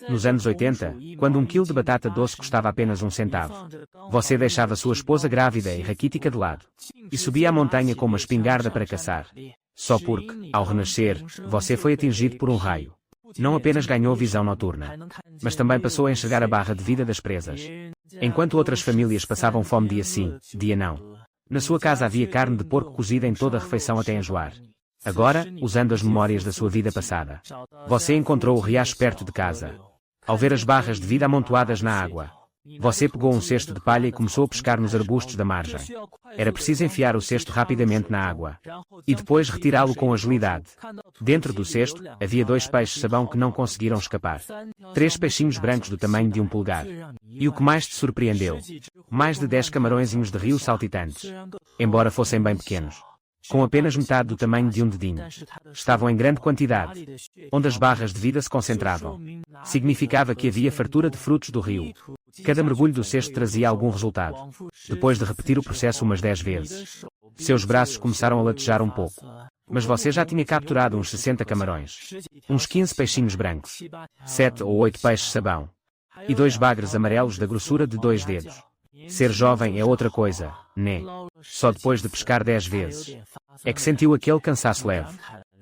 Nos anos 80, quando um quilo de batata doce custava apenas 1 centavo, você deixava sua esposa grávida e raquítica de lado, e subia a montanha com uma espingarda para caçar. Só porque, ao renascer, você foi atingido por um raio. Não apenas ganhou visão noturna, mas também passou a enxergar a barra de vida das presas. Enquanto outras famílias passavam fome dia sim, dia não, na sua casa havia carne de porco cozida em toda a refeição até enjoar. Agora, usando as memórias da sua vida passada, você encontrou o riacho perto de casa. Ao ver as barras de vida amontoadas na água, você pegou um cesto de palha e começou a pescar nos arbustos da margem. Era preciso enfiar o cesto rapidamente na água e depois retirá-lo com agilidade. Dentro do cesto, havia 2 peixes-sabão que não conseguiram escapar. 3 peixinhos brancos do tamanho de um polegar. E o que mais te surpreendeu? Mais de 10 camarõezinhos de rio saltitantes. Embora fossem bem pequenos, com apenas metade do tamanho de um dedinho. Estavam em grande quantidade, onde as barras de vida se concentravam. Significava que havia fartura de frutos do rio. Cada mergulho do cesto trazia algum resultado. Depois de repetir o processo umas 10 vezes, seus braços começaram a latejar um pouco. Mas você já tinha capturado uns 60 camarões, uns 15 peixinhos brancos, 7 ou 8 peixes-sabão, e 2 bagres amarelos da grossura de 2 dedos. Ser jovem é outra coisa, né? Só depois de pescar 10 vezes é que sentiu aquele cansaço leve.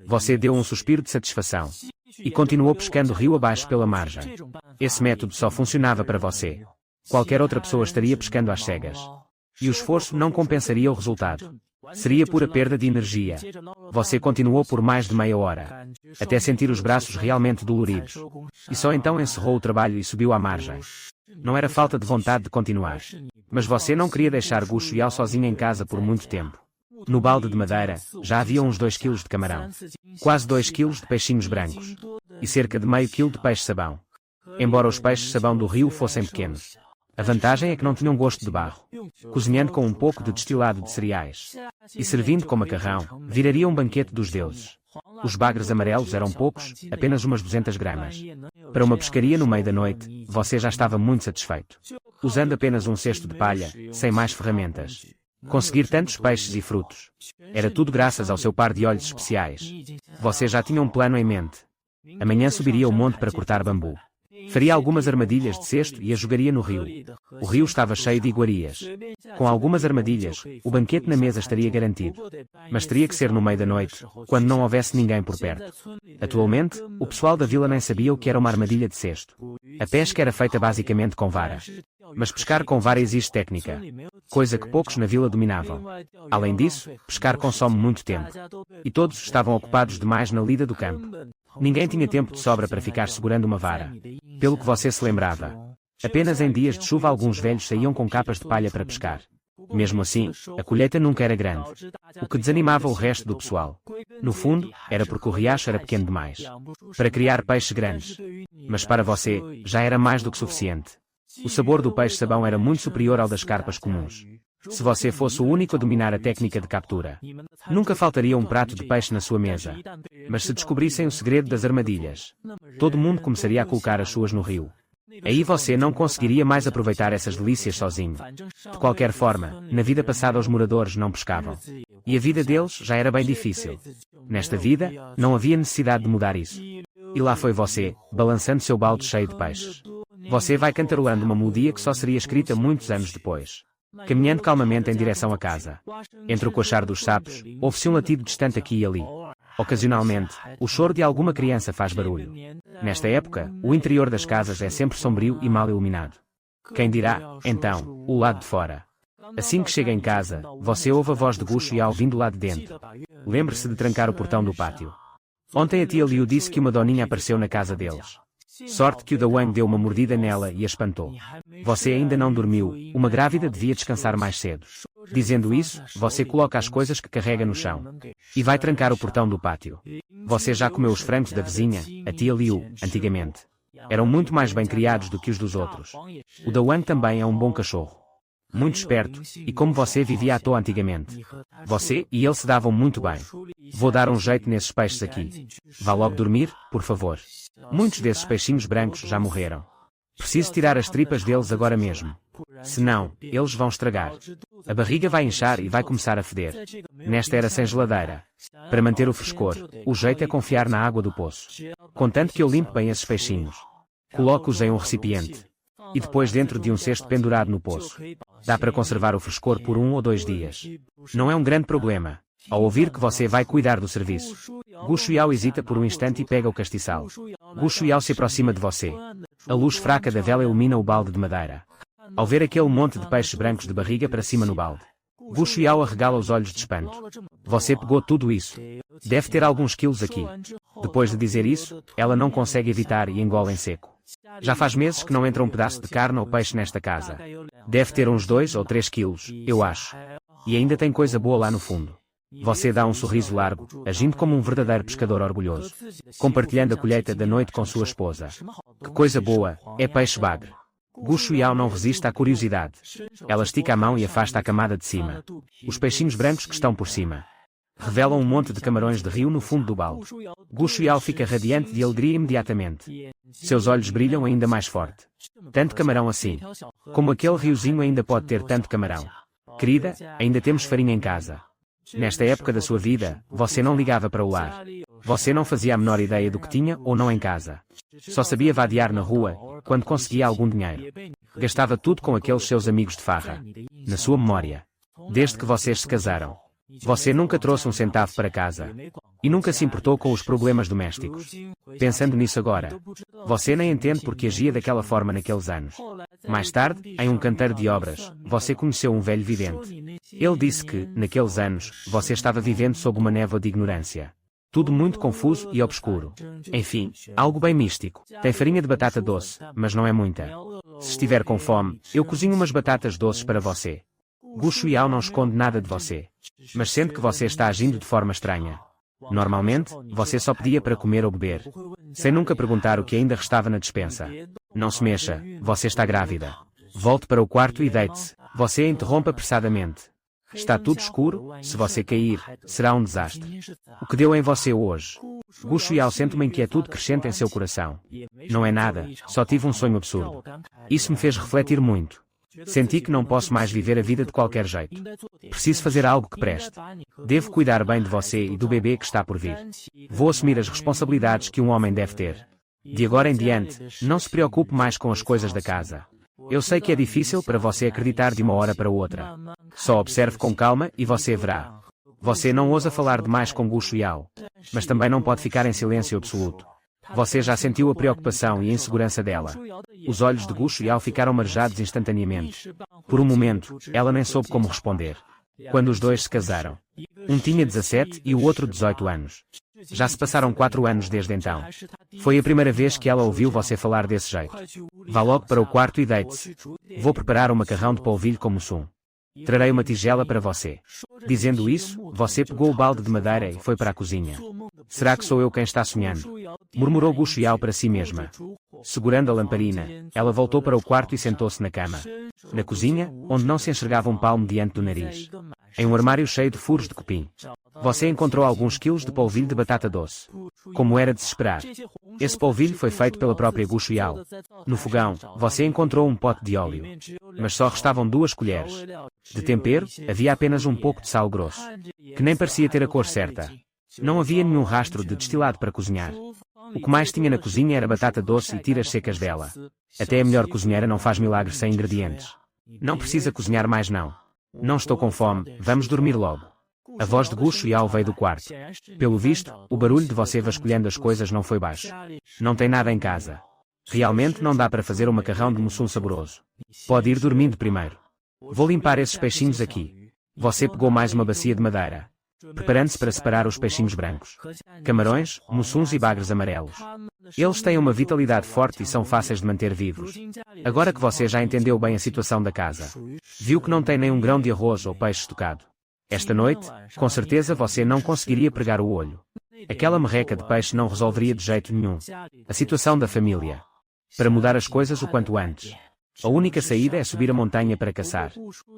Você deu um suspiro de satisfação e continuou pescando rio abaixo pela margem. Esse método só funcionava para você. Qualquer outra pessoa estaria pescando às cegas. E o esforço não compensaria o resultado. Seria pura perda de energia. Você continuou por mais de meia hora, até sentir os braços realmente doloridos. E só então encerrou o trabalho e subiu à margem. Não era falta de vontade de continuar, mas você não queria deixar Gucho e Al sozinho em casa por muito tempo. No balde de madeira, já havia uns 2 quilos de camarão, quase 2 quilos de peixinhos brancos, e cerca de meio quilo de peixe-sabão. Embora os peixes-sabão do rio fossem pequenos, a vantagem é que não tinham gosto de barro. Cozinhando com um pouco de destilado de cereais e servindo com macarrão, viraria um banquete dos deuses. Os bagres amarelos eram poucos, apenas umas 200 gramas. Para uma pescaria no meio da noite, você já estava muito satisfeito. Usando apenas um cesto de palha, sem mais ferramentas. Conseguir tantos peixes e frutos. Era tudo graças ao seu par de olhos especiais. Você já tinha um plano em mente. Amanhã subiria o monte para cortar bambu. Faria algumas armadilhas de cesto e as jogaria no rio. O rio estava cheio de iguarias. Com algumas armadilhas, o banquete na mesa estaria garantido. Mas teria que ser no meio da noite, quando não houvesse ninguém por perto. Atualmente, o pessoal da vila nem sabia o que era uma armadilha de cesto. A pesca era feita basicamente com vara. Mas pescar com vara exige técnica, coisa que poucos na vila dominavam. Além disso, pescar consome muito tempo. E todos estavam ocupados demais na lida do campo. Ninguém tinha tempo de sobra para ficar segurando uma vara. Pelo que você se lembrava, apenas em dias de chuva alguns velhos saíam com capas de palha para pescar. Mesmo assim, a colheita nunca era grande, o que desanimava o resto do pessoal. No fundo, era porque o riacho era pequeno demais para criar peixes grandes. Mas para você, já era mais do que suficiente. O sabor do peixe-sabão era muito superior ao das carpas comuns. Se você fosse o único a dominar a técnica de captura, nunca faltaria um prato de peixe na sua mesa. Mas se descobrissem o segredo das armadilhas, todo mundo começaria a colocar as suas no rio. Aí você não conseguiria mais aproveitar essas delícias sozinho. De qualquer forma, na vida passada os moradores não pescavam. E a vida deles já era bem difícil. Nesta vida, não havia necessidade de mudar isso. E lá foi você, balançando seu balde cheio de peixes. Você vai cantarolando uma melodia que só seria escrita muitos anos depois. Caminhando calmamente em direção à casa. Entre o coachar dos sapos, ouve-se um latido distante aqui e ali. Ocasionalmente, o choro de alguma criança faz barulho. Nesta época, o interior das casas é sempre sombrio e mal iluminado. Quem dirá, então, o lado de fora? Assim que chega em casa, você ouve a voz de Gucho e Al vindo lá de dentro. Lembre-se de trancar o portão do pátio. Ontem a tia Liu disse que uma doninha apareceu na casa deles. Sorte que o Dawang deu uma mordida nela e a espantou. Você ainda não dormiu, uma grávida devia descansar mais cedo. Dizendo isso, você coloca as coisas que carrega no chão e vai trancar o portão do pátio. Você já comeu os frangos da vizinha, a tia Liu, antigamente. Eram muito mais bem criados do que os dos outros. O Dawang também é um bom cachorro. Muito esperto, e como você vivia à toa antigamente. Você e ele se davam muito bem. Vou dar um jeito nesses peixes aqui. Vá logo dormir, por favor. Muitos desses peixinhos brancos já morreram. Preciso tirar as tripas deles agora mesmo. Senão, eles vão estragar. A barriga vai inchar e vai começar a feder. Nesta era sem geladeira. Para manter o frescor, o jeito é confiar na água do poço. Contanto que eu limpe bem esses peixinhos. Coloque-os em um recipiente. E depois dentro de um cesto pendurado no poço. Dá para conservar o frescor por 1 ou 2 dias. Não é um grande problema. Ao ouvir que você vai cuidar do serviço, Gu Shuiao hesita por um instante e pega o castiçal. Gu Shuiao se aproxima de você. A luz fraca da vela ilumina o balde de madeira. Ao ver aquele monte de peixes brancos de barriga para cima no balde, Gu Shuiao arregala os olhos de espanto. Você pegou tudo isso. Deve ter alguns quilos aqui. Depois de dizer isso, ela não consegue evitar e engole em seco. Já faz meses que não entra um pedaço de carne ou peixe nesta casa. Deve ter uns 2 ou 3 quilos, eu acho. E ainda tem coisa boa lá no fundo. Você dá um sorriso largo, agindo como um verdadeiro pescador orgulhoso. Compartilhando a colheita da noite com sua esposa. Que coisa boa, é peixe bagre. Gu Shuiao não resiste à curiosidade. Ela estica a mão e afasta a camada de cima. Os peixinhos brancos que estão por cima revelam um monte de camarões de rio no fundo do balde. Gu Shuiao fica radiante de alegria imediatamente. Seus olhos brilham ainda mais forte. Tanto camarão assim. Como aquele riozinho ainda pode ter tanto camarão. Querida, ainda temos farinha em casa. Nesta época da sua vida, você não ligava para o lar. Você não fazia a menor ideia do que tinha ou não em casa. Só sabia vadiar na rua, quando conseguia algum dinheiro. Gastava tudo com aqueles seus amigos de farra. Na sua memória. Desde que vocês se casaram. Você nunca trouxe um centavo para casa. E nunca se importou com os problemas domésticos. Pensando nisso agora, você nem entende porque agia daquela forma naqueles anos. Mais tarde, em um canteiro de obras, você conheceu um velho vidente. Ele disse que, naqueles anos, você estava vivendo sob uma névoa de ignorância. Tudo muito confuso e obscuro. Enfim, algo bem místico. Tem farinha de batata doce, mas não é muita. Se estiver com fome, eu cozinho umas batatas doces para você. Gu Shuiao não esconde nada de você. Mas sente que você está agindo de forma estranha. Normalmente, você só pedia para comer ou beber. Sem nunca perguntar o que ainda restava na despensa. Não se mexa, você está grávida. Volte para o quarto e deite-se. Você a interrompe apressadamente. Está tudo escuro, se você cair, será um desastre. O que deu em você hoje? Gu Shuiao sente uma inquietude crescente em seu coração. Não é nada, só tive um sonho absurdo. Isso me fez refletir muito. Senti que não posso mais viver a vida de qualquer jeito. Preciso fazer algo que preste. Devo cuidar bem de você e do bebê que está por vir. Vou assumir as responsabilidades que um homem deve ter. De agora em diante, não se preocupe mais com as coisas da casa. Eu sei que é difícil para você acreditar de uma hora para outra. Só observe com calma e você verá. Você não ousa falar demais com Gu Shuiao. Mas também não pode ficar em silêncio absoluto. Você já sentiu a preocupação e a insegurança dela. Os olhos de Gu Shuiao ficaram marejados instantaneamente. Por um momento, ela nem soube como responder. Quando os dois se casaram. Um tinha 17 e o outro 18 anos. Já se passaram 4 anos desde então. Foi a primeira vez que ela ouviu você falar desse jeito. Vá logo para o quarto e deite-se. Vou preparar um macarrão de polvilho com mussum. Trarei uma tigela para você. Dizendo isso, você pegou o balde de madeira e foi para a cozinha. Será que sou eu quem está sonhando? Murmurou Gu Shuiao para si mesma. Segurando a lamparina, ela voltou para o quarto e sentou-se na cama. Na cozinha, onde não se enxergava um palmo diante do nariz. Em um armário cheio de furos de cupim. Você encontrou alguns quilos de polvilho de batata doce. Como era de se esperar. Esse polvilho foi feito pela própria Gu Shuiao. No fogão, você encontrou um pote de óleo. Mas só restavam 2 colheres. De tempero, havia apenas um pouco de sal grosso. Que nem parecia ter a cor certa. Não havia nenhum rastro de destilado para cozinhar. O que mais tinha na cozinha era batata doce e tiras secas dela. Até a melhor cozinheira não faz milagres sem ingredientes. Não precisa cozinhar mais não. Não estou com fome, vamos dormir logo. A voz de Gu Shuiao veio do quarto. Pelo visto, o barulho de você vasculhando as coisas não foi baixo. Não tem nada em casa. Realmente não dá para fazer um macarrão de mussum saboroso. Pode ir dormindo primeiro. Vou limpar esses peixinhos aqui. Você pegou mais uma bacia de madeira. Preparando-se para separar os peixinhos brancos. Camarões, mussuns e bagres amarelos. Eles têm uma vitalidade forte e são fáceis de manter vivos. Agora que você já entendeu bem a situação da casa. Viu que não tem nem um grão de arroz ou peixe estocado. Esta noite, com certeza você não conseguiria pregar o olho. Aquela merreca de peixe não resolveria de jeito nenhum a situação da família. Para mudar as coisas o quanto antes. A única saída é subir a montanha para caçar.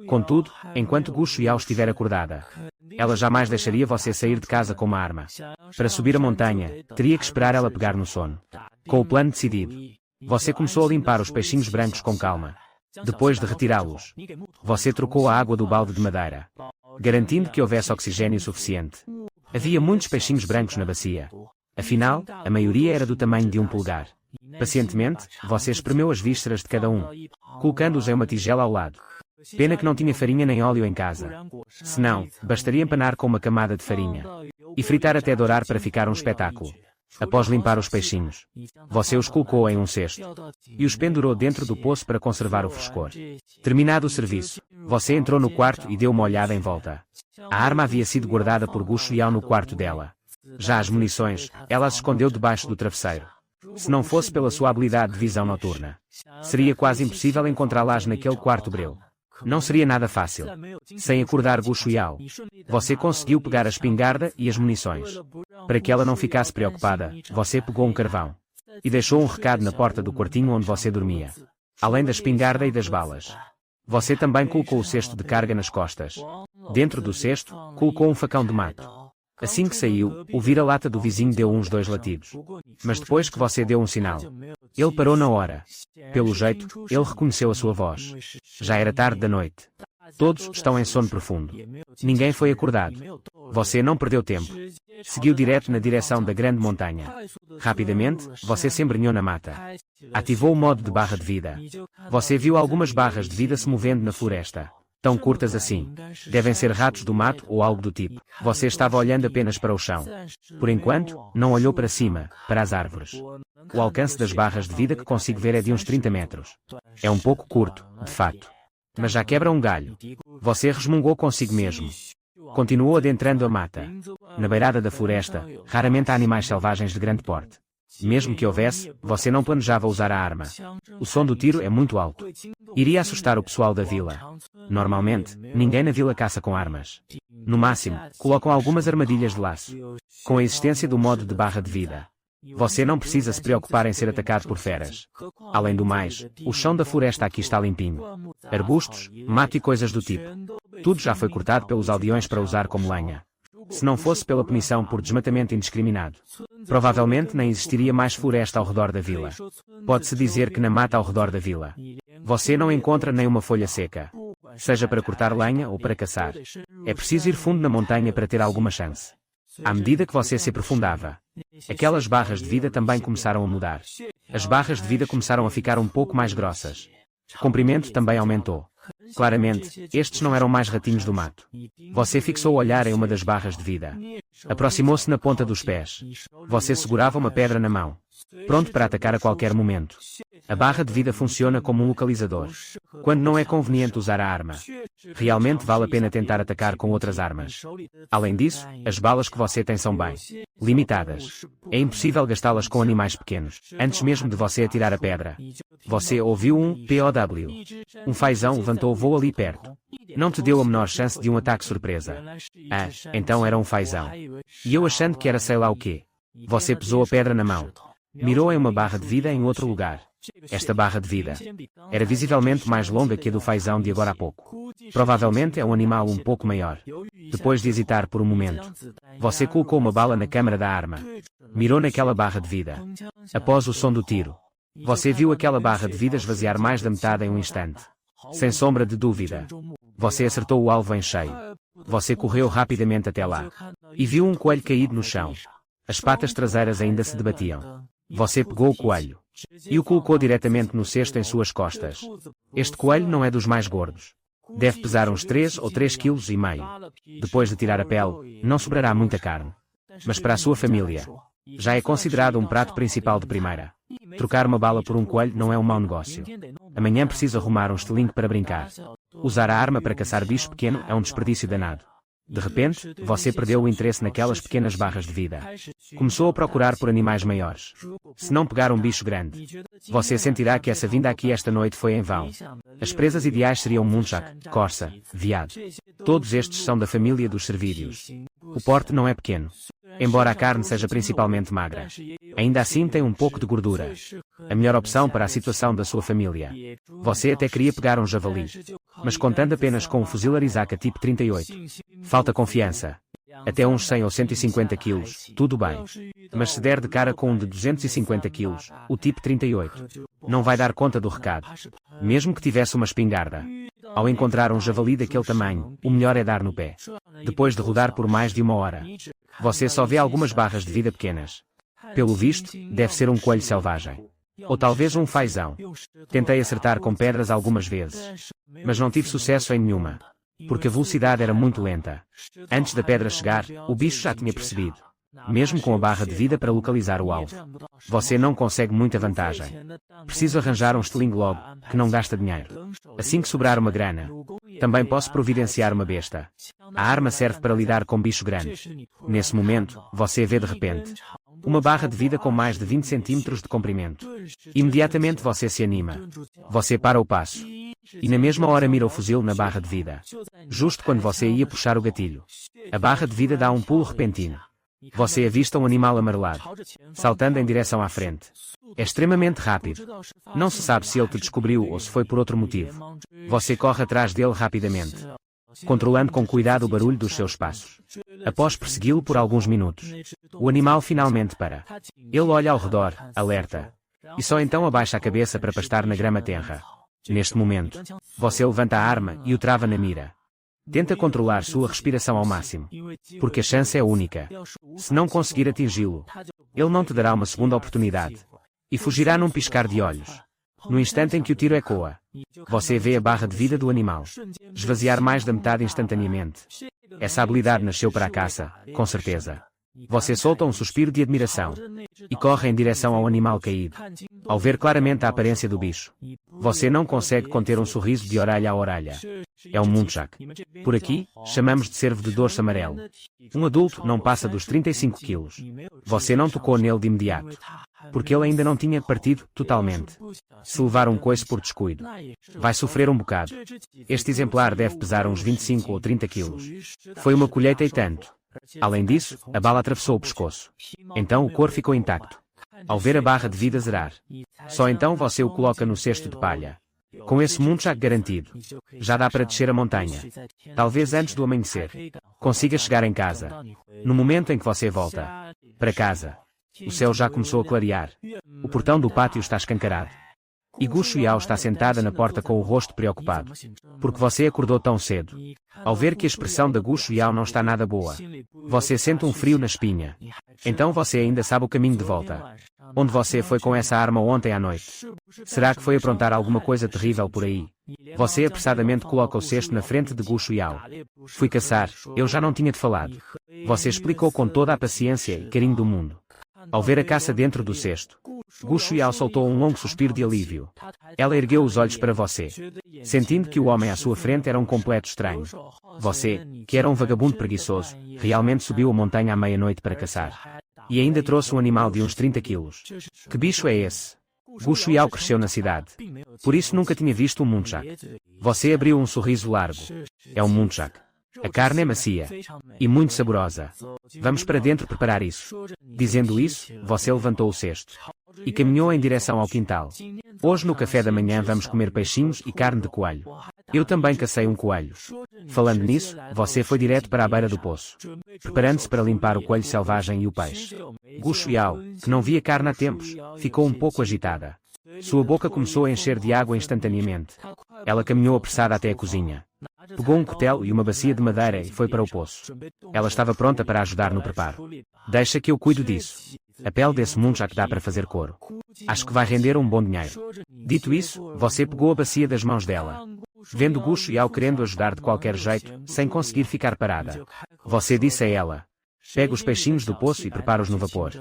Contudo, enquanto Gu Shuiao estiver acordada, ela jamais deixaria você sair de casa com uma arma. Para subir a montanha, teria que esperar ela pegar no sono. Com o plano decidido, você começou a limpar os peixinhos brancos com calma. Depois de retirá-los, você trocou a água do balde de madeira, garantindo que houvesse oxigênio suficiente. Havia muitos peixinhos brancos na bacia. Afinal, a maioria era do tamanho de um polegar. Pacientemente, você espremeu as vísceras de cada um, colocando-os em uma tigela ao lado. Pena que não tinha farinha nem óleo em casa. Senão, bastaria empanar com uma camada de farinha. E fritar até dourar para ficar um espetáculo. Após limpar os peixinhos, você os colocou em um cesto e os pendurou dentro do poço para conservar o frescor. Terminado o serviço, você entrou no quarto e deu uma olhada em volta. A arma havia sido guardada por Gu Shuiao no quarto dela. Já as munições, ela as escondeu debaixo do travesseiro. Se não fosse pela sua habilidade de visão noturna, seria quase impossível encontrá-las naquele quarto breu. Não seria nada fácil. Sem acordar Gu Shuiao, você conseguiu pegar a espingarda e as munições. Para que ela não ficasse preocupada, você pegou um carvão e deixou um recado na porta do quartinho onde você dormia. Além da espingarda e das balas, você também colocou o cesto de carga nas costas. Dentro do cesto, colocou um facão de mato. Assim que saiu, o vira-lata do vizinho deu uns 2 latidos. Mas depois que você deu um sinal, ele parou na hora. Pelo jeito, ele reconheceu a sua voz. Já era tarde da noite. Todos estão em sono profundo. Ninguém foi acordado. Você não perdeu tempo. Seguiu direto na direção da grande montanha. Rapidamente, você se embrenhou na mata. Ativou o modo de barra de vida. Você viu algumas barras de vida se movendo na floresta. Tão curtas assim. Devem ser ratos do mato ou algo do tipo. Você estava olhando apenas para o chão. Por enquanto, não olhou para cima, para as árvores. O alcance das barras de vida que consigo ver é de uns 30 metros. É um pouco curto, de fato. Mas já quebra um galho. Você resmungou consigo mesmo. Continuou adentrando a mata. Na beirada da floresta, raramente há animais selvagens de grande porte. Mesmo que houvesse, você não planejava usar a arma. O som do tiro é muito alto. Iria assustar o pessoal da vila. Normalmente, ninguém na vila caça com armas. No máximo, colocam algumas armadilhas de laço. Com a existência do modo de barra de vida, você não precisa se preocupar em ser atacado por feras. Além do mais, o chão da floresta aqui está limpinho. Arbustos, mato e coisas do tipo. Tudo já foi cortado pelos aldeões para usar como lenha. Se não fosse pela punição por desmatamento indiscriminado, provavelmente nem existiria mais floresta ao redor da vila. Pode-se dizer que na mata ao redor da vila, você não encontra nem uma folha seca. Seja para cortar lenha ou para caçar. É preciso ir fundo na montanha para ter alguma chance. À medida que você se aprofundava, aquelas barras de vida também começaram a mudar. As barras de vida começaram a ficar um pouco mais grossas. O comprimento também aumentou. Claramente, estes não eram mais ratinhos do mato. Você fixou o olhar em uma das barras de vida. Aproximou-se na ponta dos pés. Você segurava uma pedra na mão, pronto para atacar a qualquer momento. A barra de vida funciona como um localizador. Quando não é conveniente usar a arma, realmente vale a pena tentar atacar com outras armas. Além disso, as balas que você tem são bem limitadas. É impossível gastá-las com animais pequenos. Antes mesmo de você atirar a pedra, você ouviu um POW. Um fazão levantou voo ali perto. Não te deu a menor chance de um ataque surpresa. Ah, então era um fazão. E eu achando que era sei lá o quê. Você pesou a pedra na mão. Mirou em uma barra de vida em outro lugar. Esta barra de vida era visivelmente mais longa que a do fazão de agora há pouco. Provavelmente é um animal um pouco maior. Depois de hesitar por um momento, você colocou uma bala na câmara da arma. Mirou naquela barra de vida. Após o som do tiro, você viu aquela barra de vida esvaziar mais da metade em um instante. Sem sombra de dúvida, você acertou o alvo em cheio. Você correu rapidamente até lá e viu um coelho caído no chão. As patas traseiras ainda se debatiam. Você pegou o coelho e o colocou diretamente no cesto em suas costas. Este coelho não é dos mais gordos. Deve pesar uns 3 ou 3,5 kg. Depois de tirar a pele, não sobrará muita carne. Mas para a sua família, já é considerado um prato principal de primeira. Trocar uma bala por um coelho não é um mau negócio. Amanhã preciso arrumar um estilingue para brincar. Usar a arma para caçar bicho pequeno é um desperdício danado. De repente, você perdeu o interesse naquelas pequenas barras de vida. Começou a procurar por animais maiores. Se não pegar um bicho grande, você sentirá que essa vinda aqui esta noite foi em vão. As presas ideais seriam muntjac, corça, veado. Todos estes são da família dos cervídeos. O porte não é pequeno. Embora a carne seja principalmente magra, ainda assim tem um pouco de gordura. A melhor opção para a situação da sua família. Você até queria pegar um javali, mas contando apenas com um fuzil Arizaka tipo 38. Falta confiança. Até uns 100 ou 150 quilos, tudo bem. Mas se der de cara com um de 250 quilos, o tipo 38, não vai dar conta do recado. Mesmo que tivesse uma espingarda. Ao encontrar um javali daquele tamanho, o melhor é dar no pé. Depois de rodar por mais de 1 hora, você só vê algumas barras de vida pequenas. Pelo visto, deve ser um coelho selvagem. Ou talvez um fazão. Tentei acertar com pedras algumas vezes. Mas não tive sucesso em nenhuma. Porque a velocidade era muito lenta. Antes da pedra chegar, o bicho já tinha percebido. Mesmo com a barra de vida para localizar o alvo. Você não consegue muita vantagem. Preciso arranjar um estilingue logo, que não gasta dinheiro. Assim que sobrar uma grana. Também posso providenciar uma besta. A arma serve para lidar com bicho grande. Nesse momento, você vê de repente uma barra de vida com mais de 20 centímetros de comprimento. Imediatamente você se anima. Você para o passo. E na mesma hora mira o fuzil na barra de vida. Justo quando você ia puxar o gatilho. A barra de vida dá um pulo repentino. Você avista um animal amarelado, saltando em direção à frente. É extremamente rápido. Não se sabe se ele te descobriu ou se foi por outro motivo. Você corre atrás dele rapidamente, controlando com cuidado o barulho dos seus passos. Após persegui-lo por alguns minutos, o animal finalmente para. Ele olha ao redor, alerta, e só então abaixa a cabeça para pastar na grama tenra. Neste momento, você levanta a arma e o trava na mira. Tenta controlar sua respiração ao máximo, porque a chance é única. Se não conseguir atingi-lo, ele não te dará uma segunda oportunidade, e fugirá num piscar de olhos. No instante em que o tiro ecoa, você vê a barra de vida do animal esvaziar mais da metade instantaneamente. Essa habilidade nasceu para a caça, com certeza. Você solta um suspiro de admiração e corre em direção ao animal caído. Ao ver claramente a aparência do bicho, você não consegue conter um sorriso de orelha a orelha. É um muntjac. Por aqui, chamamos de cervo de dorso amarelo. Um adulto não passa dos 35 quilos. Você não tocou nele de imediato, porque ele ainda não tinha partido totalmente. Se levar um coice por descuido, vai sofrer um bocado. Este exemplar deve pesar uns 25 ou 30 quilos. Foi uma colheita e tanto. Além disso, a bala atravessou o pescoço. Então o couro ficou intacto. Ao ver a barra de vida zerar, só então você o coloca no cesto de palha. Com esse muntjac garantido, já dá para descer a montanha. Talvez antes do amanhecer, consiga chegar em casa. No momento em que você volta para casa, o céu já começou a clarear. O portão do pátio está escancarado. E Gu Shuiao está sentada na porta com o rosto preocupado. Porque você acordou tão cedo. Ao ver que a expressão da Gu Shuiao não está nada boa, você sente um frio na espinha. Então você ainda sabe o caminho de volta. Onde você foi com essa arma ontem à noite? Será que foi aprontar alguma coisa terrível por aí? Você apressadamente coloca o cesto na frente de Gu Shuiao. Fui caçar, eu já não tinha te falado. Você explicou com toda a paciência e carinho do mundo. Ao ver a caça dentro do cesto, Gu Shuiao soltou um longo suspiro de alívio. Ela ergueu os olhos para você, sentindo que o homem à sua frente era um completo estranho. Você, que era um vagabundo preguiçoso, realmente subiu a montanha à meia-noite para caçar. E ainda trouxe um animal de uns 30 quilos. Que bicho é esse? Gu Shuiao cresceu na cidade. Por isso nunca tinha visto um muntjac. Você abriu um sorriso largo. É um muntjac. A carne é macia e muito saborosa. Vamos para dentro preparar isso. Dizendo isso, você levantou o cesto e caminhou em direção ao quintal. Hoje no café da manhã vamos comer peixinhos e carne de coelho. Eu também cacei um coelho. Falando nisso, você foi direto para a beira do poço, preparando-se para limpar o coelho selvagem e o peixe. Gu Shuiao, que não via carne há tempos, ficou um pouco agitada. Sua boca começou a encher de água instantaneamente. Ela caminhou apressada até a cozinha. Pegou um cutelo e uma bacia de madeira e foi para o poço. Ela estava pronta para ajudar no preparo. Deixa que eu cuido disso. A pele desse muntjac dá para fazer couro. Acho que vai render um bom dinheiro. Dito isso, você pegou a bacia das mãos dela. Vendo Gu Shuiao querendo ajudar de qualquer jeito, sem conseguir ficar parada, você disse a ela: pega os peixinhos do poço e prepara-os no vapor.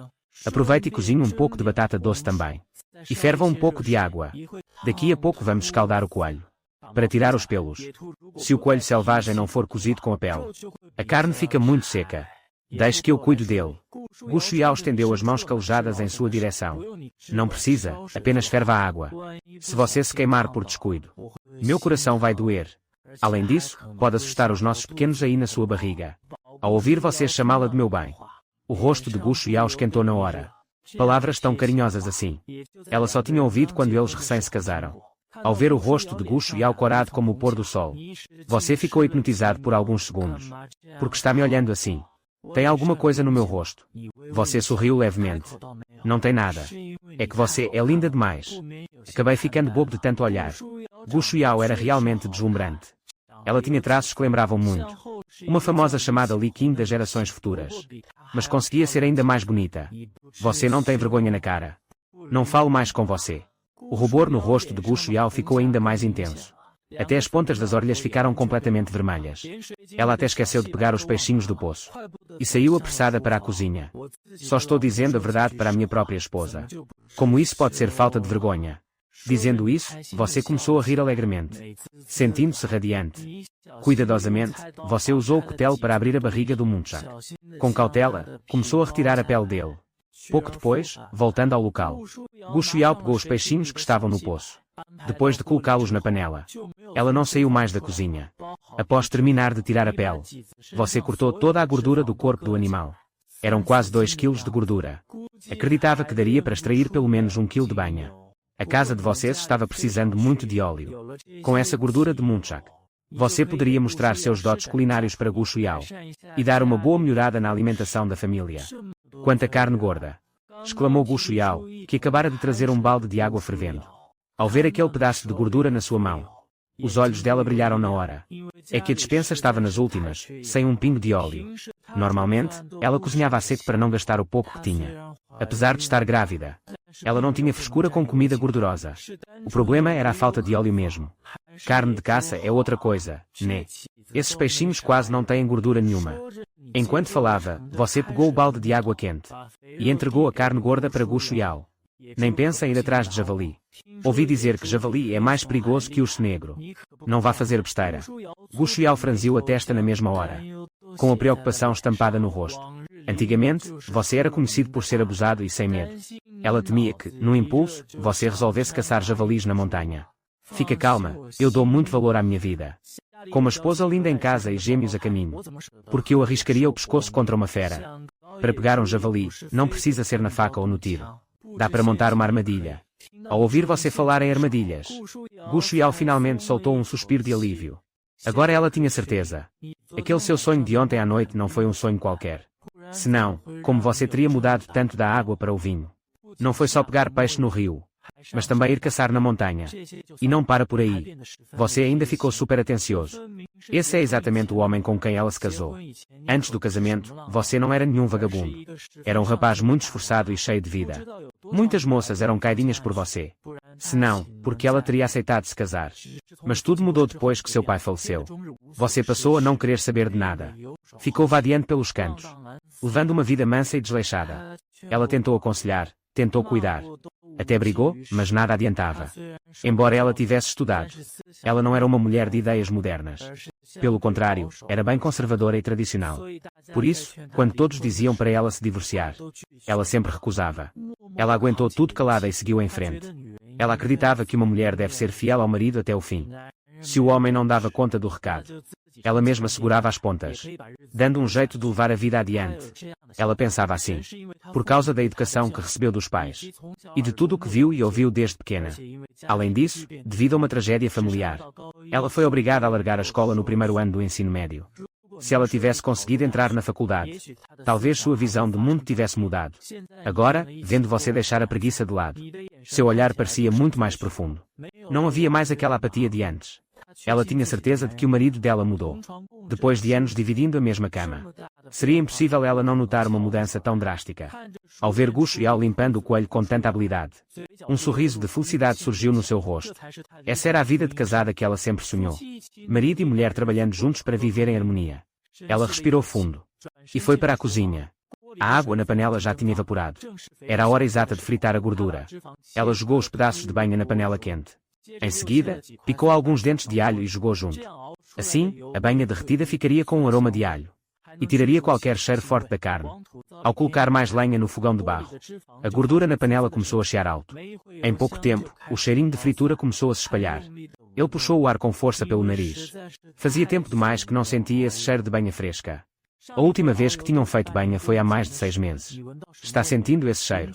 Aproveite e cozinhe um pouco de batata doce também. E ferva um pouco de água. Daqui a pouco vamos escaldar o coelho, para tirar os pelos. Se o coelho selvagem não for cozido com a pele, a carne fica muito seca. Deixe que eu cuido dele. Gu Shuiao estendeu as mãos calejadas em sua direção. Não precisa, apenas ferva a água. Se você se queimar por descuido, meu coração vai doer. Além disso, pode assustar os nossos pequenos aí na sua barriga. Ao ouvir você chamá-la de meu bem, o rosto de Gu Shuiao esquentou na hora. Palavras tão carinhosas assim. Ela só tinha ouvido quando eles recém se casaram. Ao ver o rosto de Gu Shuiao corado como o pôr do sol, você ficou hipnotizado por alguns segundos. Porque está me olhando assim? Tem alguma coisa no meu rosto? Você sorriu levemente. Não tem nada. É que você é linda demais. Acabei ficando bobo de tanto olhar. Gu Shuiao era realmente deslumbrante. Ela tinha traços que lembravam muito uma famosa chamada Li Qing das gerações futuras. Mas conseguia ser ainda mais bonita. Você não tem vergonha na cara. Não falo mais com você. O rubor no rosto de Gu Shuiao ficou ainda mais intenso. Até as pontas das orelhas ficaram completamente vermelhas. Ela até esqueceu de pegar os peixinhos do poço. E saiu apressada para a cozinha. Só estou dizendo a verdade para a minha própria esposa. Como isso pode ser falta de vergonha? Dizendo isso, você começou a rir alegremente. Sentindo-se radiante. Cuidadosamente, você usou o cutelo para abrir a barriga do Munchak. Com cautela, começou a retirar a pele dele. Pouco depois, voltando ao local, Gu Shuiao pegou os peixinhos que estavam no poço. Depois de colocá-los na panela, ela não saiu mais da cozinha. Após terminar de tirar a pele, você cortou toda a gordura do corpo do animal. Eram quase 2 quilos de gordura. Acreditava que daria para extrair pelo menos 1 quilo de banha. A casa de vocês estava precisando muito de óleo. Com essa gordura de Munchak, você poderia mostrar seus dotes culinários para Gu Shuiao e dar uma boa melhorada na alimentação da família. Quanta carne gorda! Exclamou Gu Shuiao, que acabara de trazer um balde de água fervendo. Ao ver aquele pedaço de gordura na sua mão, os olhos dela brilharam na hora. É que a despensa estava nas últimas, sem um pingo de óleo. Normalmente, ela cozinhava a seco para não gastar o pouco que tinha. Apesar de estar grávida, ela não tinha frescura com comida gordurosa. O problema era a falta de óleo mesmo. Carne de caça é outra coisa, né? Esses peixinhos quase não têm gordura nenhuma. Enquanto falava, você pegou o balde de água quente e entregou a carne gorda para Gu Shuiao. Nem pensa em ir atrás de javali. Ouvi dizer que javali é mais perigoso que urso negro. Não vá fazer besteira. Gu Shuiao franziu a testa na mesma hora, com a preocupação estampada no rosto. Antigamente, você era conhecido por ser abusado e sem medo. Ela temia que, num impulso, você resolvesse caçar javalis na montanha. Fica calma, eu dou muito valor à minha vida. Com uma esposa linda em casa e gêmeos a caminho. Porque eu arriscaria o pescoço contra uma fera. Para pegar um javali, não precisa ser na faca ou no tiro. Dá para montar uma armadilha. Ao ouvir você falar em armadilhas, Gu Shuiao finalmente soltou um suspiro de alívio. Agora ela tinha certeza. Aquele seu sonho de ontem à noite não foi um sonho qualquer. Senão, como você teria mudado tanto da água para o vinho? Não foi só pegar peixe no rio, mas também ir caçar na montanha. E não para por aí. Você ainda ficou super atencioso. Esse é exatamente o homem com quem ela se casou. Antes do casamento, você não era nenhum vagabundo. Era um rapaz muito esforçado e cheio de vida. Muitas moças eram caidinhas por você. Senão, porque ela teria aceitado se casar. Mas tudo mudou depois que seu pai faleceu. Você passou a não querer saber de nada. Ficou vadiando pelos cantos, levando uma vida mansa e desleixada. Ela tentou aconselhar, tentou cuidar. Até brigou, mas nada adiantava. Embora ela tivesse estudado, ela não era uma mulher de ideias modernas. Pelo contrário, era bem conservadora e tradicional. Por isso, quando todos diziam para ela se divorciar, ela sempre recusava. Ela aguentou tudo calada e seguiu em frente. Ela acreditava que uma mulher deve ser fiel ao marido até o fim. Se o homem não dava conta do recado, ela mesma segurava as pontas, dando um jeito de levar a vida adiante. Ela pensava assim, por causa da educação que recebeu dos pais, e de tudo o que viu e ouviu desde pequena. Além disso, devido a uma tragédia familiar, ela foi obrigada a largar a escola no primeiro ano do ensino médio. Se ela tivesse conseguido entrar na faculdade, talvez sua visão de mundo tivesse mudado. Agora, vendo você deixar a preguiça de lado, seu olhar parecia muito mais profundo. Não havia mais aquela apatia de antes. Ela tinha certeza de que o marido dela mudou. Depois de anos dividindo a mesma cama, seria impossível ela não notar uma mudança tão drástica. Ao ver Gu Shuiao limpando o coelho com tanta habilidade, um sorriso de felicidade surgiu no seu rosto. Essa era a vida de casada que ela sempre sonhou. Marido e mulher trabalhando juntos para viver em harmonia. Ela respirou fundo e foi para a cozinha. A água na panela já tinha evaporado. Era a hora exata de fritar a gordura. Ela jogou os pedaços de banha na panela quente. Em seguida, picou alguns dentes de alho e jogou junto. Assim, a banha derretida ficaria com um aroma de alho e tiraria qualquer cheiro forte da carne. Ao colocar mais lenha no fogão de barro, a gordura na panela começou a chiar alto. Em pouco tempo, o cheirinho de fritura começou a se espalhar. Ele puxou o ar com força pelo nariz. Fazia tempo demais que não sentia esse cheiro de banha fresca. A última vez que tinham feito banha foi há mais de 6 meses. Está sentindo esse cheiro?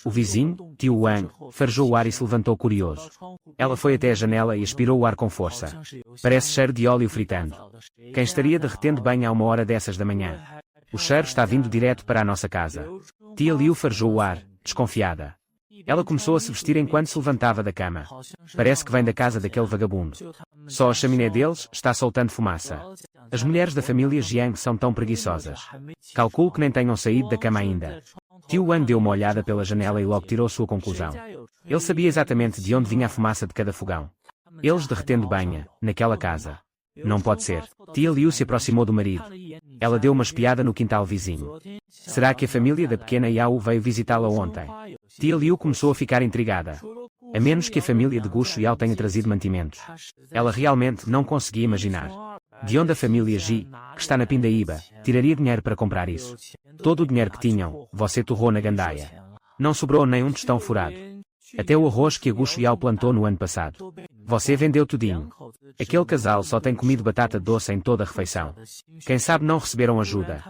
O vizinho, tio Wang, farejou o ar e se levantou curioso. Ela foi até a janela e aspirou o ar com força. Parece cheiro de óleo fritando. Quem estaria derretendo banha a uma hora dessas da manhã? O cheiro está vindo direto para a nossa casa. Tia Liu farejou o ar, desconfiada. Ela começou a se vestir enquanto se levantava da cama. Parece que vem da casa daquele vagabundo. Só a chaminé deles está soltando fumaça. As mulheres da família Jiang são tão preguiçosas. Calculo que nem tenham saído da cama ainda. Tio Wan deu uma olhada pela janela e logo tirou sua conclusão. Ele sabia exatamente de onde vinha a fumaça de cada fogão. Eles derretendo banha, naquela casa. Não pode ser. Tia Liu se aproximou do marido. Ela deu uma espiada no quintal vizinho. Será que a família da pequena Yao veio visitá-la ontem? Tia Liu começou a ficar intrigada. A menos que a família de Gu Shuiao tenha trazido mantimentos. Ela realmente não conseguia imaginar. De onde a família Ji, que está na Pindaíba, tiraria dinheiro para comprar isso? Todo o dinheiro que tinham, você torrou na gandaia. Não sobrou nem um tostão furado. Até o arroz que a Gu Shuiao plantou no ano passado. Você vendeu tudinho. Aquele casal só tem comido batata doce em toda a refeição. Quem sabe não receberam ajuda.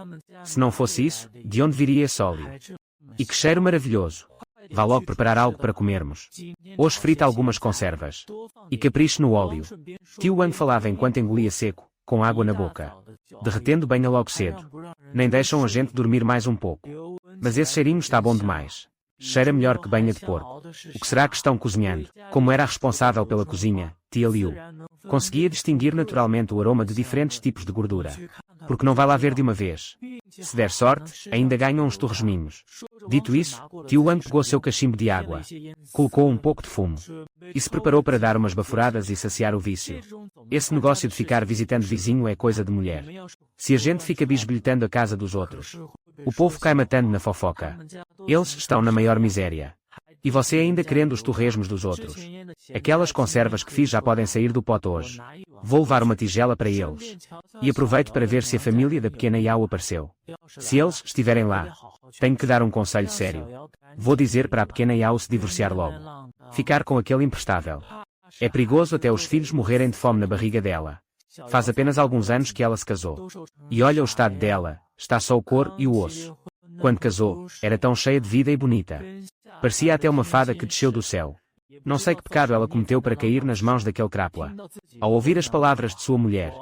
Se não fosse isso, de onde viria esse óleo? E que cheiro maravilhoso. Vá logo preparar algo para comermos. Hoje frita algumas conservas. E capriche no óleo. Tio Wang falava enquanto engolia seco, com água na boca. Derretendo banha logo cedo. Nem deixam a gente dormir mais um pouco. Mas esse cheirinho está bom demais. Cheira melhor que banha de porco. O que será que estão cozinhando? Como era a responsável pela cozinha, Tia Liu conseguia distinguir naturalmente o aroma de diferentes tipos de gordura. Porque não vai lá ver de uma vez. Se der sorte, ainda ganham uns torresminhos. Dito isso, Tio Wang pegou seu cachimbo de água. Colocou um pouco de fumo. E se preparou para dar umas baforadas e saciar o vício. Esse negócio de ficar visitando vizinho é coisa de mulher. Se a gente fica bisbilhotando a casa dos outros, o povo cai matando na fofoca. Eles estão na maior miséria. E você ainda querendo os torresmos dos outros. Aquelas conservas que fiz já podem sair do pote hoje. Vou levar uma tigela para eles. E aproveito para ver se a família da pequena Yao apareceu. Se eles estiverem lá, tenho que dar um conselho sério. Vou dizer para a pequena Yao se divorciar logo. Ficar com aquele imprestável. É perigoso até os filhos morrerem de fome na barriga dela. Faz apenas alguns anos que ela se casou. E olha o estado dela, está só o couro e o osso. Quando casou, era tão cheia de vida e bonita. Parecia até uma fada que desceu do céu. Não sei que pecado ela cometeu para cair nas mãos daquele crápula. Ao ouvir as palavras de sua mulher,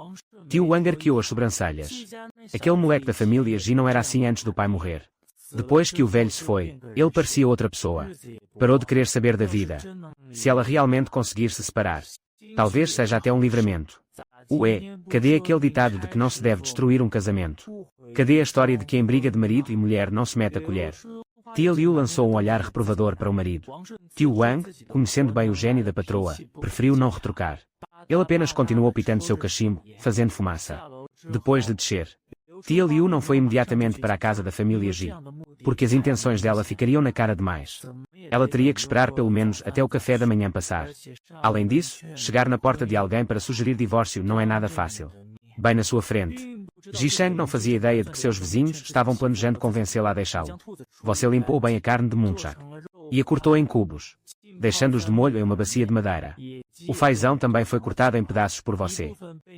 Tio Wang arqueou as sobrancelhas. Aquele moleque da família Ji não era assim antes do pai morrer. Depois que o velho se foi, ele parecia outra pessoa. Parou de querer saber da vida. Se ela realmente conseguir se separar, talvez seja até um livramento. Ué, cadê aquele ditado de que não se deve destruir um casamento? Cadê a história de que em briga de marido e mulher não se mete a colher? Tia Liu lançou um olhar reprovador para o marido. Tio Wang, conhecendo bem o gênio da patroa, preferiu não retrucar. Ele apenas continuou pitando seu cachimbo, fazendo fumaça. Depois de descer, Tia Liu não foi imediatamente para a casa da família Ji, porque as intenções dela ficariam na cara demais. Ela teria que esperar pelo menos até o café da manhã passar. Além disso, chegar na porta de alguém para sugerir divórcio não é nada fácil. Bem na sua frente. Ji Shang não fazia ideia de que seus vizinhos estavam planejando convencê-la a deixá-lo. Você limpou bem a carne de Munchak e a cortou em cubos, deixando-os de molho em uma bacia de madeira. O fazão também foi cortado em pedaços por você.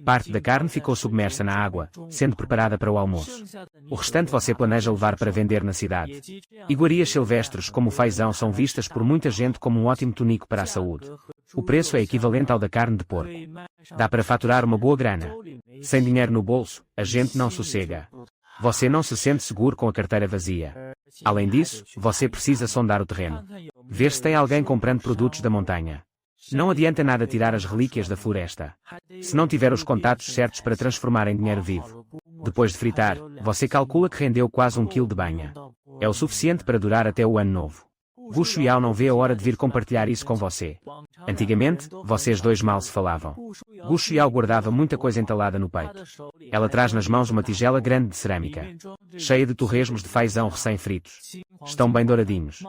Parte da carne ficou submersa na água, sendo preparada para o almoço. O restante você planeja levar para vender na cidade. Iguarias silvestres como o fazão são vistas por muita gente como um ótimo tônico para a saúde. O preço é equivalente ao da carne de porco. Dá para faturar uma boa grana. Sem dinheiro no bolso, a gente não sossega. Você não se sente seguro com a carteira vazia. Além disso, você precisa sondar o terreno. Ver se tem alguém comprando produtos da montanha. Não adianta nada tirar as relíquias da floresta. Se não tiver os contatos certos para transformar em dinheiro vivo. Depois de fritar, você calcula que rendeu quase 1 quilo de banha. É o suficiente para durar até o ano novo. Gu Shuiao não vê a hora de vir compartilhar isso com você. Antigamente, vocês dois mal se falavam. Gu Shuiao guardava muita coisa entalada no peito. Ela traz nas mãos uma tigela grande de cerâmica, cheia de torresmos de fazão recém-fritos. Estão bem douradinhos,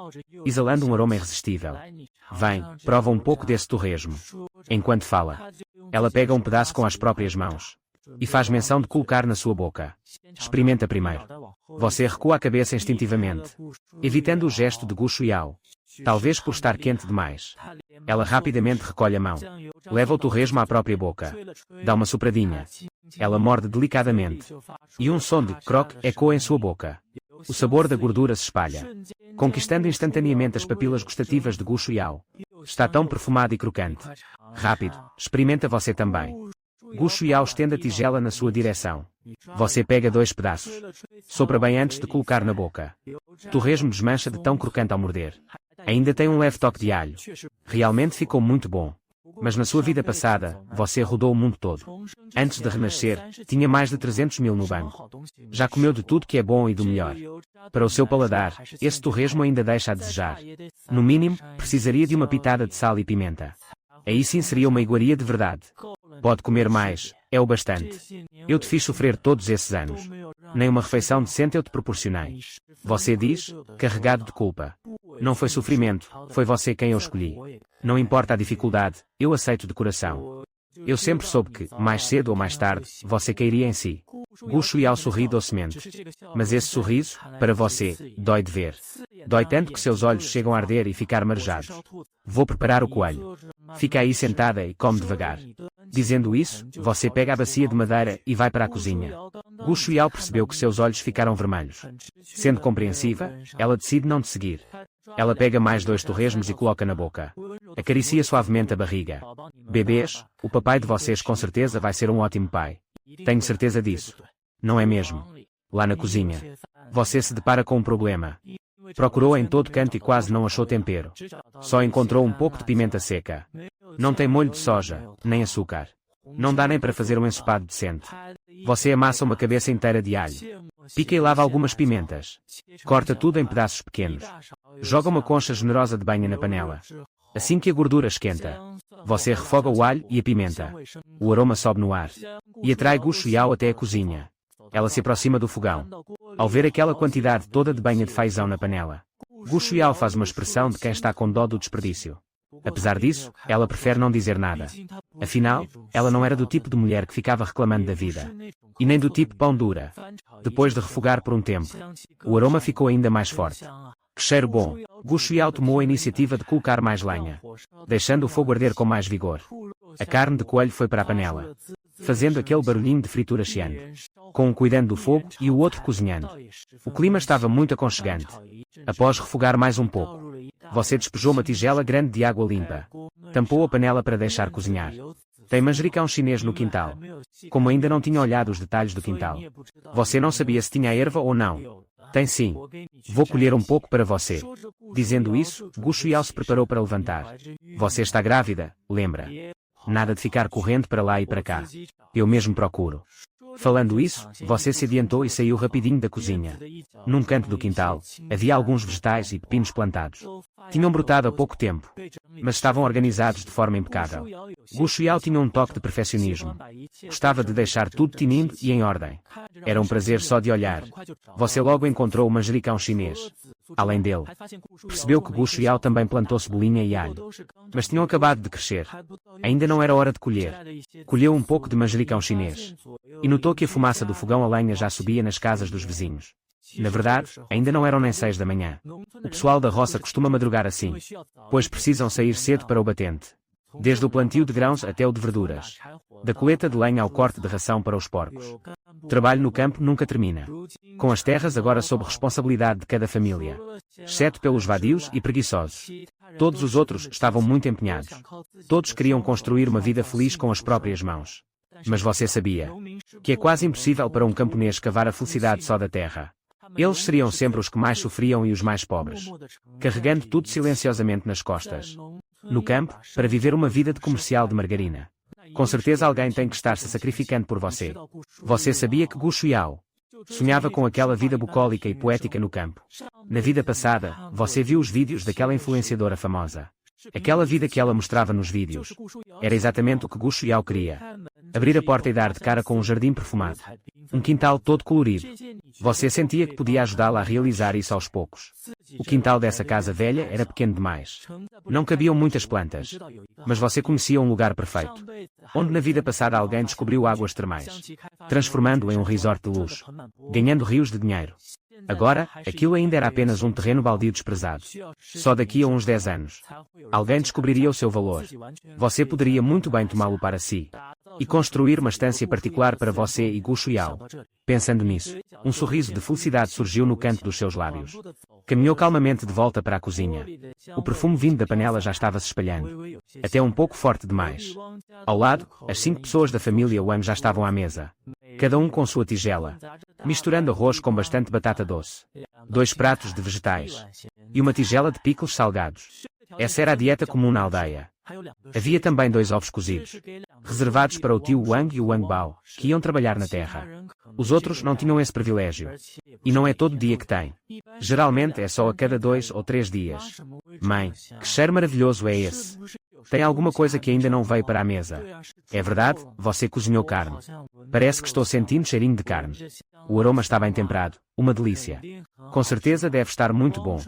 exalando um aroma irresistível. Vem, prova um pouco desse torresmo. Enquanto fala, ela pega um pedaço com as próprias mãos e faz menção de colocar na sua boca. Experimenta primeiro. Você recua a cabeça instintivamente, evitando o gesto de Gu Shuiao. Talvez por estar quente demais. Ela rapidamente recolhe a mão. Leva o torresmo à própria boca. Dá uma sopradinha. Ela morde delicadamente. E um som de croque ecoa em sua boca. O sabor da gordura se espalha, conquistando instantaneamente as papilas gustativas de Gu Shuiao. Está tão perfumado e crocante. Rápido, experimenta você também. Gu Shuiao estende a tigela na sua direção. Você pega 2 pedaços. Sopra bem antes de colocar na boca. O torresmo desmancha de tão crocante ao morder. Ainda tem um leve toque de alho. Realmente ficou muito bom. Mas na sua vida passada, você rodou o mundo todo. Antes de renascer, tinha mais de 300 mil no banco. Já comeu de tudo que é bom e do melhor. Para o seu paladar, esse torresmo ainda deixa a desejar. No mínimo, precisaria de uma pitada de sal e pimenta. Aí sim seria uma iguaria de verdade. Pode comer mais, é o bastante. Eu te fiz sofrer todos esses anos. Nem uma refeição decente eu te proporcionei. Você diz, carregado de culpa. Não foi sofrimento, foi você quem eu escolhi. Não importa a dificuldade, eu aceito de coração. Eu sempre soube que, mais cedo ou mais tarde, você cairia em si. Gu Shuiao sorri docemente. Mas esse sorriso, para você, dói de ver. Dói tanto que seus olhos chegam a arder e ficar marejados. Vou preparar o coelho. Fica aí sentada e come devagar. Dizendo isso, você pega a bacia de madeira e vai para a cozinha. Gu Shuiao percebeu que seus olhos ficaram vermelhos. Sendo compreensiva, ela decide não te seguir. Ela pega mais 2 torresmos e coloca na boca. Acaricia suavemente a barriga. Bebês, o papai de vocês com certeza vai ser um ótimo pai. Tenho certeza disso. Não é mesmo? Lá na cozinha. Você se depara com um problema. Procurou em todo canto e quase não achou tempero. Só encontrou um pouco de pimenta seca. Não tem molho de soja, nem açúcar. Não dá nem para fazer um ensopado decente. Você amassa uma cabeça inteira de alho. Pica e lava algumas pimentas. Corta tudo em pedaços pequenos. Joga uma concha generosa de banha na panela. Assim que a gordura esquenta, você refoga o alho e a pimenta. O aroma sobe no ar. E atrai Gu Shuiao até a cozinha. Ela se aproxima do fogão. Ao ver aquela quantidade toda de banha de fazão na panela, Gu Shuiao faz uma expressão de quem está com dó do desperdício. Apesar disso, ela prefere não dizer nada. Afinal, ela não era do tipo de mulher que ficava reclamando da vida. E nem do tipo pão dura. Depois de refogar por um tempo, o aroma ficou ainda mais forte. Que cheiro bom! Gu Shuiao tomou a iniciativa de colocar mais lenha, deixando o fogo arder com mais vigor. A carne de coelho foi para a panela, fazendo aquele barulhinho de fritura chiando. Com um cuidando do fogo e o outro cozinhando. O clima estava muito aconchegante. Após refogar mais um pouco, você despejou uma tigela grande de água limpa. Tampou a panela para deixar cozinhar. Tem manjericão chinês no quintal. Como ainda não tinha olhado os detalhes do quintal, você não sabia se tinha erva ou não. Tem sim. Vou colher um pouco para você. Dizendo isso, Gu Shuiao se preparou para levantar. Você está grávida, lembra? Nada de ficar correndo para lá e para cá. Eu mesmo procuro. Falando isso, você se adiantou e saiu rapidinho da cozinha. Num canto do quintal, havia alguns vegetais e pepinos plantados. Tinham brotado há pouco tempo, mas estavam organizados de forma impecável. Gu Shuiao tinha um toque de perfeccionismo. Gostava de deixar tudo tinindo e em ordem. Era um prazer só de olhar. Você logo encontrou o manjericão chinês. Além dele, percebeu que Gu Shuiao também plantou cebolinha e alho. Mas tinham acabado de crescer. Ainda não era hora de colher. Colheu um pouco de manjericão chinês. E notou que a fumaça do fogão a lenha já subia nas casas dos vizinhos. Na verdade, ainda não eram nem 6 da manhã. O pessoal da roça costuma madrugar assim, pois precisam sair cedo para o batente. Desde o plantio de grãos até o de verduras. Da colheita de lenha ao corte de ração para os porcos. O trabalho no campo nunca termina. Com as terras agora sob responsabilidade de cada família. Exceto pelos vadios e preguiçosos. Todos os outros estavam muito empenhados. Todos queriam construir uma vida feliz com as próprias mãos. Mas você sabia que é quase impossível para um camponês cavar a felicidade só da terra. Eles seriam sempre os que mais sofriam e os mais pobres, carregando tudo silenciosamente nas costas. No campo, para viver uma vida de comercial de margarina. Com certeza alguém tem que estar se sacrificando por você. Você sabia que Gu Shuiao sonhava com aquela vida bucólica e poética no campo. Na vida passada, você viu os vídeos daquela influenciadora famosa. Aquela vida que ela mostrava nos vídeos. Era exatamente o que Gu Shuiao queria. Abrir a porta e dar de cara com um jardim perfumado. Um quintal todo colorido. Você sentia que podia ajudá-la a realizar isso aos poucos. O quintal dessa casa velha era pequeno demais. Não cabiam muitas plantas. Mas você conhecia um lugar perfeito. Onde na vida passada alguém descobriu águas termais. Transformando-o em um resort de luxo. Ganhando rios de dinheiro. Agora, aquilo ainda era apenas um terreno baldio desprezado. Só daqui a uns 10 anos. Alguém descobriria o seu valor. Você poderia muito bem tomá-lo para si. E construir uma estância particular para você e Gu Shuiao. Pensando nisso, um sorriso de felicidade surgiu no canto dos seus lábios. Caminhou calmamente de volta para a cozinha. O perfume vindo da panela já estava se espalhando. Até um pouco forte demais. Ao lado, as 5 pessoas da família Wang já estavam à mesa. Cada um com sua tigela. Misturando arroz com bastante batata doce. 2 pratos de vegetais. E uma tigela de picles salgados. Essa era a dieta comum na aldeia. Havia também 2 ovos cozidos, reservados para o tio Wang e o Wang Bao, que iam trabalhar na terra. Os outros não tinham esse privilégio. E não é todo dia que têm. Geralmente é só a cada 2 ou 3 dias. Mãe, que cheiro maravilhoso é esse? Tem alguma coisa que ainda não veio para a mesa. É verdade, você cozinhou carne. Parece que estou sentindo cheirinho de carne. O aroma está bem temperado. Uma delícia. Com certeza deve estar muito bom.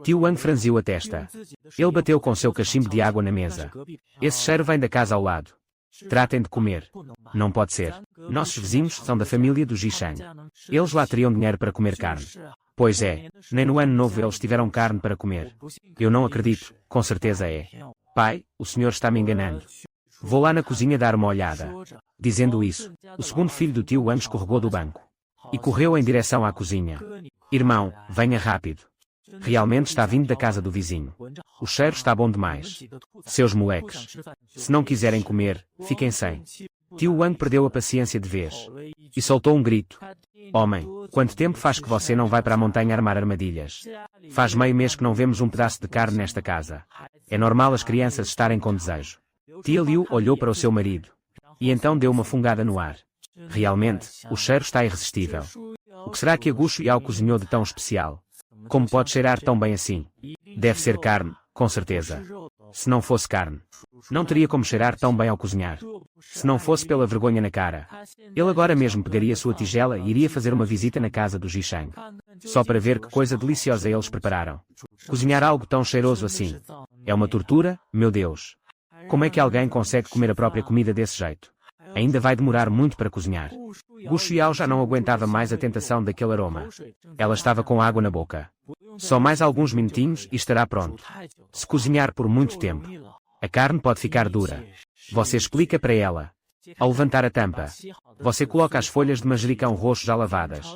Tio Wang franziu a testa. Ele bateu com seu cachimbo de água na mesa. Esse cheiro vem da casa ao lado. Tratem de comer. Não pode ser. Nossos vizinhos são da família do Jishang. Eles lá teriam dinheiro para comer carne. Pois é, nem no ano novo eles tiveram carne para comer. Eu não acredito, com certeza é. Pai, o senhor está me enganando. Vou lá na cozinha dar uma olhada. Dizendo isso, o segundo filho do tio Wang escorregou do banco. E correu em direção à cozinha. Irmão, venha rápido. Realmente está vindo da casa do vizinho. O cheiro está bom demais. Seus moleques. Se não quiserem comer, fiquem sem. Tio Wang perdeu a paciência de vez. E soltou um grito. Homem, quanto tempo faz que você não vai para a montanha armar armadilhas? Faz meio mês que não vemos um pedaço de carne nesta casa. É normal as crianças estarem com desejo. Tia Liu olhou para o seu marido. E então deu uma fungada no ar. Realmente, o cheiro está irresistível. O que será que a Gu Shuiao cozinhou de tão especial? Como pode cheirar tão bem assim? Deve ser carne, com certeza. Se não fosse carne, não teria como cheirar tão bem ao cozinhar. Se não fosse pela vergonha na cara, ele agora mesmo pegaria sua tigela e iria fazer uma visita na casa do Jishang. Só para ver que coisa deliciosa eles prepararam. Cozinhar algo tão cheiroso assim. É uma tortura, meu Deus. Como é que alguém consegue comer a própria comida desse jeito? Ainda vai demorar muito para cozinhar. Gu Shuiao já não aguentava mais a tentação daquele aroma. Ela estava com água na boca. Só mais alguns minutinhos e estará pronto. Se cozinhar por muito tempo, a carne pode ficar dura. Você explica para ela. Ao levantar a tampa, você coloca as folhas de manjericão roxo já lavadas.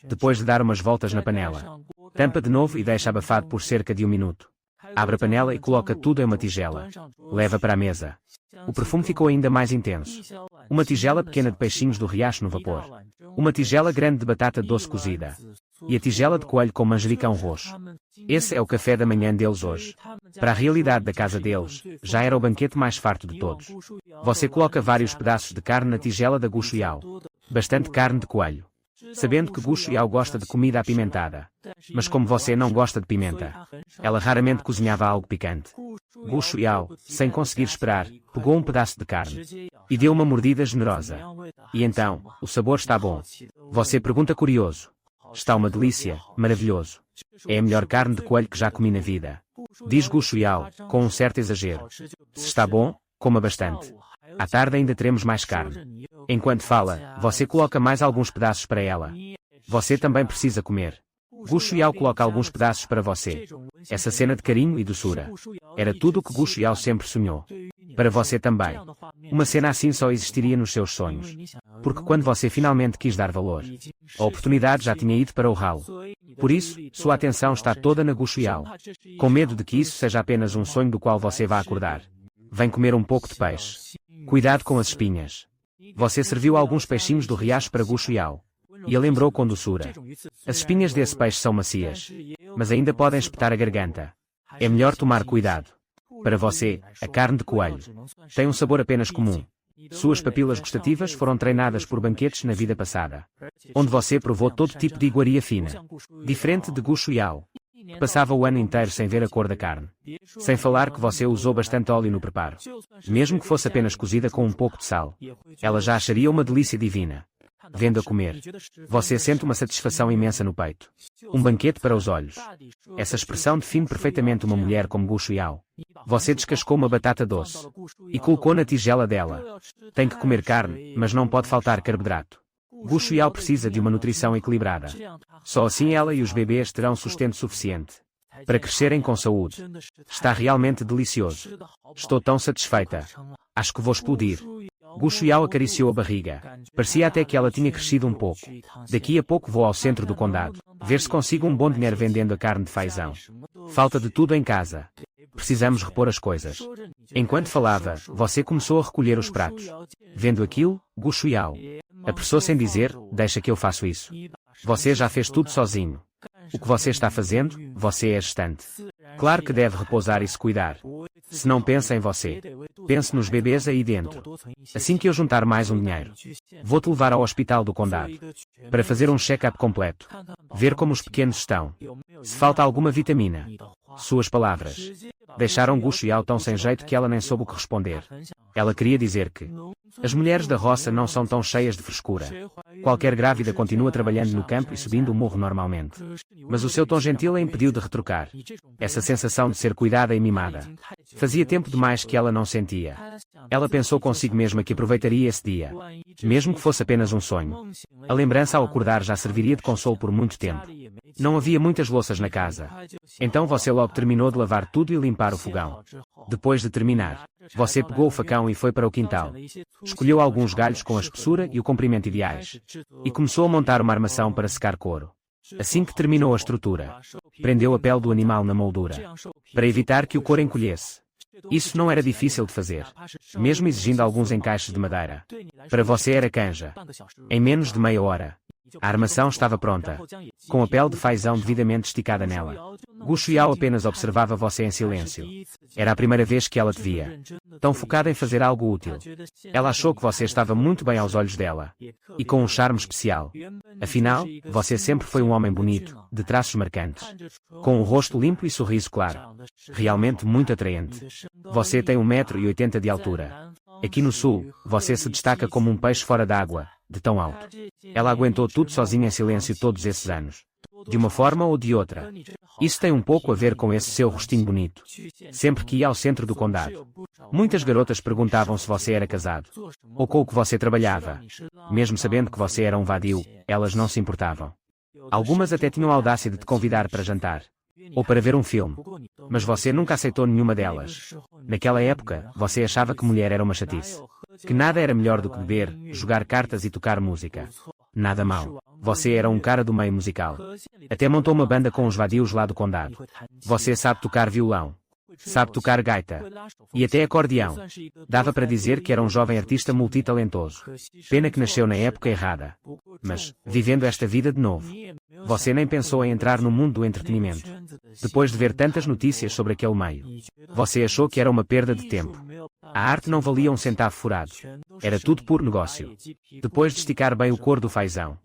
Depois de dar umas voltas na panela, tampa de novo e deixa abafado por cerca de 1 minuto. Abre a panela e coloca tudo em uma tigela. Leva para a mesa. O perfume ficou ainda mais intenso. Uma tigela pequena de peixinhos do riacho no vapor. Uma tigela grande de batata doce cozida. E a tigela de coelho com manjericão roxo. Esse é o café da manhã deles hoje. Para a realidade da casa deles, já era o banquete mais farto de todos. Você coloca vários pedaços de carne na tigela da Gu Shuiao. Bastante carne de coelho. Sabendo que Gu Shuiao gosta de comida apimentada. Mas como você não gosta de pimenta, ela raramente cozinhava algo picante. Gu Shuiao, sem conseguir esperar, pegou um pedaço de carne. E deu uma mordida generosa. E então, o sabor está bom. Você pergunta curioso. Está uma delícia, maravilhoso. É a melhor carne de coelho que já comi na vida. Diz Gu Shuiao, com um certo exagero. Se está bom, coma bastante. À tarde ainda teremos mais carne. Enquanto fala, você coloca mais alguns pedaços para ela. Você também precisa comer. Gu Shuiao coloca alguns pedaços para você. Essa cena de carinho e doçura. Era tudo o que Gu Shuiao sempre sonhou. Para você também. Uma cena assim só existiria nos seus sonhos. Porque quando você finalmente quis dar valor, a oportunidade já tinha ido para o ralo. Por isso, sua atenção está toda na Gu Shuiao. Com medo de que isso seja apenas um sonho do qual você vá acordar. Vem comer um pouco de peixe. Cuidado com as espinhas. Você serviu alguns peixinhos do riacho para Gu Shuiao. E a lembrou com doçura. As espinhas desse peixe são macias. Mas ainda podem espetar a garganta. É melhor tomar cuidado. Para você, a carne de coelho tem um sabor apenas comum. Suas papilas gustativas foram treinadas por banquetes na vida passada, onde você provou todo tipo de iguaria fina. Diferente de Gu Shuiao, que passava o ano inteiro sem ver a cor da carne. Sem falar que você usou bastante óleo no preparo. Mesmo que fosse apenas cozida com um pouco de sal, ela já acharia uma delícia divina. Vendo a comer, você sente uma satisfação imensa no peito. Um banquete para os olhos. Essa expressão define perfeitamente uma mulher como Gu Shuiao. Você descascou uma batata doce e colocou na tigela dela. Tem que comer carne, mas não pode faltar carboidrato. Gu Shuiao precisa de uma nutrição equilibrada. Só assim ela e os bebês terão sustento suficiente para crescerem com saúde. Está realmente delicioso. Estou tão satisfeita. Acho que vou explodir. Gu Shuiao acariciou a barriga. Parecia até que ela tinha crescido um pouco. Daqui a pouco vou ao centro do condado, ver se consigo um bom dinheiro vendendo a carne de fazão. Falta de tudo em casa. Precisamos repor as coisas. Enquanto falava, você começou a recolher os pratos. Vendo aquilo, Gu Shuiao apressou-se em dizer, deixa que eu faço isso. Você já fez tudo sozinho. O que você está fazendo, você é gestante. Claro que deve repousar e se cuidar. Se não pensa em você, pense nos bebês aí dentro. Assim que eu juntar mais um dinheiro, vou-te levar ao hospital do condado para fazer um check-up completo. Ver como os pequenos estão. Se falta alguma vitamina. Suas palavras deixaram Gu Xiao tão sem jeito que ela nem soube o que responder. Ela queria dizer que as mulheres da roça não são tão cheias de frescura. Qualquer grávida continua trabalhando no campo e subindo o morro normalmente. Mas o seu tom gentil a impediu de retrucar. Essa sensação de ser cuidada e mimada. Fazia tempo demais que ela não sentia. Ela pensou consigo mesma que aproveitaria esse dia. Mesmo que fosse apenas um sonho. A lembrança ao acordar já serviria de consolo por muito tempo. Não havia muitas louças na casa. Então você logo terminou de lavar tudo e limpar o fogão. Depois de terminar, você pegou o facão e foi para o quintal. Escolheu alguns galhos com a espessura e o comprimento ideais. E começou a montar uma armação para secar couro. Assim que terminou a estrutura, prendeu a pele do animal na moldura, para evitar que o couro encolhesse. Isso não era difícil de fazer, mesmo exigindo alguns encaixes de madeira. Para você era canja. Em menos de meia hora, a armação estava pronta, com a pele de fazão devidamente esticada nela. Gu Xiao apenas observava você em silêncio. Era a primeira vez que ela te via, tão focada em fazer algo útil. Ela achou que você estava muito bem aos olhos dela, e com um charme especial. Afinal, você sempre foi um homem bonito, de traços marcantes, com um rosto limpo e sorriso claro. Realmente muito atraente. Você tem 1,80 m de altura. Aqui no sul, você se destaca como um peixe fora d'água, de tão alto. Ela aguentou tudo sozinha em silêncio todos esses anos. De uma forma ou de outra. Isso tem um pouco a ver com esse seu rostinho bonito. Sempre que ia ao centro do condado, muitas garotas perguntavam se você era casado, ou com o que você trabalhava. Mesmo sabendo que você era um vadio, elas não se importavam. Algumas até tinham a audácia de te convidar para jantar, ou para ver um filme. Mas você nunca aceitou nenhuma delas. Naquela época, você achava que mulher era uma chatice. Que nada era melhor do que beber, jogar cartas e tocar música. Nada mal. Você era um cara do meio musical. Até montou uma banda com os vadios lá do condado. Você sabe tocar violão. Sabe tocar gaita. E até acordeão. Dava para dizer que era um jovem artista multitalentoso. Pena que nasceu na época errada. Mas, vivendo esta vida de novo, você nem pensou em entrar no mundo do entretenimento. Depois de ver tantas notícias sobre aquele meio, você achou que era uma perda de tempo. A arte não valia um centavo furado. Era tudo puro negócio. Depois de esticar bem o couro do fazão,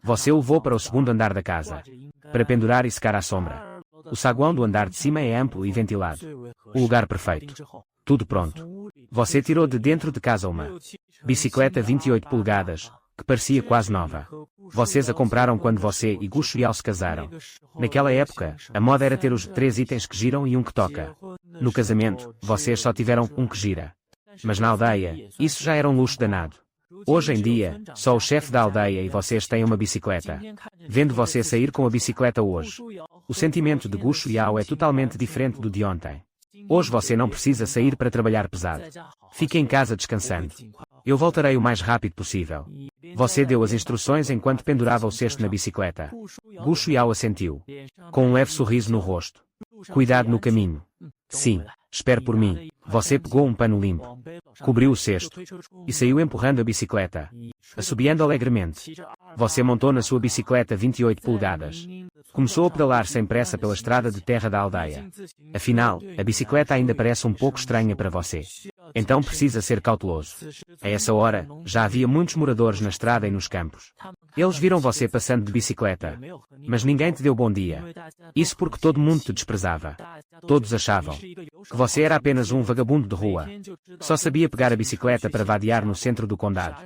você o levou para o segundo andar da casa, para pendurar e secar à sombra. O saguão do andar de cima é amplo e ventilado. O lugar perfeito. Tudo pronto. Você tirou de dentro de casa uma bicicleta 28 polegadas, que parecia quase nova. Vocês a compraram quando você e Gu Xiao se casaram. Naquela época, a moda era ter os 3 itens que giram e um que toca. No casamento, vocês só tiveram um que gira. Mas na aldeia, isso já era um luxo danado. Hoje em dia, só o chefe da aldeia e vocês têm uma bicicleta. Vendo você sair com a bicicleta hoje, o sentimento de Gu Xiao é totalmente diferente do de ontem. Hoje você não precisa sair para trabalhar pesado. Fique em casa descansando. Eu voltarei o mais rápido possível. Você deu as instruções enquanto pendurava o cesto na bicicleta. Gu Xiao assentiu, com um leve sorriso no rosto. Cuidado no caminho. Sim, espere por mim. Você pegou um pano limpo, cobriu o cesto e saiu empurrando a bicicleta, assobiando alegremente. Você montou na sua bicicleta 28 polegadas. Começou a pedalar sem pressa pela estrada de terra da aldeia. Afinal, a bicicleta ainda parece um pouco estranha para você. Então precisa ser cauteloso. A essa hora, já havia muitos moradores na estrada e nos campos. Eles viram você passando de bicicleta. Mas ninguém te deu bom dia. Isso porque todo mundo te desprezava. Todos achavam que você era apenas um vagabundo de rua. Só sabia pegar a bicicleta para vadiar no centro do condado,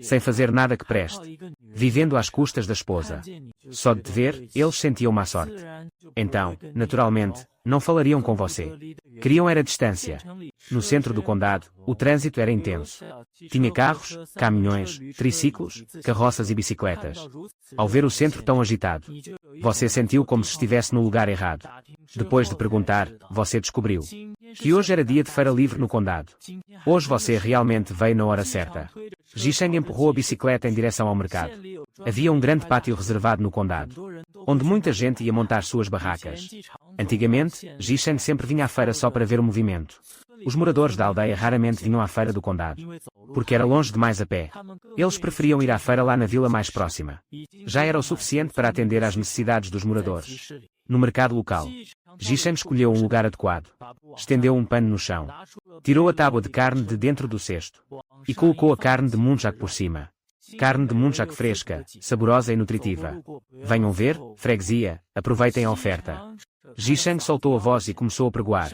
sem fazer nada que preste, vivendo às custas da esposa. Só de te ver, eles sentiam má sorte. Então, naturalmente, não falariam com você. Queriam era distância. No centro do condado, o trânsito era intenso. Tinha carros, caminhões, triciclos, carroças e bicicletas. Ao ver o centro tão agitado, você sentiu como se estivesse no lugar errado. Depois de perguntar, você descobriu que hoje era dia de feira livre no condado. Hoje você realmente veio na hora certa. Jisheng empurrou a bicicleta em direção ao mercado. Havia um grande pátio reservado no condado, onde muita gente ia montar suas barracas. Antigamente, Jisheng sempre vinha à feira só para ver o movimento. Os moradores da aldeia raramente vinham à feira do condado, porque era longe demais a pé. Eles preferiam ir à feira lá na vila mais próxima. Já era o suficiente para atender às necessidades dos moradores. No mercado local, Jisheng escolheu um lugar adequado. Estendeu um pano no chão. Tirou a tábua de carne de dentro do cesto. E colocou a carne de muntjak por cima. Carne de muntjak fresca, saborosa e nutritiva. Venham ver, freguesia, aproveitem a oferta. Jisheng soltou a voz e começou a pregoar.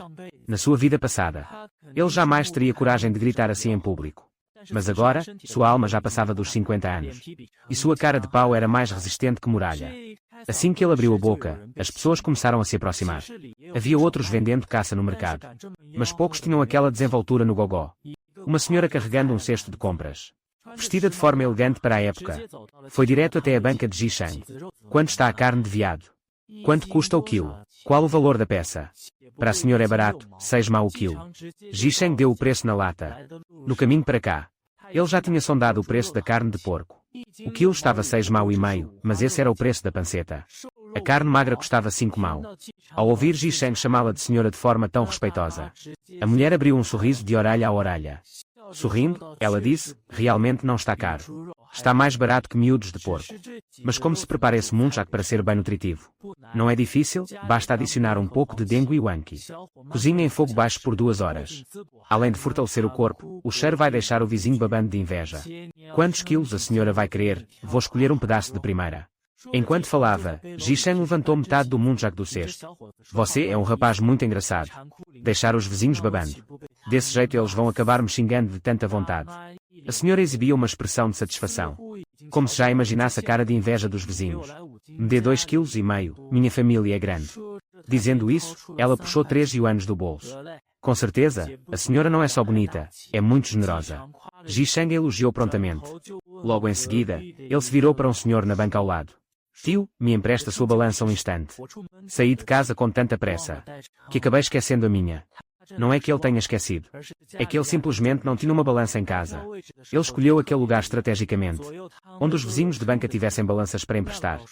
Na sua vida passada, ele jamais teria coragem de gritar assim em público. Mas agora, sua alma já passava dos 50 anos. E sua cara de pau era mais resistente que muralha. Assim que ele abriu a boca, as pessoas começaram a se aproximar. Havia outros vendendo caça no mercado. Mas poucos tinham aquela desenvoltura no gogó. Uma senhora carregando um cesto de compras. Vestida de forma elegante para a época. Foi direto até a banca de Jisheng. Quanto está a carne de veado? Quanto custa o quilo? Qual o valor da peça? Para a senhora é barato, 6 mao o quilo. Jisheng deu o preço na lata. No caminho para cá, ele já tinha sondado o preço da carne de porco. O quilo estava 6 mao e meio, mas esse era o preço da panceta. A carne magra custava 5 mao. Ao ouvir Jisheng chamá-la de senhora de forma tão respeitosa, a mulher abriu um sorriso de orelha a orelha. Sorrindo, ela disse, realmente não está caro. Está mais barato que miúdos de porco. Mas como se prepara esse muntjak para ser bem nutritivo? Não é difícil, basta adicionar um pouco de dengue e wanki. Cozinha em fogo baixo por 2 horas. Além de fortalecer o corpo, o cheiro vai deixar o vizinho babando de inveja. Quantos quilos a senhora vai querer? Vou escolher um pedaço de primeira. Enquanto falava, Jisheng levantou metade do muntjak do cesto. Você é um rapaz muito engraçado. Deixar os vizinhos babando. Desse jeito eles vão acabar me xingando de tanta vontade. A senhora exibia uma expressão de satisfação. Como se já imaginasse a cara de inveja dos vizinhos. Me dê 2,5 kg, minha família é grande. Dizendo isso, ela puxou 3 yuanes do bolso. Com certeza, a senhora não é só bonita, é muito generosa. Jisheng elogiou prontamente. Logo em seguida, ele se virou para um senhor na banca ao lado. Tio, me empresta sua balança um instante. Saí de casa com tanta pressa, que acabei esquecendo a minha. Não é que ele tenha esquecido. É que ele simplesmente não tinha uma balança em casa. Ele escolheu aquele lugar estrategicamente, onde os vizinhos de banca tivessem balanças para emprestar.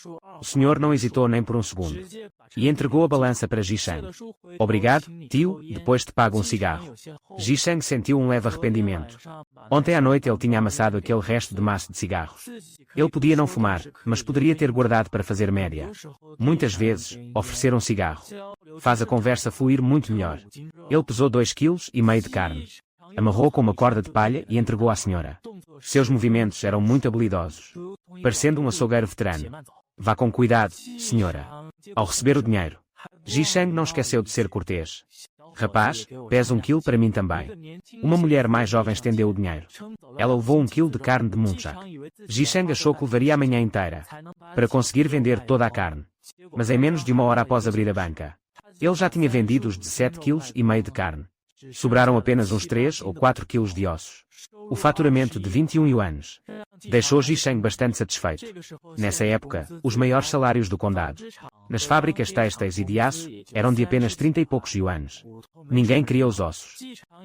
O senhor não hesitou nem por um segundo. E entregou a balança para Jisheng. Obrigado, tio, depois te pago um cigarro. Jisheng sentiu um leve arrependimento. Ontem à noite ele tinha amassado aquele resto de maço de cigarros. Ele podia não fumar, mas poderia ter guardado para fazer média. Muitas vezes, oferecer um cigarro faz a conversa fluir muito melhor. Ele pesou 2,5 kg de carne. Amarrou com uma corda de palha e entregou à senhora. Seus movimentos eram muito habilidosos. Parecendo um açougueiro veterano. Vá com cuidado, senhora. Ao receber o dinheiro, Jisheng não esqueceu de ser cortês. Rapaz, pesa 1 quilo para mim também. Uma mulher mais jovem estendeu o dinheiro. Ela levou 1 quilo de carne de muntjak. Jisheng achou que levaria a manhã inteira para conseguir vender toda a carne. Mas em menos de 1 hora após abrir a banca, ele já tinha vendido os 17,5 kg de carne. Sobraram apenas uns 3 ou 4 quilos de ossos. O faturamento de 21 yuanes deixou Jisheng bastante satisfeito. Nessa época, os maiores salários do condado, nas fábricas têxteis e de aço, eram de apenas 30 e poucos yuanes. Ninguém queria os ossos.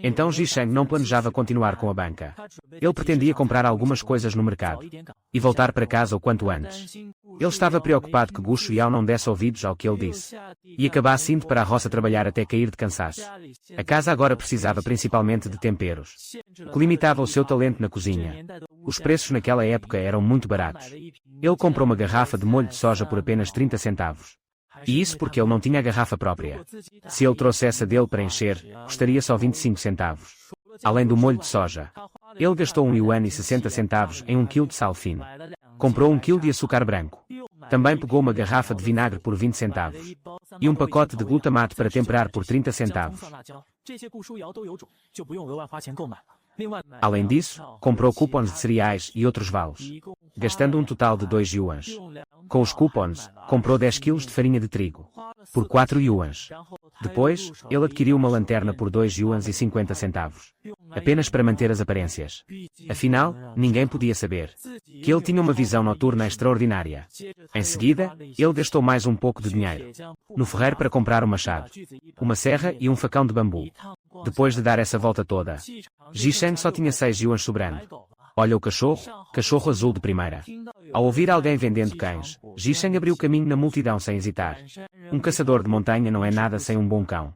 Então Jisheng não planejava continuar com a banca. Ele pretendia comprar algumas coisas no mercado e voltar para casa o quanto antes. Ele estava preocupado que Gu Shuiao não desse ouvidos ao que ele disse e acabasse indo para a roça trabalhar até cair de cansaço. A casa agora precisava principalmente de temperos, o que limitava o seu talento na cozinha. Os preços naquela época eram muito baratos. Ele comprou uma garrafa de molho de soja por apenas 30 centavos. E isso porque ele não tinha a garrafa própria. Se ele trouxesse a dele para encher, custaria só 25 centavos. Além do molho de soja, ele gastou 1 yuan e 60 centavos em 1 quilo de sal fino. Comprou 1 quilo de açúcar branco. Também pegou uma garrafa de vinagre por 20 centavos. E um pacote de glutamato para temperar por 30 centavos. Além disso, comprou cupons de cereais e outros vales, gastando um total de 2 yuans. Com os cupons, comprou 10 quilos de farinha de trigo, por 4 yuans. Depois, ele adquiriu uma lanterna por 2 yuans e 50 centavos, apenas para manter as aparências. Afinal, ninguém podia saber que ele tinha uma visão noturna extraordinária. Em seguida, ele gastou mais um pouco de dinheiro no ferreiro para comprar um machado, uma serra e um facão de bambu. Depois de dar essa volta toda, Jisheng só tinha 6 yuans sobrando. Olha o cachorro azul de primeira. Ao ouvir alguém vendendo cães, Jisheng abriu caminho na multidão sem hesitar. Um caçador de montanha não é nada sem um bom cão.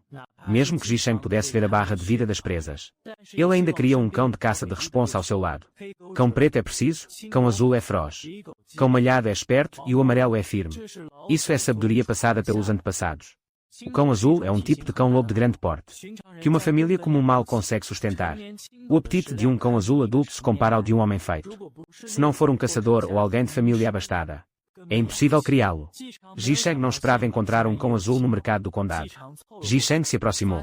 Mesmo que Jisheng pudesse ver a barra de vida das presas, ele ainda queria um cão de caça de responsa ao seu lado. Cão preto é preciso, cão azul é feroz. Cão malhado é esperto e o amarelo é firme. Isso é sabedoria passada pelos antepassados. O cão azul é um tipo de cão-lobo de grande porte, que uma família comum mal consegue sustentar. O apetite de um cão azul adulto se compara ao de um homem feito. Se não for um caçador ou alguém de família abastada, é impossível criá-lo. Ji-Sheng não esperava encontrar um cão azul no mercado do condado. Ji-Sheng se aproximou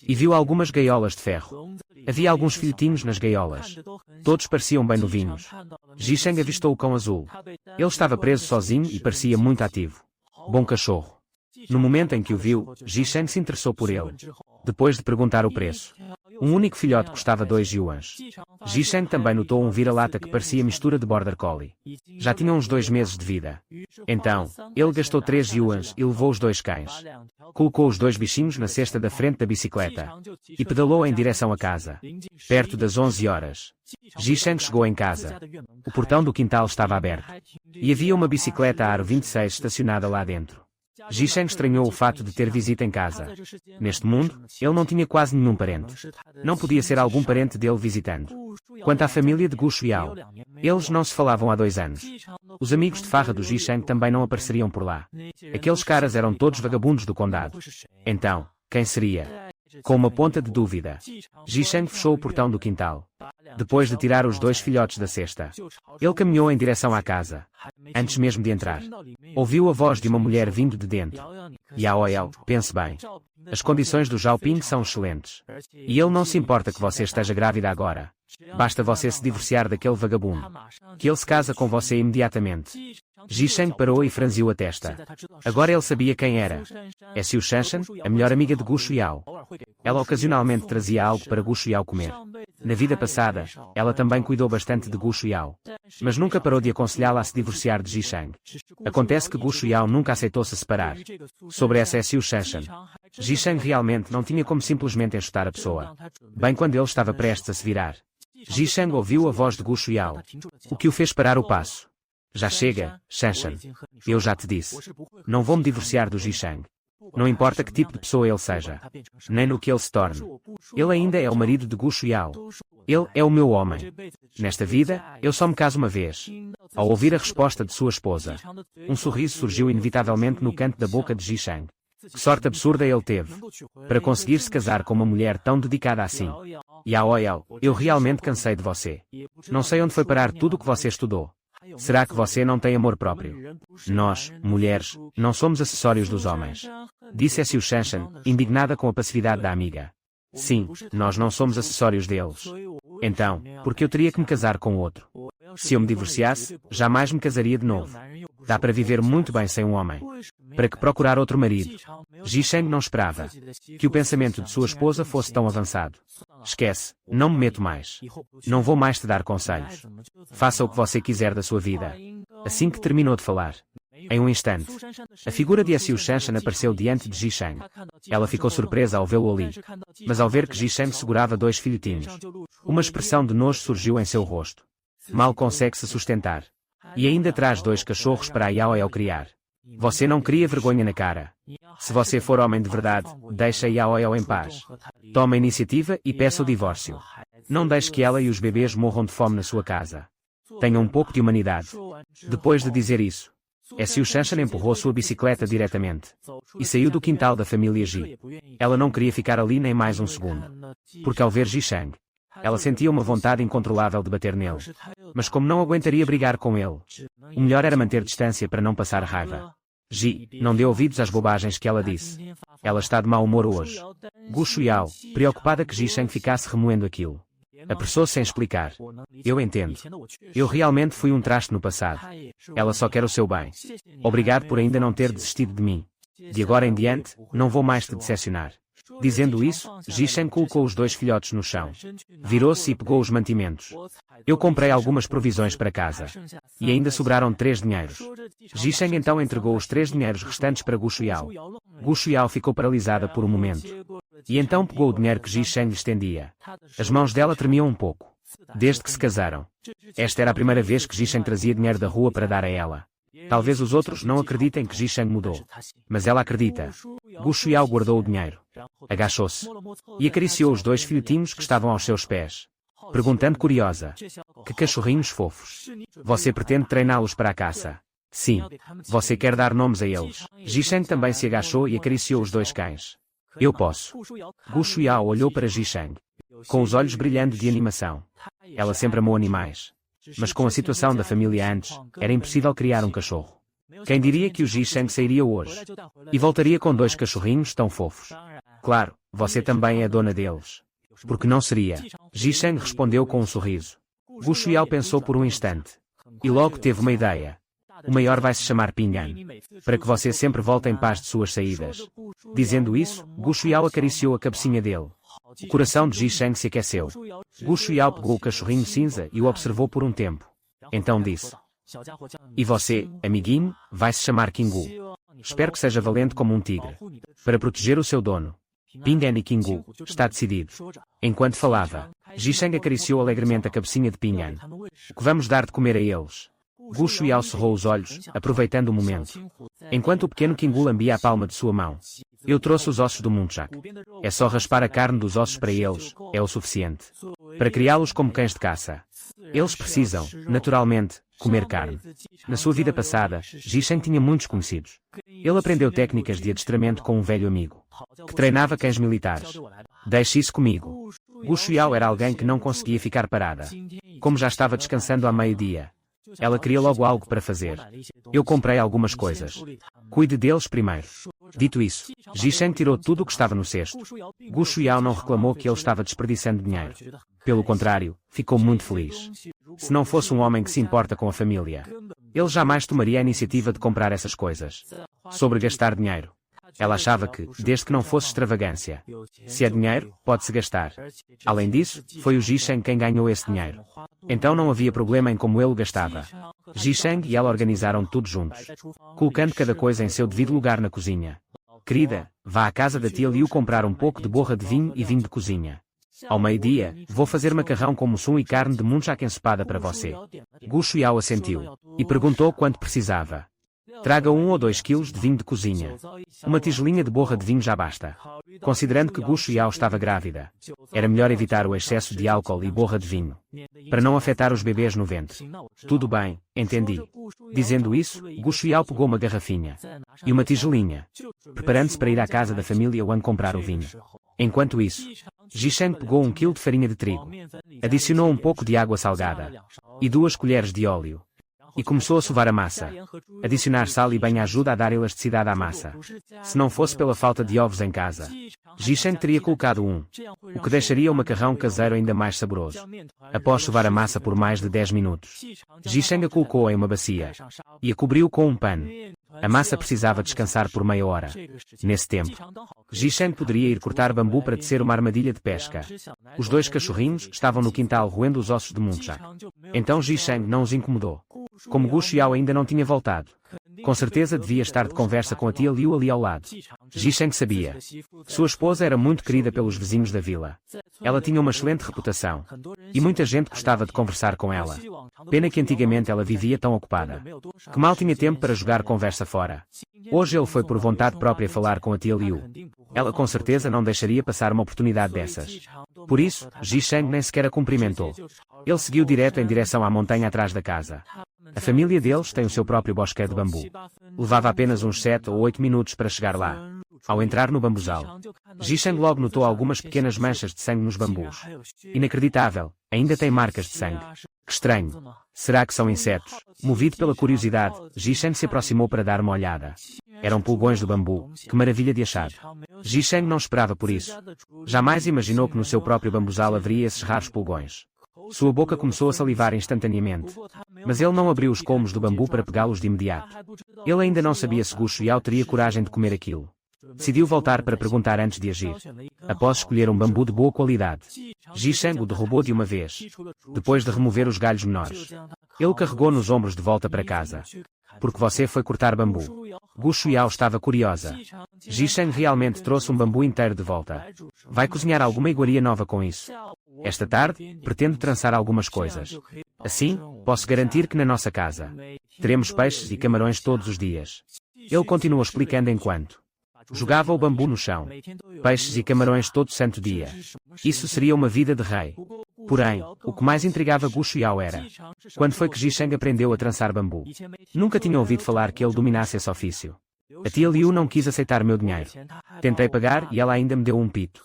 e viu algumas gaiolas de ferro. Havia alguns filhotinhos nas gaiolas. Todos pareciam bem novinhos. Ji-Sheng avistou o cão azul. Ele estava preso sozinho e parecia muito ativo. Bom cachorro. No momento em que o viu, Ji-Sheng se interessou por ele. Depois de perguntar o preço. Um único filhote custava 2 yuans. Ji-Sheng também notou um vira-lata que parecia mistura de Border Collie. Já tinha uns 2 meses de vida. Então, ele gastou 3 yuans e levou os 2 cães. Colocou os 2 bichinhos na cesta da frente da bicicleta e pedalou em direção à casa. Perto das 11 horas. Ji-Sheng chegou em casa. O portão do quintal estava aberto. E havia uma bicicleta Aro 26 estacionada lá dentro. Ji-Sheng estranhou o fato de ter visita em casa. Neste mundo, ele não tinha quase nenhum parente. Não podia ser algum parente dele visitando. Quanto à família de Gu Shuiao, eles não se falavam há 2 anos. Os amigos de farra do Ji-Sheng também não apareceriam por lá. Aqueles caras eram todos vagabundos do condado. Então, quem seria? Com uma ponta de dúvida, Ji-Sheng fechou o portão do quintal. Depois de tirar os 2 filhotes da cesta, ele caminhou em direção à casa. Antes mesmo de entrar, ouviu a voz de uma mulher vindo de dentro. Yao Yao, pense bem. As condições do Zhaoping são excelentes. E ele não se importa que você esteja grávida agora. Basta você se divorciar daquele vagabundo, que ele se casa com você imediatamente. Ji-Sheng parou e franziu a testa. Agora ele sabia quem era. É Xiu Shanshan, a melhor amiga de Gu Shuiao. Ela ocasionalmente trazia algo para Gu Shuiao comer. Na vida passada, ela também cuidou bastante de Gu Shuiao, mas nunca parou de aconselhá-la a se divorciar de Ji-Sheng. Acontece que Gu Shuiao nunca aceitou se separar. Sobre essa é Xiu Shanshan. Ji-Sheng realmente não tinha como simplesmente enxutar a pessoa. Bem quando ele estava prestes a se virar, Ji-Sheng ouviu a voz de Gu Shuiao, o que o fez parar o passo. Já chega, Shanshan. Eu já te disse. Não vou me divorciar do Ji-Sheng. Não importa que tipo de pessoa ele seja, nem no que ele se torne. Ele ainda é o marido de Gu Shuiao. Ele é o meu homem. Nesta vida, eu só me caso uma vez. Ao ouvir a resposta de sua esposa, um sorriso surgiu inevitavelmente no canto da boca de Ji-Sheng. Que sorte absurda ele teve para conseguir se casar com uma mulher tão dedicada assim. Yao Yao, eu realmente cansei de você. Não sei onde foi parar tudo o que você estudou. Será que você não tem amor próprio? Nós, mulheres, não somos acessórios dos homens. Disse Xiu Shanshan, indignada com a passividade da amiga. Sim, nós não somos acessórios deles. Então, por que eu teria que me casar com outro? Se eu me divorciasse, jamais me casaria de novo. Dá para viver muito bem sem um homem. Para que procurar outro marido? Ji-Sheng não esperava que o pensamento de sua esposa fosse tão avançado. Esquece, não me meto mais. Não vou mais te dar conselhos. Faça o que você quiser da sua vida. Assim que terminou de falar, em um instante, a figura de Xiu Shanshan apareceu diante de Ji-Sheng. Ela ficou surpresa ao vê-lo ali. Mas ao ver que Ji-Sheng segurava 2 filhotinhos, uma expressão de nojo surgiu em seu rosto. Mal consegue se sustentar. E ainda traz 2 cachorros para a Yao Yao criar. Você não cria vergonha na cara. Se você for homem de verdade, deixe a Yao Yao em paz. Tome a iniciativa e peça o divórcio. Não deixe que ela e os bebês morram de fome na sua casa. Tenha um pouco de humanidade. Depois de dizer isso, Xiu Shanshan empurrou sua bicicleta diretamente e saiu do quintal da família Ji. Ela não queria ficar ali nem mais um segundo. Porque ao ver Ji-Sheng, ela sentia uma vontade incontrolável de bater nele. Mas como não aguentaria brigar com ele, o melhor era manter distância para não passar raiva. Ji, não dê ouvidos às bobagens que ela disse. Ela está de mau humor hoje. Gu Shuiao, preocupada que Ji-Sheng ficasse remoendo aquilo, apressou-se em explicar. Eu entendo. Eu realmente fui um traste no passado. Ela só quer o seu bem. Obrigado por ainda não ter desistido de mim. De agora em diante, não vou mais te decepcionar. Dizendo isso, Ji-Sheng colocou os 2 filhotes no chão. Virou-se e pegou os mantimentos. Eu comprei algumas provisões para casa. E ainda sobraram 3 dinheiros. Ji-Sheng então entregou os 3 dinheiros restantes para Gu Shuiao. Gu Shuiao ficou paralisada por um momento. E então pegou o dinheiro que Ji-Sheng lhe estendia. As mãos dela tremiam um pouco. Desde que se casaram. Esta era a primeira vez que Ji-Sheng trazia dinheiro da rua para dar a ela. Talvez os outros não acreditem que Ji-Sheng mudou. Mas ela acredita. Gu Shuiao guardou o dinheiro. Agachou-se. E acariciou os 2 filhotinhos que estavam aos seus pés. Perguntando curiosa. Que cachorrinhos fofos. Você pretende treiná-los para a caça? Sim. Você quer dar nomes a eles. Ji Sheng também se agachou e acariciou os dois cães. Eu posso. Gu Shuiao olhou para Ji Sheng, com os olhos brilhando de animação. Ela sempre amou animais. Mas com a situação da família antes, era impossível criar um cachorro. Quem diria que o Ji Sheng sairia hoje? E voltaria com dois cachorrinhos tão fofos. Claro, você também é dona deles. Porque não seria? Ji Sheng respondeu com um sorriso. Gu Shuiao pensou por um instante. E logo teve uma ideia. O maior vai se chamar Pingan. Para que você sempre volte em paz de suas saídas. Dizendo isso, Gu Shuiao acariciou a cabecinha dele. O coração de Ji Sheng se aqueceu. Gu Shuiao pegou o cachorrinho cinza e o observou por um tempo. Então disse. E você, amiguinho, vai se chamar Kingu. Espero que seja valente como um tigre. Para proteger o seu dono. Pingan e Kingu, está decidido. Enquanto falava, Ji Sheng acariciou alegremente a cabecinha de Pingan. O que vamos dar de comer a eles? Gu Shuiao cerrou os olhos, aproveitando o momento. Enquanto o pequeno Kingu lambia a palma de sua mão. Eu trouxe os ossos do Muntjak. É só raspar a carne dos ossos para eles, é o suficiente. Para criá-los como cães de caça. Eles precisam, naturalmente, comer carne. Na sua vida passada, Ji Sheng tinha muitos conhecidos. Ele aprendeu técnicas de adestramento com um velho amigo, que treinava cães militares. Deixe isso comigo. Gu Shuiao era alguém que não conseguia ficar parada. Como já estava descansando há meio-dia. Ela queria logo algo para fazer. Eu comprei algumas coisas. Cuide deles primeiro. Dito isso, Ji Sheng tirou tudo o que estava no cesto. Gu Shuiao não reclamou que ele estava desperdiçando dinheiro. Pelo contrário, ficou muito feliz. Se não fosse um homem que se importa com a família, ele jamais tomaria a iniciativa de comprar essas coisas. Sobre gastar dinheiro. Ela achava que, desde que não fosse extravagância. Se é dinheiro, pode-se gastar. Além disso, foi o Ji Sheng quem ganhou esse dinheiro. Então não havia problema em como ele o gastava. Ji Sheng e ela organizaram tudo juntos, colocando cada coisa em seu devido lugar na cozinha. Querida, vá à casa da tia Liu comprar um pouco de borra de vinho e vinho de cozinha. Ao meio-dia, vou fazer macarrão com mussum e carne de Muntjak ensopada para você. Gu Shuiao assentiu, e perguntou quanto precisava. Traga 1 ou 2 quilos de vinho de cozinha. Uma tigelinha de borra de vinho já basta. Considerando que Gu Shuiao estava grávida, era melhor evitar o excesso de álcool e borra de vinho, para não afetar os bebês no ventre. Tudo bem, entendi. Dizendo isso, Gu Shuiao pegou uma garrafinha e uma tigelinha, preparando-se para ir à casa da família Wang comprar o vinho. Enquanto isso, Ji Sheng pegou 1 quilo de farinha de trigo, adicionou um pouco de água salgada e 2 colheres de óleo. E começou a sovar a massa. Adicionar sal e banho ajuda a dar elasticidade à massa. Se não fosse pela falta de ovos em casa, Ji Sheng teria colocado um, o que deixaria o macarrão caseiro ainda mais saboroso. Após sovar a massa por mais de 10 minutos, Ji Sheng a colocou em uma bacia e a cobriu com um pano. A massa precisava descansar por meia hora. Nesse tempo, Ji Sheng poderia ir cortar bambu para tecer uma armadilha de pesca. Os 2 cachorrinhos estavam no quintal roendo os ossos de Muntjak. Então Ji Sheng não os incomodou. Como Gu Shuiao ainda não tinha voltado, com certeza devia estar de conversa com a tia Liu ali ao lado. Ji Sheng sabia. Sua esposa era muito querida pelos vizinhos da vila. Ela tinha uma excelente reputação. E muita gente gostava de conversar com ela. Pena que antigamente ela vivia tão ocupada, que mal tinha tempo para jogar conversa fora. Hoje ele foi por vontade própria falar com a tia Liu. Ela com certeza não deixaria passar uma oportunidade dessas. Por isso, Ji Sheng nem sequer a cumprimentou. Ele seguiu direto em direção à montanha atrás da casa. A família deles tem o seu próprio bosque de bambu. Levava apenas uns 7 ou 8 minutos para chegar lá. Ao entrar no bambuzal, Ji Sheng logo notou algumas pequenas manchas de sangue nos bambus. Inacreditável, ainda tem marcas de sangue. Que estranho. Será que são insetos? Movido pela curiosidade, Ji Sheng se aproximou para dar uma olhada. Eram pulgões do bambu. Que maravilha de achado. Ji Sheng não esperava por isso. Jamais imaginou que no seu próprio bambuzal haveria esses raros pulgões. Sua boca começou a salivar instantaneamente. Mas ele não abriu os colmos do bambu para pegá-los de imediato. Ele ainda não sabia se Gu Shuiao teria coragem de comer aquilo. Decidiu voltar para perguntar antes de agir. Após escolher um bambu de boa qualidade, Ji Sheng o derrubou de uma vez, depois de remover os galhos menores. Ele o carregou nos ombros de volta para casa. Porque você foi cortar bambu. Gu Shuiao estava curiosa. Ji Sheng realmente trouxe um bambu inteiro de volta. Vai cozinhar alguma iguaria nova com isso. Esta tarde, pretendo trançar algumas coisas. Assim, posso garantir que na nossa casa teremos peixes e camarões todos os dias. Ele continuou explicando enquanto jogava o bambu no chão. Peixes e camarões todo santo dia. Isso seria uma vida de rei. Porém, o que mais intrigava Gu Shuiao era quando foi que Ji Sheng aprendeu a trançar bambu. Nunca tinha ouvido falar que ele dominasse esse ofício. A tia Liu não quis aceitar meu dinheiro. Tentei pagar e ela ainda me deu um pito.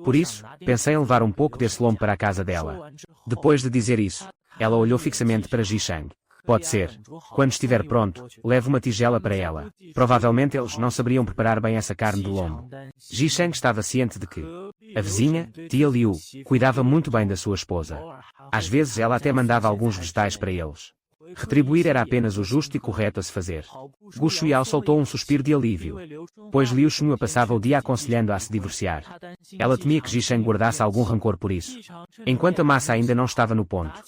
Por isso, pensei em levar um pouco desse lombo para a casa dela. Depois de dizer isso, ela olhou fixamente para Ji Sheng. Pode ser. Quando estiver pronto, leve uma tigela para ela. Provavelmente eles não saberiam preparar bem essa carne de lombo. Ji Sheng estava ciente de que a vizinha, tia Liu, cuidava muito bem da sua esposa. Às vezes ela até mandava alguns vegetais para eles. Retribuir era apenas o justo e correto a se fazer. Gu Shuiao soltou um suspiro de alívio, pois Liu Xunhua passava o dia aconselhando-a a se divorciar. Ela temia que Ji Sheng guardasse algum rancor por isso. Enquanto a massa ainda não estava no ponto,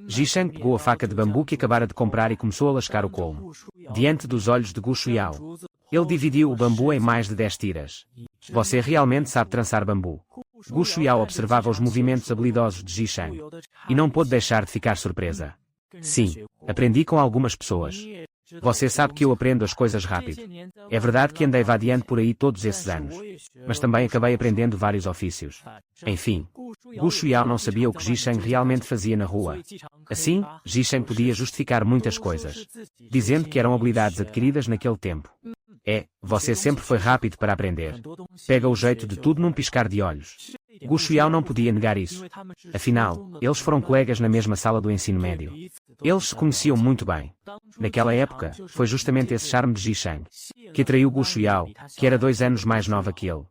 Ji Sheng pegou a faca de bambu que acabara de comprar e começou a lascar o colmo. Diante dos olhos de Gu Shuiao, ele dividiu o bambu em mais de 10 tiras. Você realmente sabe trançar bambu. Gu Shuiao observava os movimentos habilidosos de Ji Sheng e não pôde deixar de ficar surpresa. Sim, aprendi com algumas pessoas. Você sabe que eu aprendo as coisas rápido. É verdade que andei vadiando por aí todos esses anos, mas também acabei aprendendo vários ofícios. Enfim, Gu Shuiao não sabia o que Ji Sheng realmente fazia na rua. Assim, Ji Sheng podia justificar muitas coisas, dizendo que eram habilidades adquiridas naquele tempo. Você sempre foi rápido para aprender. Pega o jeito de tudo num piscar de olhos. Gu Shuiao não podia negar isso. Afinal, eles foram colegas na mesma sala do ensino médio. Eles se conheciam muito bem. Naquela época, foi justamente esse charme de Ji Sheng que atraiu Gu Shuiao, que era 2 anos mais nova que ele.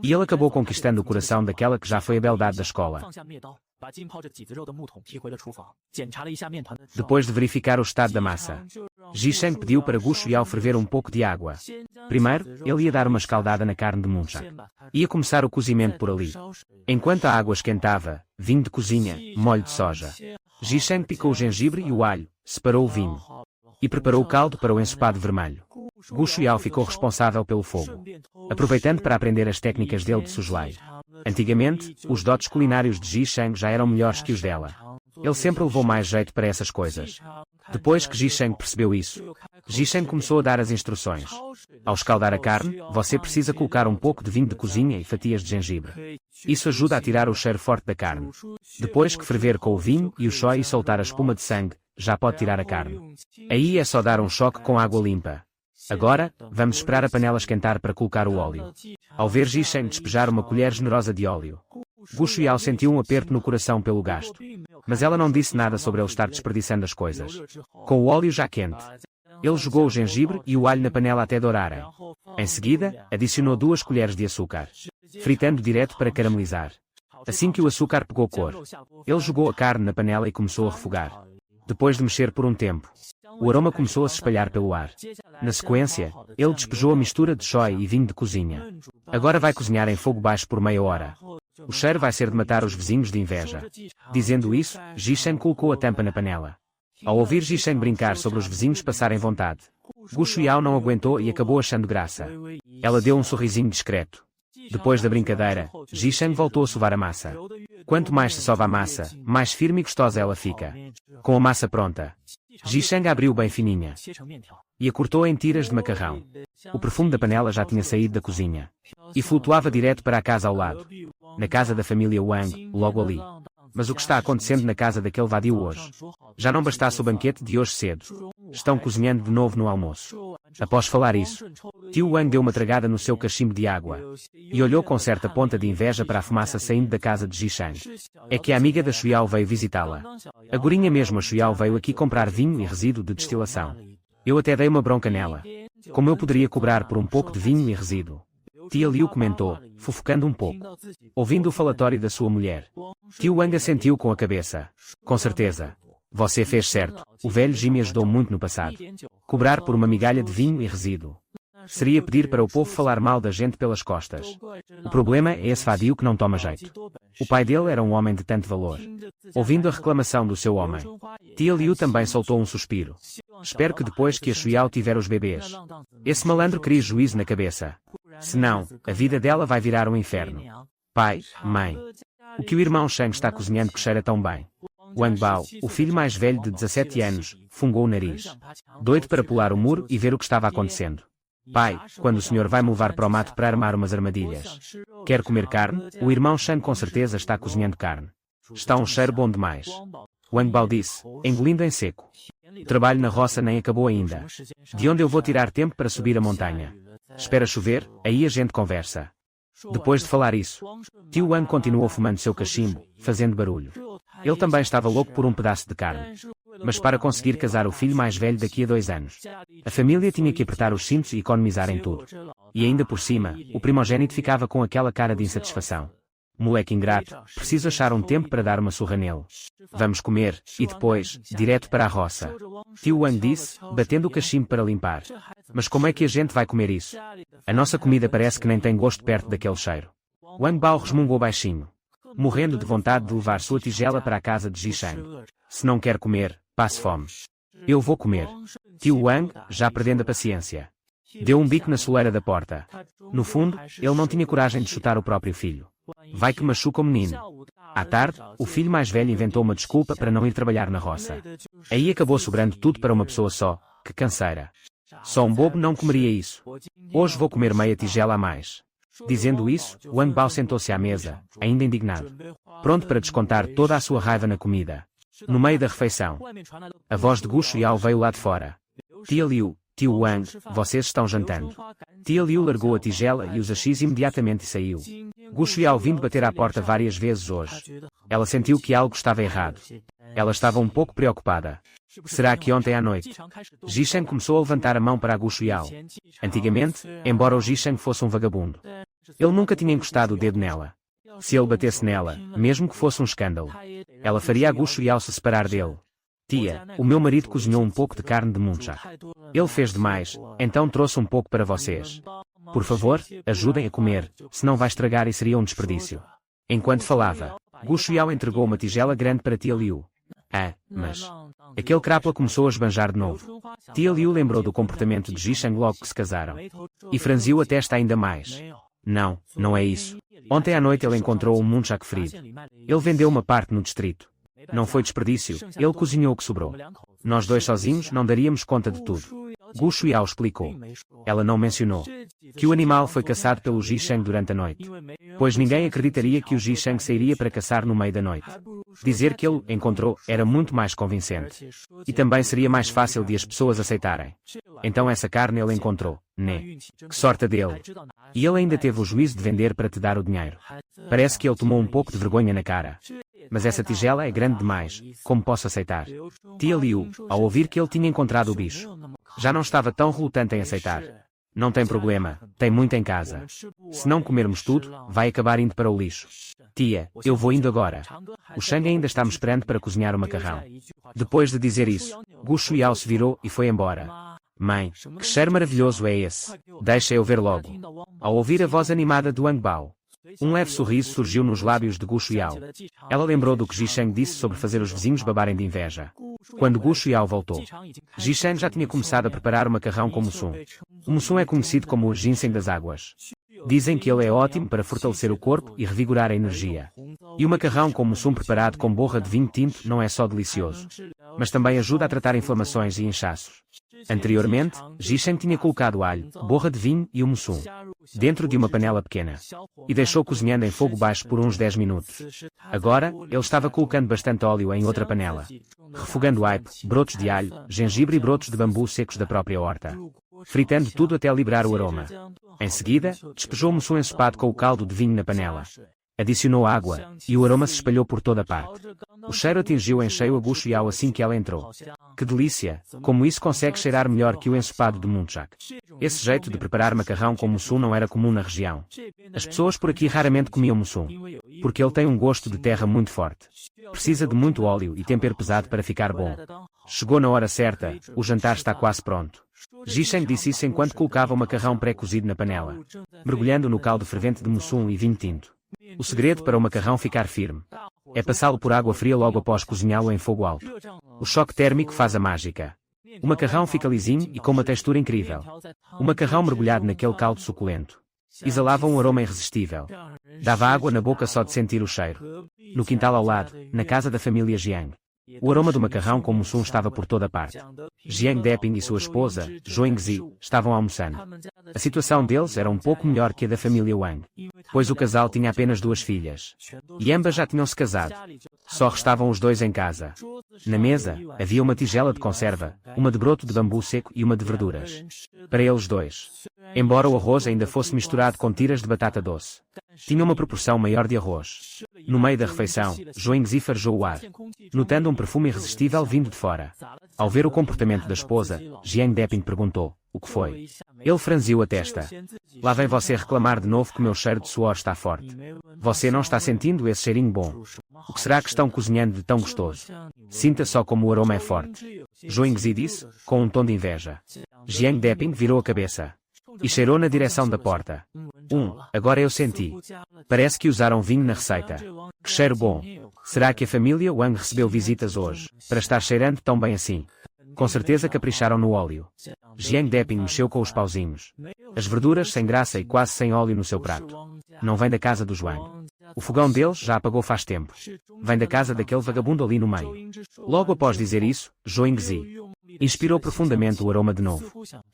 E ele acabou conquistando o coração daquela que já foi a beldade da escola. Depois de verificar o estado da massa, Ji Sheng pediu para Gu Shuiao ferver um pouco de água. Primeiro, ele ia dar uma escaldada na carne de munchak. Ia começar o cozimento por ali. Enquanto a água esquentava, vinho de cozinha, molho de soja. Ji Sheng picou o gengibre e o alho, separou o vinho e preparou o caldo para o ensopado vermelho. Gu Shuiao ficou responsável pelo fogo, aproveitando para aprender as técnicas dele de soslaio. Antigamente, os dotes culinários de Ji Sheng já eram melhores que os dela. Ele sempre levou mais jeito para essas coisas. Depois que Ji Sheng percebeu isso, Ji Sheng começou a dar as instruções. Ao escaldar a carne, você precisa colocar um pouco de vinho de cozinha e fatias de gengibre. Isso ajuda a tirar o cheiro forte da carne. Depois que ferver com o vinho e o shoyu e soltar a espuma de sangue, já pode tirar a carne. Aí é só dar um choque com água limpa. Agora, vamos esperar a panela esquentar para colocar o óleo. Ao ver Ji Sheng despejar uma colher generosa de óleo, Gu Shuiao sentiu um aperto no coração pelo gasto. Mas ela não disse nada sobre ele estar desperdiçando as coisas. Com o óleo já quente, ele jogou o gengibre e o alho na panela até dourarem. Em seguida, adicionou 2 colheres de açúcar, fritando direto para caramelizar. Assim que o açúcar pegou cor, ele jogou a carne na panela e começou a refogar. Depois de mexer por um tempo, o aroma começou a se espalhar pelo ar. Na sequência, ele despejou a mistura de shoyu e vinho de cozinha. Agora vai cozinhar em fogo baixo por meia hora. O cheiro vai ser de matar os vizinhos de inveja. Dizendo isso, Ji Sheng colocou a tampa na panela. Ao ouvir Ji Sheng brincar sobre os vizinhos passarem vontade, Gu Shuiao não aguentou e acabou achando graça. Ela deu um sorrisinho discreto. Depois da brincadeira, Ji Sheng voltou a sovar a massa. Quanto mais se sova a massa, mais firme e gostosa ela fica. Com a massa pronta, Ji Sheng abriu bem fininha e a cortou em tiras de macarrão. O perfume da panela já tinha saído da cozinha e flutuava direto para a casa ao lado. Na casa da família Wang, logo ali. Mas o que está acontecendo na casa daquele vadio hoje? Já não bastasse o banquete de hoje cedo. Estão cozinhando de novo no almoço. Após falar isso, tio Wang deu uma tragada no seu cachimbo de água e olhou com certa ponta de inveja para a fumaça saindo da casa de Ji Sheng. É que a amiga da Shuiao veio visitá-la. Agorinha mesmo a Shuiao veio aqui comprar vinho e resíduo de destilação. Eu até dei uma bronca nela. Como eu poderia cobrar por um pouco de vinho e resíduo? Tia Liu comentou, fofocando um pouco. Ouvindo o falatório da sua mulher, tio Wang assentiu com a cabeça. Com certeza. Você fez certo. O velho Ji me ajudou muito no passado. Cobrar por uma migalha de vinho e resíduo seria pedir para o povo falar mal da gente pelas costas. O problema é esse vadio que não toma jeito. O pai dele era um homem de tanto valor. Ouvindo a reclamação do seu homem, tia Liu também soltou um suspiro. Espero que depois que a Shuiao tiver os bebês, esse malandro crie juízo na cabeça. Senão, a vida dela vai virar um inferno. Pai, mãe, o que o irmão Shang está cozinhando que cheira tão bem? Wang Bao, o filho mais velho de 17 anos, fungou o nariz, doido para pular o muro e ver o que estava acontecendo. Pai, quando o senhor vai me levar para o mato para armar umas armadilhas? Quer comer carne? O irmão Shang com certeza está cozinhando carne. Está um cheiro bom demais. Wang Bao disse, engolindo em seco. O trabalho na roça nem acabou ainda. De onde eu vou tirar tempo para subir a montanha? Espera chover, aí a gente conversa. Depois de falar isso, Tio Wang continuou fumando seu cachimbo, fazendo barulho. Ele também estava louco por um pedaço de carne. Mas para conseguir casar o filho mais velho daqui a 2 anos, a família tinha que apertar os cintos e economizar em tudo. E ainda por cima, o primogênito ficava com aquela cara de insatisfação. Moleque ingrato, preciso achar um tempo para dar uma surra nele. Vamos comer, e depois, direto para a roça. Tio Wang disse, batendo o cachimbo para limpar. Mas como é que a gente vai comer isso? A nossa comida parece que nem tem gosto perto daquele cheiro. Wang Bao resmungou baixinho, morrendo de vontade de levar sua tigela para a casa de Zhisheng. Se não quer comer, passe fome. Eu vou comer. Tio Wang, já perdendo a paciência, deu um bico na soleira da porta. No fundo, ele não tinha coragem de chutar o próprio filho. Vai que machuca o menino. À tarde, o filho mais velho inventou uma desculpa para não ir trabalhar na roça. Aí acabou sobrando tudo para uma pessoa só. Que canseira. Só um bobo não comeria isso. Hoje vou comer meia tigela a mais. Dizendo isso, Wang Bao sentou-se à mesa, ainda indignado, pronto para descontar toda a sua raiva na comida. No meio da refeição, a voz de Gu Shuiao veio lá de fora. Tia Liu, Tio Wang, vocês estão jantando. Tia Liu largou a tigela e os hachis imediatamente e saiu. Gu Shuiao vindo bater à porta várias vezes hoje. Ela sentiu que algo estava errado. Ela estava um pouco preocupada. Será que ontem à noite? Zhisheng começou a levantar a mão para Gu Shuiao. Antigamente, embora o Zhisheng fosse um vagabundo, ele nunca tinha encostado o dedo nela. Se ele batesse nela, mesmo que fosse um escândalo, ela faria a Gu Shuiao se separar dele. Tia, o meu marido cozinhou um pouco de carne de muncha. Ele fez demais, então trouxe um pouco para vocês. Por favor, ajudem a comer, senão vai estragar e seria um desperdício. Enquanto falava, Gu Shuiao entregou uma tigela grande para Tia Liu. Ah, mas... Aquele crápula começou a esbanjar de novo. Tia Liu lembrou do comportamento de Zhisheng logo que se casaram. E franziu a testa ainda mais. Não, não é isso. Ontem à noite ele encontrou um munchak ferido. Ele vendeu uma parte no distrito. Não foi desperdício, ele cozinhou o que sobrou. Nós dois sozinhos não daríamos conta de tudo. Gu Shuiao explicou. Ela não mencionou que o animal foi caçado pelo Zhisheng durante a noite, pois ninguém acreditaria que o Zhisheng sairia para caçar no meio da noite. Dizer que ele encontrou era muito mais convincente. E também seria mais fácil de as pessoas aceitarem. Então essa carne ele encontrou, né? Que sorte dele. E ele ainda teve o juízo de vender para te dar o dinheiro. Parece que ele tomou um pouco de vergonha na cara. Mas essa tigela é grande demais, como posso aceitar? Tia Liu, ao ouvir que ele tinha encontrado o bicho, já não estava tão relutante em aceitar. Não tem problema, tem muito em casa. Se não comermos tudo, vai acabar indo para o lixo. Tia, eu vou indo agora. O Shang ainda está me esperando para cozinhar o macarrão. Depois de dizer isso, Gu Shuiao se virou e foi embora. Mãe, que cheiro maravilhoso é esse? Deixa eu ver logo. Ao ouvir a voz animada do Wang Bao, um leve sorriso surgiu nos lábios de Gu Shuiao. Ela lembrou do que Zhisheng disse sobre fazer os vizinhos babarem de inveja. Quando Gu Shuiao voltou, Zhisheng já tinha começado a preparar o macarrão com mussum. O mussum é conhecido como o ginseng das águas. Dizem que ele é ótimo para fortalecer o corpo e revigorar a energia. E o macarrão com mussum preparado com borra de vinho tinto não é só delicioso, mas também ajuda a tratar inflamações e inchaços. Anteriormente, Zhisheng tinha colocado alho, borra de vinho e o mussum dentro de uma panela pequena e deixou cozinhando em fogo baixo por uns 10 minutos. Agora, ele estava colocando bastante óleo em outra panela, refogando aipo, brotos de alho, gengibre e brotos de bambu secos da própria horta, fritando tudo até liberar o aroma. Em seguida, despejou o mussum ensopado com o caldo de vinho na panela. Adicionou água, e o aroma se espalhou por toda a parte. O cheiro atingiu em cheio a Gu Shuiao assim que ela entrou. Que delícia! Como isso consegue cheirar melhor que o ensopado de munchak? Esse jeito de preparar macarrão com mussum não era comum na região. As pessoas por aqui raramente comiam mussum, porque ele tem um gosto de terra muito forte. Precisa de muito óleo e tempero pesado para ficar bom. Chegou na hora certa, o jantar está quase pronto. Zhisheng disse isso enquanto colocava o macarrão pré-cozido na panela, mergulhando no caldo fervente de mussum e vinho tinto. O segredo para o macarrão ficar firme é passá-lo por água fria logo após cozinhá-lo em fogo alto. O choque térmico faz a mágica. O macarrão fica lisinho e com uma textura incrível. O macarrão mergulhado naquele caldo suculento exalava um aroma irresistível. Dava água na boca só de sentir o cheiro. No quintal ao lado, na casa da família Jiang, o aroma do macarrão com mussum estava por toda parte. Jiang Deping e sua esposa, Zhou Zi, estavam almoçando. A situação deles era um pouco melhor que a da família Wang, pois o casal tinha apenas 2 filhas. E ambas já tinham se casado. Só restavam os dois em casa. Na mesa, havia uma tigela de conserva, uma de broto de bambu seco e uma de verduras. Para eles dois. Embora o arroz ainda fosse misturado com tiras de batata doce, tinha uma proporção maior de arroz. No meio da refeição, Zhuangzi farejou o ar, notando um perfume irresistível vindo de fora. Ao ver o comportamento da esposa, Jiang Deping perguntou: o que foi? Ele franziu a testa. Lá vem você reclamar de novo que meu cheiro de suor está forte. Você não está sentindo esse cheirinho bom. O que será que estão cozinhando de tão gostoso? Sinta só como o aroma é forte. Zhuangzi disse, com um tom de inveja. Jiang Deping virou a cabeça e cheirou na direção da porta. Agora eu senti. Parece que usaram vinho na receita. Que cheiro bom. Será que a família Wang recebeu visitas hoje, para estar cheirando tão bem assim? Com certeza capricharam no óleo. Jiang Deping mexeu com os pauzinhos. As verduras sem graça e quase sem óleo no seu prato. Não vem da casa do Zhuang. O fogão deles já apagou faz tempo. Vem da casa daquele vagabundo ali no meio. Logo após dizer isso, Zhuangzi inspirou profundamente o aroma de novo.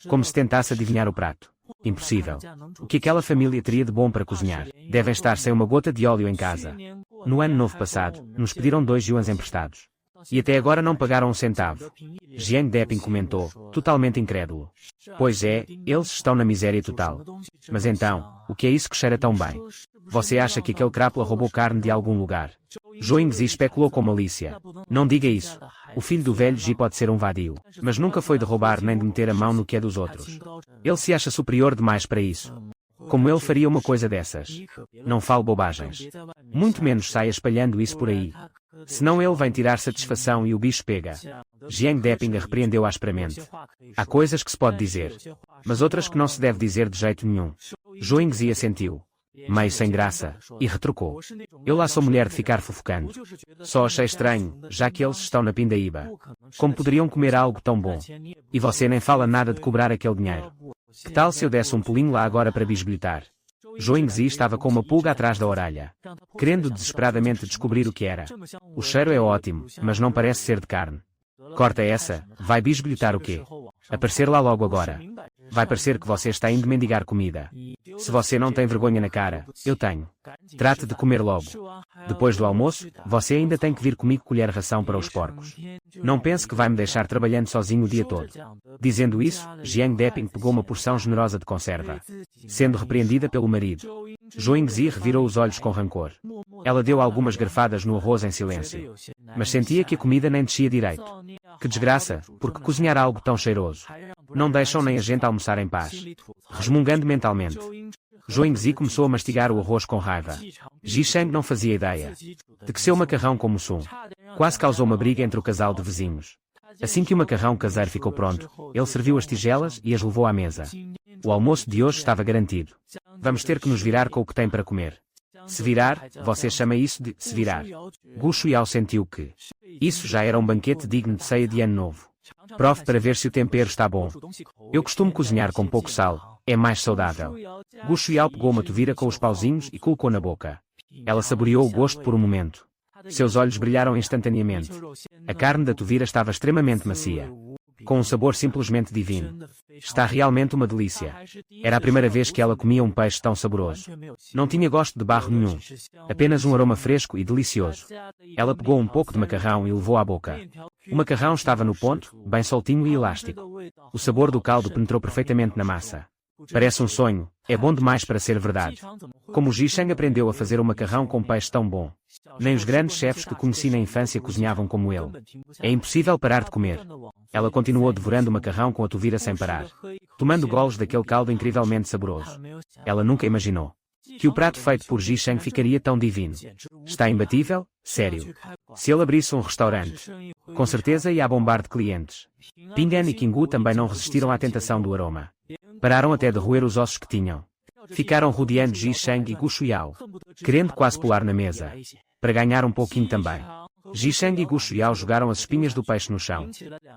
Como se tentasse adivinhar o prato. Impossível. O que aquela família teria de bom para cozinhar? Devem estar sem uma gota de óleo em casa. No ano novo passado, nos pediram 2 yuans emprestados. E até agora não pagaram um centavo. Jiang Deping comentou, totalmente incrédulo. Pois é, eles estão na miséria total. Mas então, o que é isso que cheira tão bem? Você acha que aquele crápula roubou carne de algum lugar? Zhuangzi especulou com malícia. Não diga isso. O filho do velho Ji pode ser um vadio, mas nunca foi de roubar nem de meter a mão no que é dos outros. Ele se acha superior demais para isso. Como ele faria uma coisa dessas? Não fale bobagens. Muito menos saia espalhando isso por aí. Senão ele vem tirar satisfação e o bicho pega. Jiang Deping a repreendeu asperamente. Há coisas que se pode dizer, mas outras que não se deve dizer de jeito nenhum. Zhuangzi assentiu, meio sem graça, e retrucou. Eu lá sou mulher de ficar fofocando. Só achei estranho, já que eles estão na pindaíba. Como poderiam comer algo tão bom? E você nem fala nada de cobrar aquele dinheiro. Que tal se eu desse um pulinho lá agora para bisbilhotar? Zhuangzi estava com uma pulga atrás da orelha, querendo desesperadamente descobrir o que era. O cheiro é ótimo, mas não parece ser de carne. Corta essa, vai bisbilhotar o quê? Aparecer lá logo agora. Vai parecer que você está indo mendigar comida. Se você não tem vergonha na cara, eu tenho. Trate de comer logo. Depois do almoço, você ainda tem que vir comigo colher ração para os porcos. Não pense que vai me deixar trabalhando sozinho o dia todo. Dizendo isso, Jiang Deping pegou uma porção generosa de conserva, sendo repreendida pelo marido. Zhuangzi revirou os olhos com rancor. Ela deu algumas garfadas no arroz em silêncio, mas sentia que a comida nem descia direito. Que desgraça, porque cozinhar algo tão cheiroso. Não deixam nem a gente almoçar em paz. Resmungando mentalmente, Zhuangzi começou a mastigar o arroz com raiva. Ji Sheng não fazia ideia de que seu macarrão com mussum quase causou uma briga entre o casal de vizinhos. Assim que o macarrão caseiro ficou pronto, ele serviu as tigelas e as levou à mesa. O almoço de hoje estava garantido. Vamos ter que nos virar com o que tem para comer. Se virar, você chama isso de se virar. Gu Shuiao sentiu que isso já era um banquete digno de ceia de ano novo. Prove para ver se o tempero está bom. Eu costumo cozinhar com pouco sal, é mais saudável. Gu Shuiao pegou uma tovira com os pauzinhos e colocou na boca. Ela saboreou o gosto por um momento. Seus olhos brilharam instantaneamente. A carne da tovira estava extremamente macia, com um sabor simplesmente divino. Está realmente uma delícia. Era a primeira vez que ela comia um peixe tão saboroso. Não tinha gosto de barro nenhum. Apenas um aroma fresco e delicioso. Ela pegou um pouco de macarrão e levou à boca. O macarrão estava no ponto, bem soltinho e elástico. O sabor do caldo penetrou perfeitamente na massa. Parece um sonho, é bom demais para ser verdade. Como Ji Sheng aprendeu a fazer um macarrão com peixe tão bom? Nem os grandes chefes que conheci na infância cozinhavam como ele. É impossível parar de comer. Ela continuou devorando o macarrão com a tovira sem parar, tomando golos daquele caldo incrivelmente saboroso. Ela nunca imaginou que o prato feito por Ji Sheng ficaria tão divino. Está imbatível? Sério. Se ele abrisse um restaurante, com certeza ia bombar de clientes. Pingan e Kingu também não resistiram à tentação do aroma. Pararam até de roer os ossos que tinham. Ficaram rodeando Ji Sheng e Gu Shuiao, querendo quase pular na mesa, para ganhar um pouquinho também. Ji Sheng e Gu Shuiao jogaram as espinhas do peixe no chão,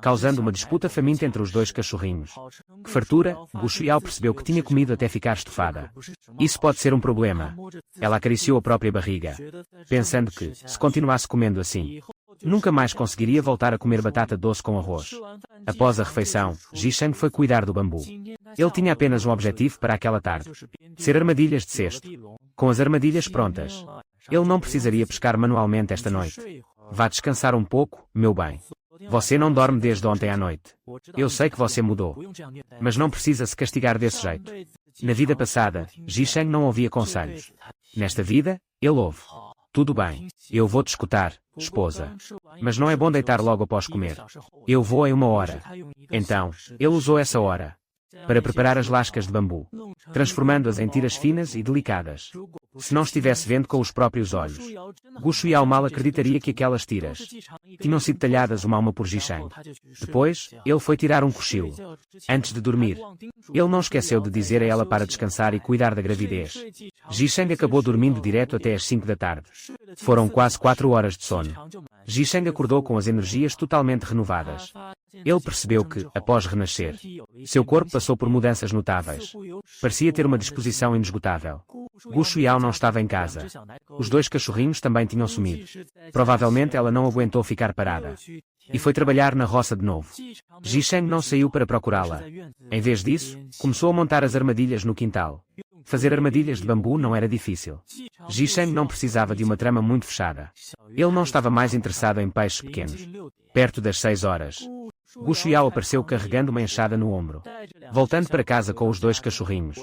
causando uma disputa faminta entre os dois cachorrinhos. Que fartura, Gu Shuiao percebeu que tinha comido até ficar estufada. Isso pode ser um problema. Ela acariciou a própria barriga, pensando que, se continuasse comendo assim, nunca mais conseguiria voltar a comer batata doce com arroz. Após a refeição, Ji Sheng foi cuidar do bambu. Ele tinha apenas um objetivo para aquela tarde: ser armadilhas de cesto. Com as armadilhas prontas, ele não precisaria pescar manualmente esta noite. Vá descansar um pouco, meu bem. Você não dorme desde ontem à noite. Eu sei que você mudou. Mas não precisa se castigar desse jeito. Na vida passada, Ji-Sheng não ouvia conselhos. Nesta vida, ele ouve. Tudo bem, eu vou te escutar, esposa. Mas não é bom deitar logo após comer. Eu vou em 1 hora. Então, ele usou essa hora para preparar as lascas de bambu, transformando-as em tiras finas e delicadas. Se não estivesse vendo com os próprios olhos, Gu Shuiao mal acreditaria que aquelas tiras tinham sido talhadas uma a uma por Ji-Sheng. Depois, ele foi tirar um cochilo. Antes de dormir, ele não esqueceu de dizer a ela para descansar e cuidar da gravidez. Ji-Sheng acabou dormindo direto até às 5 da tarde. Foram quase 4 horas de sono. Ji-Sheng acordou com as energias totalmente renovadas. Ele percebeu que, após renascer, seu corpo passou por mudanças notáveis. Parecia ter uma disposição inesgotável. Gu Shuiao não estava em casa. Os 2 cachorrinhos também tinham sumido. Provavelmente ela não aguentou ficar parada. E foi trabalhar na roça de novo. Ji-Sheng não saiu para procurá-la. Em vez disso, começou a montar as armadilhas no quintal. Fazer armadilhas de bambu não era difícil. Ji-Sheng não precisava de uma trama muito fechada. Ele não estava mais interessado em peixes pequenos. Perto das 6 horas, Gu Shuiao apareceu carregando uma enxada no ombro. Voltando para casa com os 2 cachorrinhos.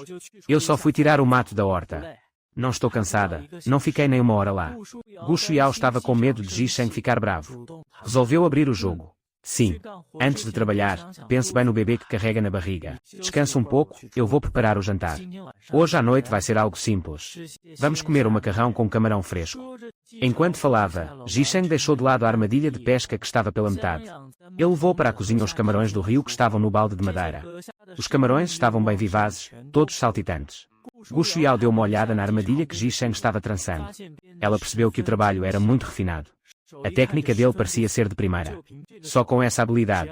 Eu só fui tirar o mato da horta. Não estou cansada, não fiquei nem 1 hora lá. Gu Shuiao estava com medo de Ji-Sheng ficar bravo. Resolveu abrir o jogo. Sim. Antes de trabalhar, pense bem no bebê que carrega na barriga. Descanse um pouco, eu vou preparar o jantar. Hoje à noite vai ser algo simples. Vamos comer um macarrão com camarão fresco. Enquanto falava, Ji-Sheng deixou de lado a armadilha de pesca que estava pela metade. Ele levou para a cozinha os camarões do rio que estavam no balde de madeira. Os camarões estavam bem vivazes, todos saltitantes. Gu Shuiao deu uma olhada na armadilha que Ji-Sheng estava trançando. Ela percebeu que o trabalho era muito refinado. A técnica dele parecia ser de primeira. Só com essa habilidade,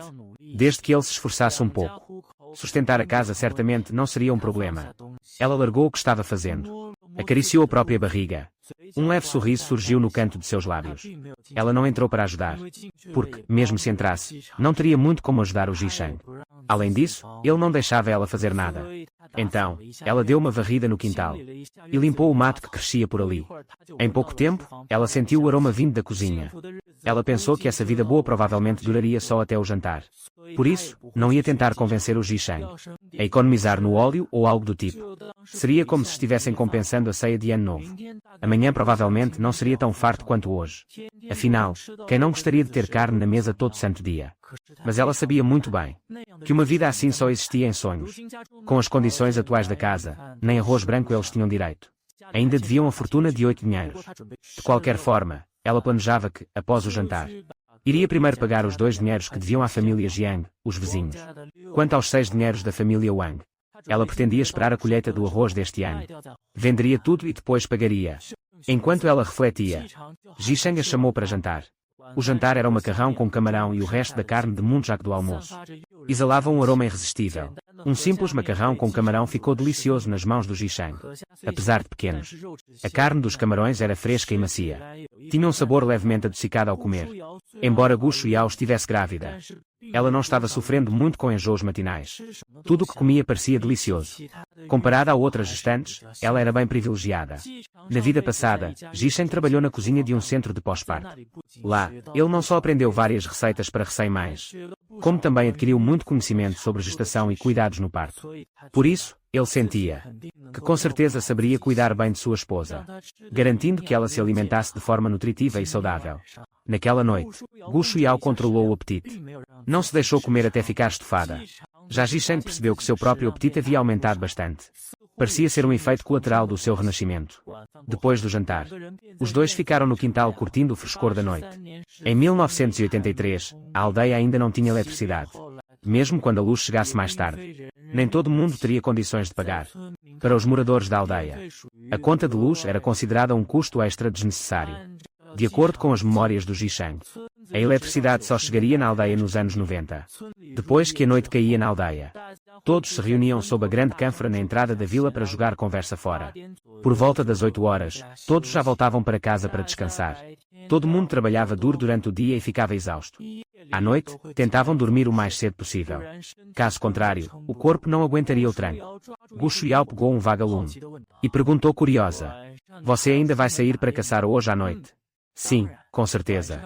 desde que ele se esforçasse um pouco, sustentar a casa certamente não seria um problema. Ela largou o que estava fazendo. Acariciou a própria barriga. Um leve sorriso surgiu no canto de seus lábios. Ela não entrou para ajudar. Porque, mesmo se entrasse, não teria muito como ajudar o Ji-Sheng. Além disso, ele não deixava ela fazer nada. Então, ela deu uma varrida no quintal e limpou o mato que crescia por ali. Em pouco tempo, ela sentiu o aroma vindo da cozinha. Ela pensou que essa vida boa provavelmente duraria só até o jantar. Por isso, não ia tentar convencer o Ji-Sheng a economizar no óleo ou algo do tipo. Seria como se estivessem compensando a ceia de ano novo. Amanhã provavelmente não seria tão farto quanto hoje. Afinal, quem não gostaria de ter carne na mesa todo santo dia? Mas ela sabia muito bem que uma vida assim só existia em sonhos. Com as condições atuais da casa, nem arroz branco eles tinham direito. Ainda deviam a fortuna de 8 dinheiros. De qualquer forma, ela planejava que, após o jantar, iria primeiro pagar os 2 dinheiros que deviam à família Jiang, os vizinhos. Quanto aos 6 dinheiros da família Wang, ela pretendia esperar a colheita do arroz deste ano. Venderia tudo e depois pagaria. Enquanto ela refletia, Ji-Sheng a chamou para jantar. O jantar era um macarrão com camarão e o resto da carne de munjak do almoço. Exalava um aroma irresistível. Um simples macarrão com camarão ficou delicioso nas mãos do Ji-Sheng. Apesar de pequenos, a carne dos camarões era fresca e macia. Tinha um sabor levemente adocicado ao comer. Embora Gu Shuiao estivesse grávida, ela não estava sofrendo muito com enjoos matinais. Tudo o que comia parecia delicioso. Comparada a outras gestantes, ela era bem privilegiada. Na vida passada, Ji-Sheng trabalhou na cozinha de um centro de pós-parto. Lá, ele não só aprendeu várias receitas para recém-mães, como também adquiriu muito conhecimento sobre gestação e cuidados no parto. Por isso, ele sentia que com certeza saberia cuidar bem de sua esposa, garantindo que ela se alimentasse de forma nutritiva e saudável. Naquela noite, Gu Shuiao controlou o apetite. Não se deixou comer até ficar estufada. Já Ji-Sheng percebeu que seu próprio apetite havia aumentado bastante. Parecia ser um efeito colateral do seu renascimento. Depois do jantar, os 2 ficaram no quintal curtindo o frescor da noite. Em 1983, a aldeia ainda não tinha eletricidade. Mesmo quando a luz chegasse mais tarde, nem todo mundo teria condições de pagar. Para os moradores da aldeia, a conta de luz era considerada um custo extra desnecessário. De acordo com as memórias do Ji-Sheng, a eletricidade só chegaria na aldeia nos anos 90. Depois que a noite caía na aldeia, todos se reuniam sob a grande cânfora na entrada da vila para jogar conversa fora. Por volta das 8 horas, todos já voltavam para casa para descansar. Todo mundo trabalhava duro durante o dia e ficava exausto. À noite, tentavam dormir o mais cedo possível. Caso contrário, o corpo não aguentaria o tranco. Gu Shuiao pegou um vagalume e perguntou curiosa: "Você ainda vai sair para caçar hoje à noite?" "Sim, Com certeza.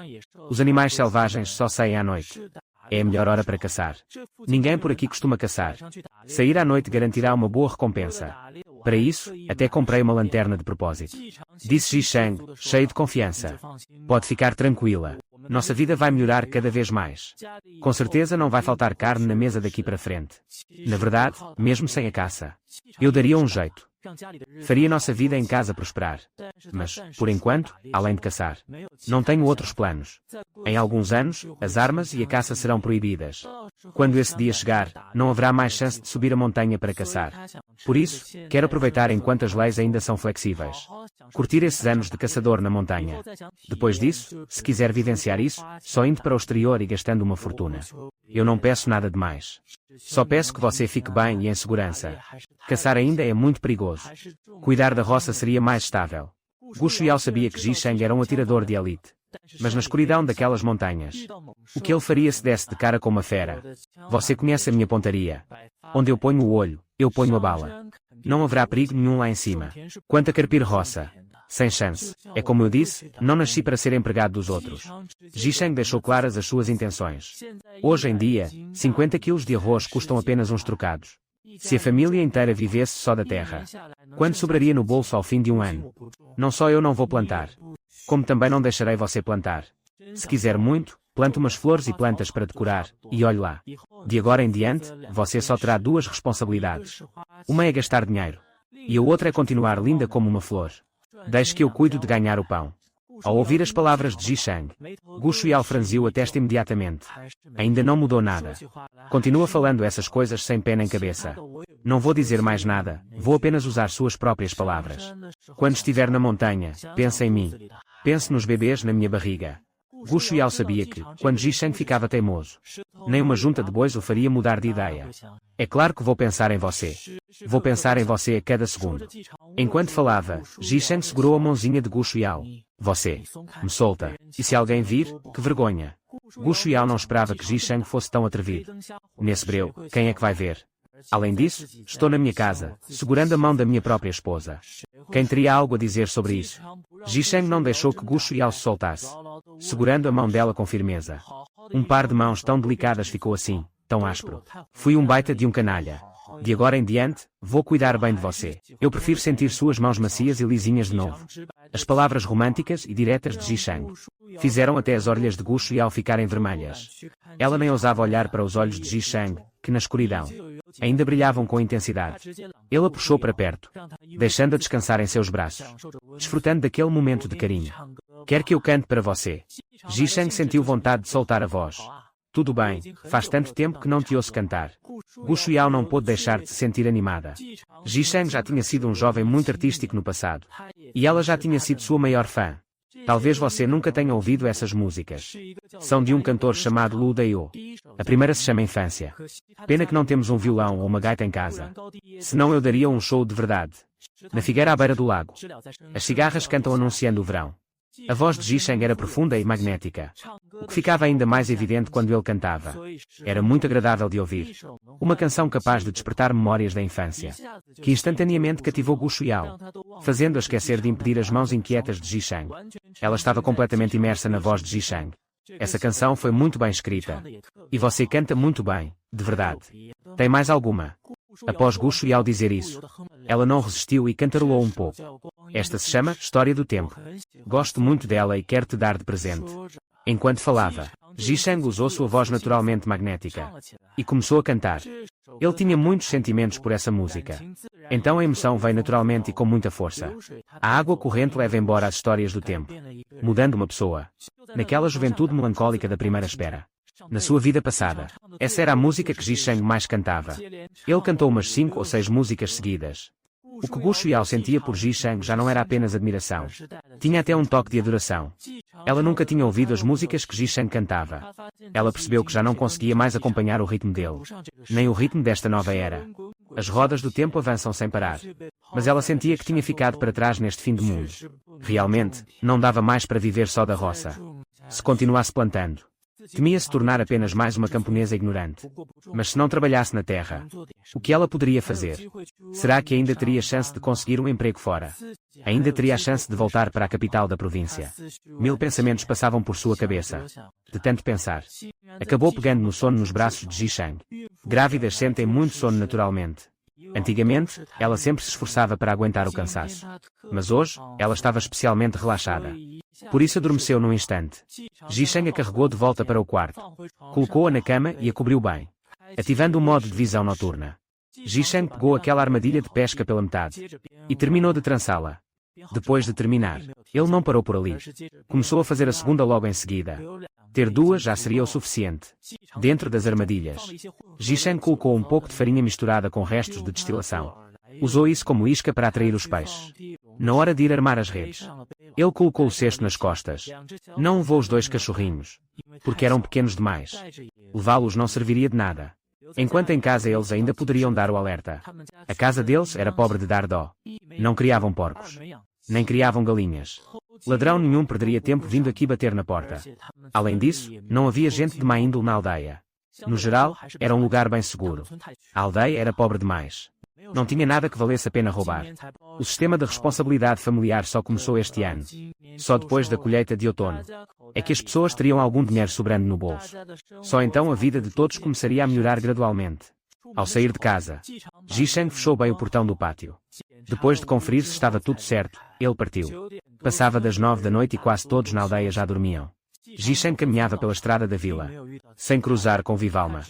Os animais selvagens só saem à noite. É a melhor hora para caçar. Ninguém por aqui costuma caçar. Sair à noite garantirá uma boa recompensa. Para isso, até comprei uma lanterna de propósito. Disse Ji Sheng, cheio de confiança. Pode ficar tranquila. Nossa vida vai melhorar cada vez mais. Com certeza não vai faltar carne na mesa daqui para frente. Na verdade, mesmo sem a caça, eu daria um jeito. Faria nossa vida em casa prosperar. Mas, por enquanto, além de caçar, não tenho outros planos. Em alguns anos, as armas e a caça serão proibidas. Quando esse dia chegar, não haverá mais chance de subir a montanha para caçar. Por isso, quero aproveitar enquanto as leis ainda são flexíveis. Curtir esses anos de caçador na montanha. Depois disso, se quiser vivenciar isso, só indo para o exterior e gastando uma fortuna. Eu não peço nada de mais. Só peço que você fique bem e em segurança. Caçar ainda é muito perigoso. Cuidar da roça seria mais estável. Gu Shuiao sabia que Ji Sheng era um atirador de elite. Mas na escuridão daquelas montanhas, o que ele faria se desse de cara com uma fera? Você conhece a minha pontaria. Onde eu ponho o olho, eu ponho a bala. Não haverá perigo nenhum lá em cima. Quanto a carpir roça, sem chance. É como eu disse, não nasci para ser empregado dos outros. Ji Sheng deixou claras as suas intenções. Hoje em dia, 50 quilos de arroz custam apenas uns trocados. Se a família inteira vivesse só da terra, quanto sobraria no bolso ao fim de um ano? Não só eu não vou plantar, como também não deixarei você plantar. Se quiser muito, plante umas flores e plantas para decorar, e olhe lá. De agora em diante, você só terá duas responsabilidades. Uma é gastar dinheiro, e a outra é continuar linda como uma flor. Deixe que eu cuido de ganhar o pão. Ao ouvir as palavras de Ji Sheng, Gu Shuiao franziu a testa imediatamente. Ainda não mudou nada. Continua falando essas coisas sem pé nem cabeça. Não vou dizer mais nada, vou apenas usar suas próprias palavras. Quando estiver na montanha, pense em mim. Pense nos bebês na minha barriga. Gu Shuiao sabia que, quando Ji Sheng ficava teimoso, nem uma junta de bois o faria mudar de ideia. É claro que vou pensar em você. Vou pensar em você a cada segundo. Enquanto falava, Ji Sheng segurou a mãozinha de Gu Shuiao. Você me solta. E se alguém vir, que vergonha. Gu Shuiao não esperava que Ji Sheng fosse tão atrevido. Nesse breu, quem é que vai ver? Além disso, estou na minha casa, segurando a mão da minha própria esposa. Quem teria algo a dizer sobre isso? Ji Sheng não deixou que Gu Shuiao se soltasse, segurando a mão dela com firmeza. Um par de mãos tão delicadas ficou assim, tão áspero. Fui um baita de um canalha. De agora em diante, vou cuidar bem de você. Eu prefiro sentir suas mãos macias e lisinhas de novo. As palavras românticas e diretas de Ji Sheng fizeram até as orelhas de Gu Shuiao ficarem vermelhas. Ela nem ousava olhar para os olhos de Ji Sheng, que na escuridão ainda brilhavam com intensidade. Ele a puxou para perto, deixando-a descansar em seus braços, desfrutando daquele momento de carinho. Quer que eu cante para você? Ji Sheng sentiu vontade de soltar a voz. Tudo bem, faz tanto tempo que não te ouço cantar. Gu Shuiao não pôde deixar de se sentir animada. Ji Sheng já tinha sido um jovem muito artístico no passado. E ela já tinha sido sua maior fã. Talvez você nunca tenha ouvido essas músicas. São de um cantor chamado Lu Dayou. A primeira se chama Infância. Pena que não temos um violão ou uma gaita em casa. Senão eu daria um show de verdade. Na figueira à beira do lago. As cigarras cantam anunciando o verão. A voz de Ji Sheng era profunda e magnética. O que ficava ainda mais evidente quando ele cantava. Era muito agradável de ouvir. Uma canção capaz de despertar memórias da infância, que instantaneamente cativou Gu Shuiao, fazendo-a esquecer de impedir as mãos inquietas de Ji Sheng. Ela estava completamente imersa na voz de Ji Sheng. Essa canção foi muito bem escrita. E você canta muito bem, de verdade. Tem mais alguma? Após Gu Shuiao dizer isso, ela não resistiu e cantarolou um pouco. Esta se chama História do Tempo. Gosto muito dela e quero te dar de presente. Enquanto falava, Ji Sheng usou sua voz naturalmente magnética e começou a cantar. Ele tinha muitos sentimentos por essa música. Então a emoção veio naturalmente e com muita força. A água corrente leva embora as histórias do tempo, mudando uma pessoa. Naquela juventude melancólica da primeira espera. Na sua vida passada, essa era a música que Ji Sheng mais cantava. Ele cantou umas 5 ou 6 músicas seguidas. O que Gu Shuiao sentia por Ji Sheng já não era apenas admiração. Tinha até um toque de adoração. Ela nunca tinha ouvido as músicas que Ji Sheng cantava. Ela percebeu que já não conseguia mais acompanhar o ritmo dele. Nem o ritmo desta nova era. As rodas do tempo avançam sem parar. Mas ela sentia que tinha ficado para trás neste fim de mundo. Realmente, não dava mais para viver só da roça. Se continuasse plantando, Temia se tornar apenas mais uma camponesa ignorante. Mas se não trabalhasse na terra, o que ela poderia fazer? Será que ainda teria chance de conseguir um emprego fora? Ainda teria a chance de voltar para a capital da província? 1000 pensamentos passavam por sua cabeça. De tanto pensar, acabou pegando no sono nos braços de Zhisheng. Grávidas sentem muito sono naturalmente. Antigamente, ela sempre se esforçava para aguentar o cansaço. Mas hoje, ela estava especialmente relaxada. Por isso adormeceu num instante. Zhisheng a carregou de volta para o quarto. Colocou-a na cama e a cobriu bem, ativando o modo de visão noturna. Zhisheng pegou aquela armadilha de pesca pela metade e terminou de trançá-la. Depois de terminar, ele não parou por ali. Começou a fazer a segunda logo em seguida. Ter duas já seria o suficiente. Dentro das armadilhas, Zhisheng colocou um pouco de farinha misturada com restos de destilação. Usou isso como isca para atrair os peixes. Na hora de ir armar as redes, ele colocou o cesto nas costas. Não levou os 2 cachorrinhos, porque eram pequenos demais. Levá-los não serviria de nada. Enquanto em casa eles ainda poderiam dar o alerta. A casa deles era pobre de dar dó. Não criavam porcos. Nem criavam galinhas. Ladrão nenhum perderia tempo vindo aqui bater na porta. Além disso, não havia gente de má índole na aldeia. No geral, era um lugar bem seguro. A aldeia era pobre demais. Não tinha nada que valesse a pena roubar. O sistema de responsabilidade familiar só começou este ano. Só depois da colheita de outono é que as pessoas teriam algum dinheiro sobrando no bolso. Só então a vida de todos começaria a melhorar gradualmente. Ao sair de casa, Zhisheng fechou bem o portão do pátio. Depois de conferir se estava tudo certo, ele partiu. Passava das 9 da noite e quase todos na aldeia já dormiam. Zhisheng caminhava pela estrada da vila, sem cruzar com Vivalma.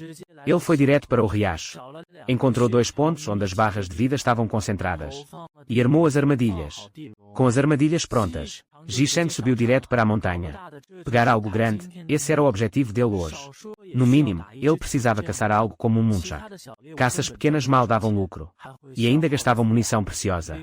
Ele foi direto para o riacho. Encontrou 2 pontos onde as barras de vida estavam concentradas. E armou as armadilhas. Com as armadilhas prontas, Zhisheng subiu direto para a montanha. Pegar algo grande, esse era o objetivo dele hoje. No mínimo, ele precisava caçar algo como um muncha. Caças pequenas mal davam lucro. E ainda gastavam munição preciosa.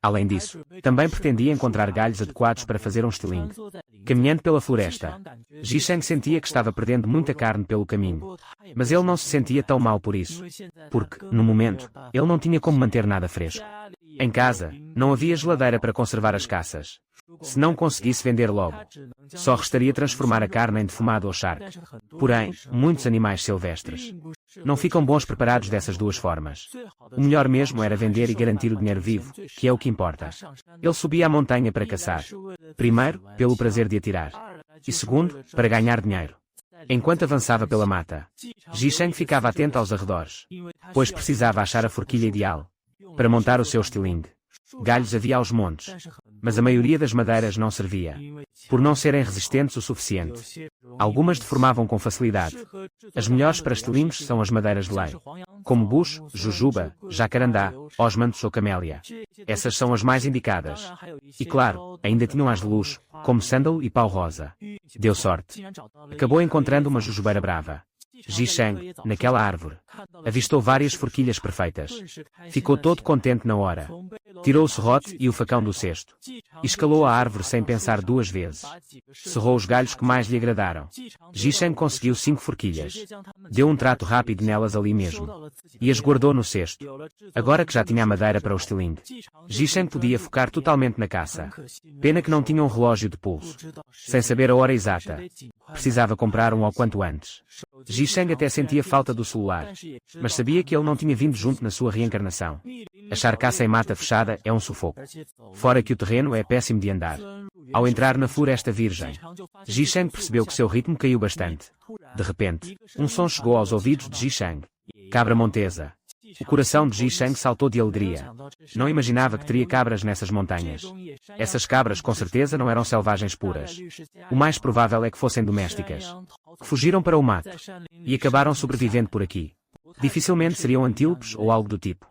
Além disso, também pretendia encontrar galhos adequados para fazer um estilingue. Caminhando pela floresta, Zhisheng sentia que estava perdendo muita carne pelo caminho. Mas ele não se sentia tão mal por isso. Porque, no momento, ele não tinha como manter nada fresco. Em casa, não havia geladeira para conservar as caças. Se não conseguisse vender logo, só restaria transformar a carne em defumado ou charque. Porém, muitos animais silvestres não ficam bons preparados dessas duas formas. O melhor mesmo era vender e garantir o dinheiro vivo, que é o que importa. Ele subia a montanha para caçar. Primeiro, pelo prazer de atirar. E segundo, para ganhar dinheiro. Enquanto avançava pela mata, Zhisheng ficava atento aos arredores, pois precisava achar a forquilha ideal para montar o seu estilingue. Galhos havia aos montes, mas a maioria das madeiras não servia, por não serem resistentes o suficiente. Algumas deformavam com facilidade. As melhores para estilingues são as madeiras de lei, como bucho, jujuba, jacarandá, ósmantos ou camélia. Essas são as mais indicadas. E claro, ainda tinham as de luxo, como sândalo e pau-rosa. Deu sorte. Acabou encontrando uma jujubeira brava. Zhisheng, naquela árvore, avistou várias forquilhas perfeitas. Ficou todo contente na hora. Tirou o serrote e o facão do cesto. E escalou a árvore sem pensar 2 vezes. Serrou os galhos que mais lhe agradaram. Zhisheng conseguiu 5 forquilhas. Deu um trato rápido nelas ali mesmo. E as guardou no cesto. Agora que já tinha a madeira para o estilingue, Zhisheng podia focar totalmente na caça. Pena que não tinha um relógio de pulso. Sem saber a hora exata, precisava comprar um ao quanto antes. Zhisheng até sentia falta do celular, mas sabia que ele não tinha vindo junto na sua reencarnação. Achar caça em mata fechada é um sufoco. Fora que o terreno é péssimo de andar. Ao entrar na floresta virgem, Zhisheng percebeu que seu ritmo caiu bastante. De repente, um som chegou aos ouvidos de Zhisheng. Cabra montesa. O coração de Zhisheng saltou de alegria. Não imaginava que teria cabras nessas montanhas. Essas cabras com certeza não eram selvagens puras. O mais provável é que fossem domésticas, que fugiram para o mato e acabaram sobrevivendo por aqui. Dificilmente seriam antílopes ou algo do tipo,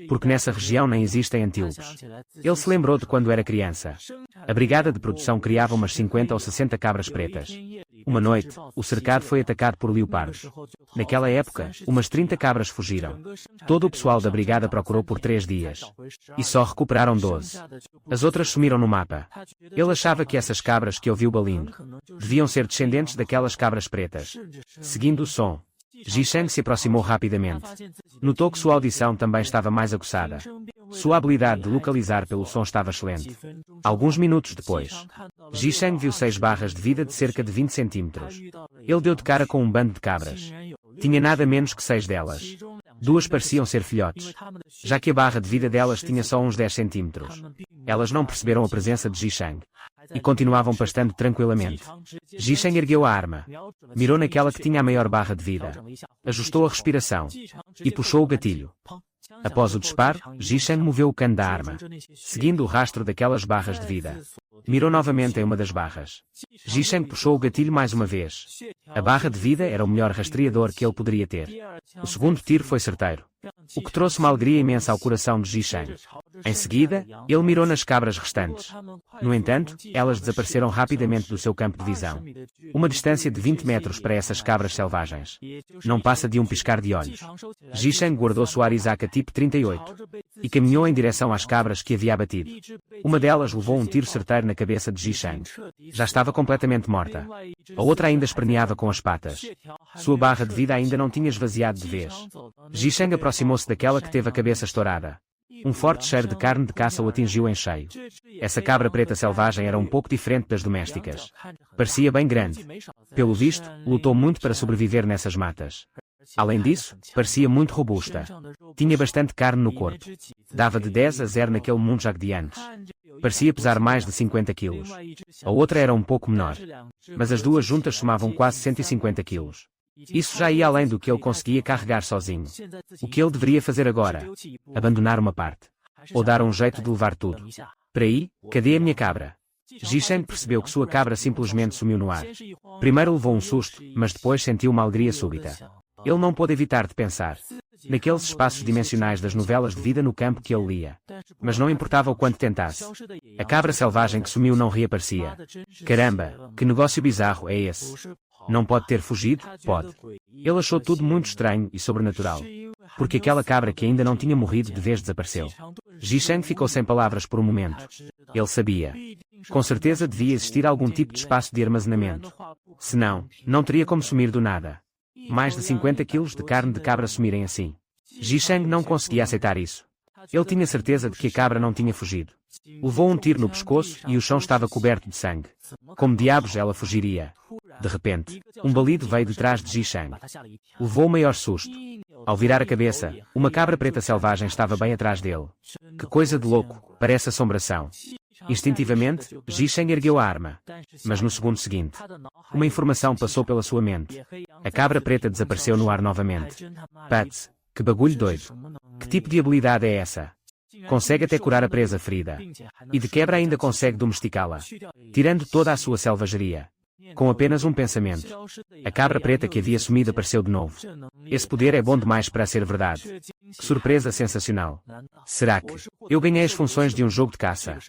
porque nessa região nem existem antílopes. Ele se lembrou de quando era criança. A brigada de produção criava umas 50 ou 60 cabras pretas. Uma noite, o cercado foi atacado por leopardos. Naquela época, umas 30 cabras fugiram. Todo o pessoal da brigada procurou por 3 dias. E só recuperaram 12. As outras sumiram no mapa. Ele achava que essas cabras que ouviu balindo deviam ser descendentes daquelas cabras pretas. Seguindo o som, Jisheng se aproximou rapidamente. Notou que sua audição também estava mais aguçada. Sua habilidade de localizar pelo som estava excelente. Alguns minutos depois, Jisheng viu 6 barras de vida de cerca de 20 centímetros. Ele deu de cara com um bando de cabras. Tinha nada menos que 6 delas. 2 pareciam ser filhotes, já que a barra de vida delas tinha só uns 10 centímetros. Elas não perceberam a presença de Jisheng e continuavam pastando tranquilamente. Jisheng ergueu a arma, mirou naquela que tinha a maior barra de vida, ajustou a respiração e puxou o gatilho. Após o disparo, Jisheng moveu o cano da arma, seguindo o rastro daquelas barras de vida. Mirou novamente em uma das barras. Jisheng puxou o gatilho mais uma vez. A barra de vida era o melhor rastreador que ele poderia ter. O segundo tiro foi certeiro, o que trouxe uma alegria imensa ao coração de Jisheng. Em seguida, ele mirou nas cabras restantes. No entanto, elas desapareceram rapidamente do seu campo de visão. Uma distância de 20 metros para essas cabras selvagens. Não passa de um piscar de olhos. Jisheng guardou sua Arizaka tipo 38 e caminhou em direção às cabras que havia abatido. Uma delas levou um tiro certeiro na cabeça de Jisheng. Já estava completamente morta. A outra ainda esperneava com as patas. Sua barra de vida ainda não tinha esvaziado de vez. Jisheng aproximou-se daquela que teve a cabeça estourada. Um forte cheiro de carne de caça o atingiu em cheio. Essa cabra preta selvagem era um pouco diferente das domésticas. Parecia bem grande. Pelo visto, lutou muito para sobreviver nessas matas. Além disso, parecia muito robusta. Tinha bastante carne no corpo. Dava de 10 a 0 naquele Muntjak de antes. Parecia pesar mais de 50 quilos. A outra era um pouco menor. Mas as duas juntas somavam quase 150 quilos. Isso já ia além do que ele conseguia carregar sozinho. O que ele deveria fazer agora? Abandonar uma parte. Ou dar um jeito de levar tudo. Para aí, cadê a minha cabra? Jisheng percebeu que sua cabra simplesmente sumiu no ar. Primeiro levou um susto, mas depois sentiu uma alegria súbita. Ele não pôde evitar de pensar naqueles espaços dimensionais das novelas de vida no campo que ele lia. Mas não importava o quanto tentasse. A cabra selvagem que sumiu não reaparecia. Caramba, que negócio bizarro é esse? Não pode ter fugido? Pode. Ele achou tudo muito estranho e sobrenatural. Porque aquela cabra que ainda não tinha morrido de vez desapareceu. Jisheng ficou sem palavras por um momento. Ele sabia. Com certeza devia existir algum tipo de espaço de armazenamento. Senão, não teria como sumir do nada. Mais de 50 quilos de carne de cabra sumirem assim. Jisheng não conseguia aceitar isso. Ele tinha certeza de que a cabra não tinha fugido. Levou um tiro no pescoço e o chão estava coberto de sangue. Como diabos ela fugiria? De repente, um balido veio de trás de Jisheng. Levou o maior susto. Ao virar a cabeça, uma cabra preta selvagem estava bem atrás dele. Que coisa de louco, parece assombração. Instintivamente, Jisheng ergueu a arma. Mas no segundo seguinte, uma informação passou pela sua mente. A cabra preta desapareceu no ar novamente. Pats, que bagulho doido. Que tipo de habilidade é essa? Consegue até curar a presa ferida. E de quebra ainda consegue domesticá-la, tirando toda a sua selvageria. Com apenas um pensamento. A cabra preta que havia sumido apareceu de novo. Esse poder é bom demais para ser verdade. Que surpresa sensacional. Será que eu ganhei as funções de um jogo de caça?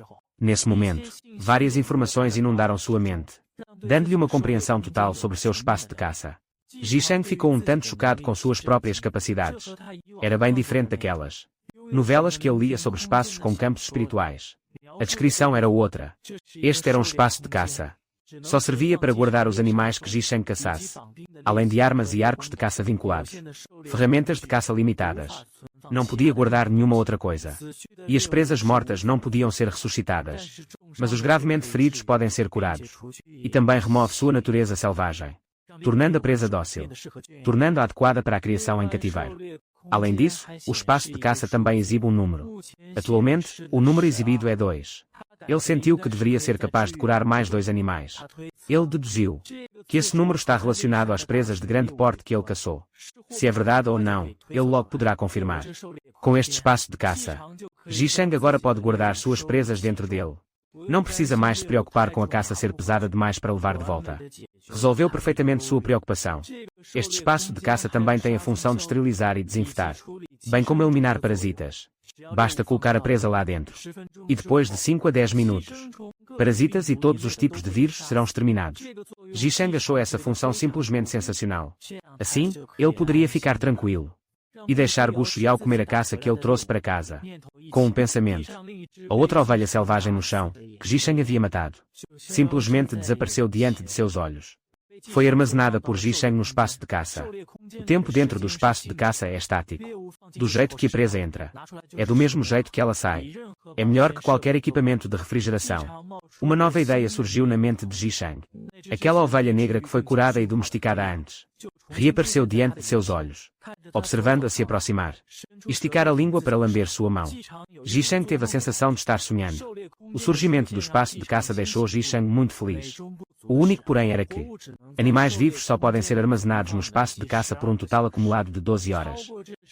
Nesse momento, várias informações inundaram sua mente, dando-lhe uma compreensão total sobre seu espaço de caça. Jisheng ficou um tanto chocado com suas próprias capacidades. Era bem diferente daquelas novelas que ele lia sobre espaços com campos espirituais. A descrição era outra. Este era um espaço de caça. Só servia para guardar os animais que Jisheng caçasse, além de armas e arcos de caça vinculados. Ferramentas de caça limitadas. Não podia guardar nenhuma outra coisa. E as presas mortas não podiam ser ressuscitadas. Mas os gravemente feridos podem ser curados. E também remove sua natureza selvagem, tornando a presa dócil, tornando-a adequada para a criação em cativeiro. Além disso, o espaço de caça também exibe um número. Atualmente, o número exibido é 2. Ele sentiu que deveria ser capaz de curar mais 2 animais. Ele deduziu que esse número está relacionado às presas de grande porte que ele caçou. Se é verdade ou não, ele logo poderá confirmar. Com este espaço de caça, Jisheng agora pode guardar suas presas dentro dele. Não precisa mais se preocupar com a caça ser pesada demais para levar de volta. Resolveu perfeitamente sua preocupação. Este espaço de caça também tem a função de esterilizar e desinfetar, bem como eliminar parasitas. Basta colocar a presa lá dentro. E depois de 5 a 10 minutos, parasitas e todos os tipos de vírus serão exterminados. Jisheng achou essa função simplesmente sensacional. Assim, ele poderia ficar tranquilo e deixar Gushu Yao comer a caça que ele trouxe para casa. Com um pensamento, a outra ovelha selvagem no chão, que Jisheng havia matado, simplesmente desapareceu diante de seus olhos. Foi armazenada por Ji-Sheng no espaço de caça. O tempo dentro do espaço de caça é estático. Do jeito que a presa entra. É do mesmo jeito que ela sai. É melhor que qualquer equipamento de refrigeração. Uma nova ideia surgiu na mente de Ji-Sheng. Aquela ovelha negra que foi curada e domesticada antes. Reapareceu diante de seus olhos, observando-a se aproximar. E esticar a língua para lamber sua mão. Ji-Sheng teve a sensação de estar sonhando. O surgimento do espaço de caça deixou Ji-Sheng muito feliz. O único porém era que animais vivos só podem ser armazenados no espaço de caça por um total acumulado de 12 horas.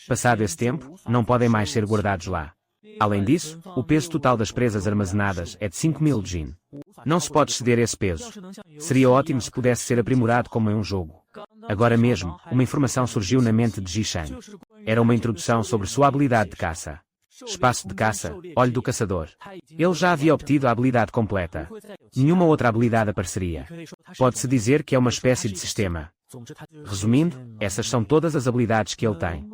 Passado esse tempo, não podem mais ser guardados lá. Além disso, o peso total das presas armazenadas é de 5.000 jin. Não se pode ceder esse peso. Seria ótimo se pudesse ser aprimorado como em um jogo. Agora mesmo, uma informação surgiu na mente de Ji-Sheng. Era uma introdução sobre sua habilidade de caça. Espaço de caça, olho do caçador. Ele já havia obtido a habilidade completa. Nenhuma outra habilidade apareceria. Pode-se dizer que é uma espécie de sistema. Resumindo, essas são todas as habilidades que ele tem.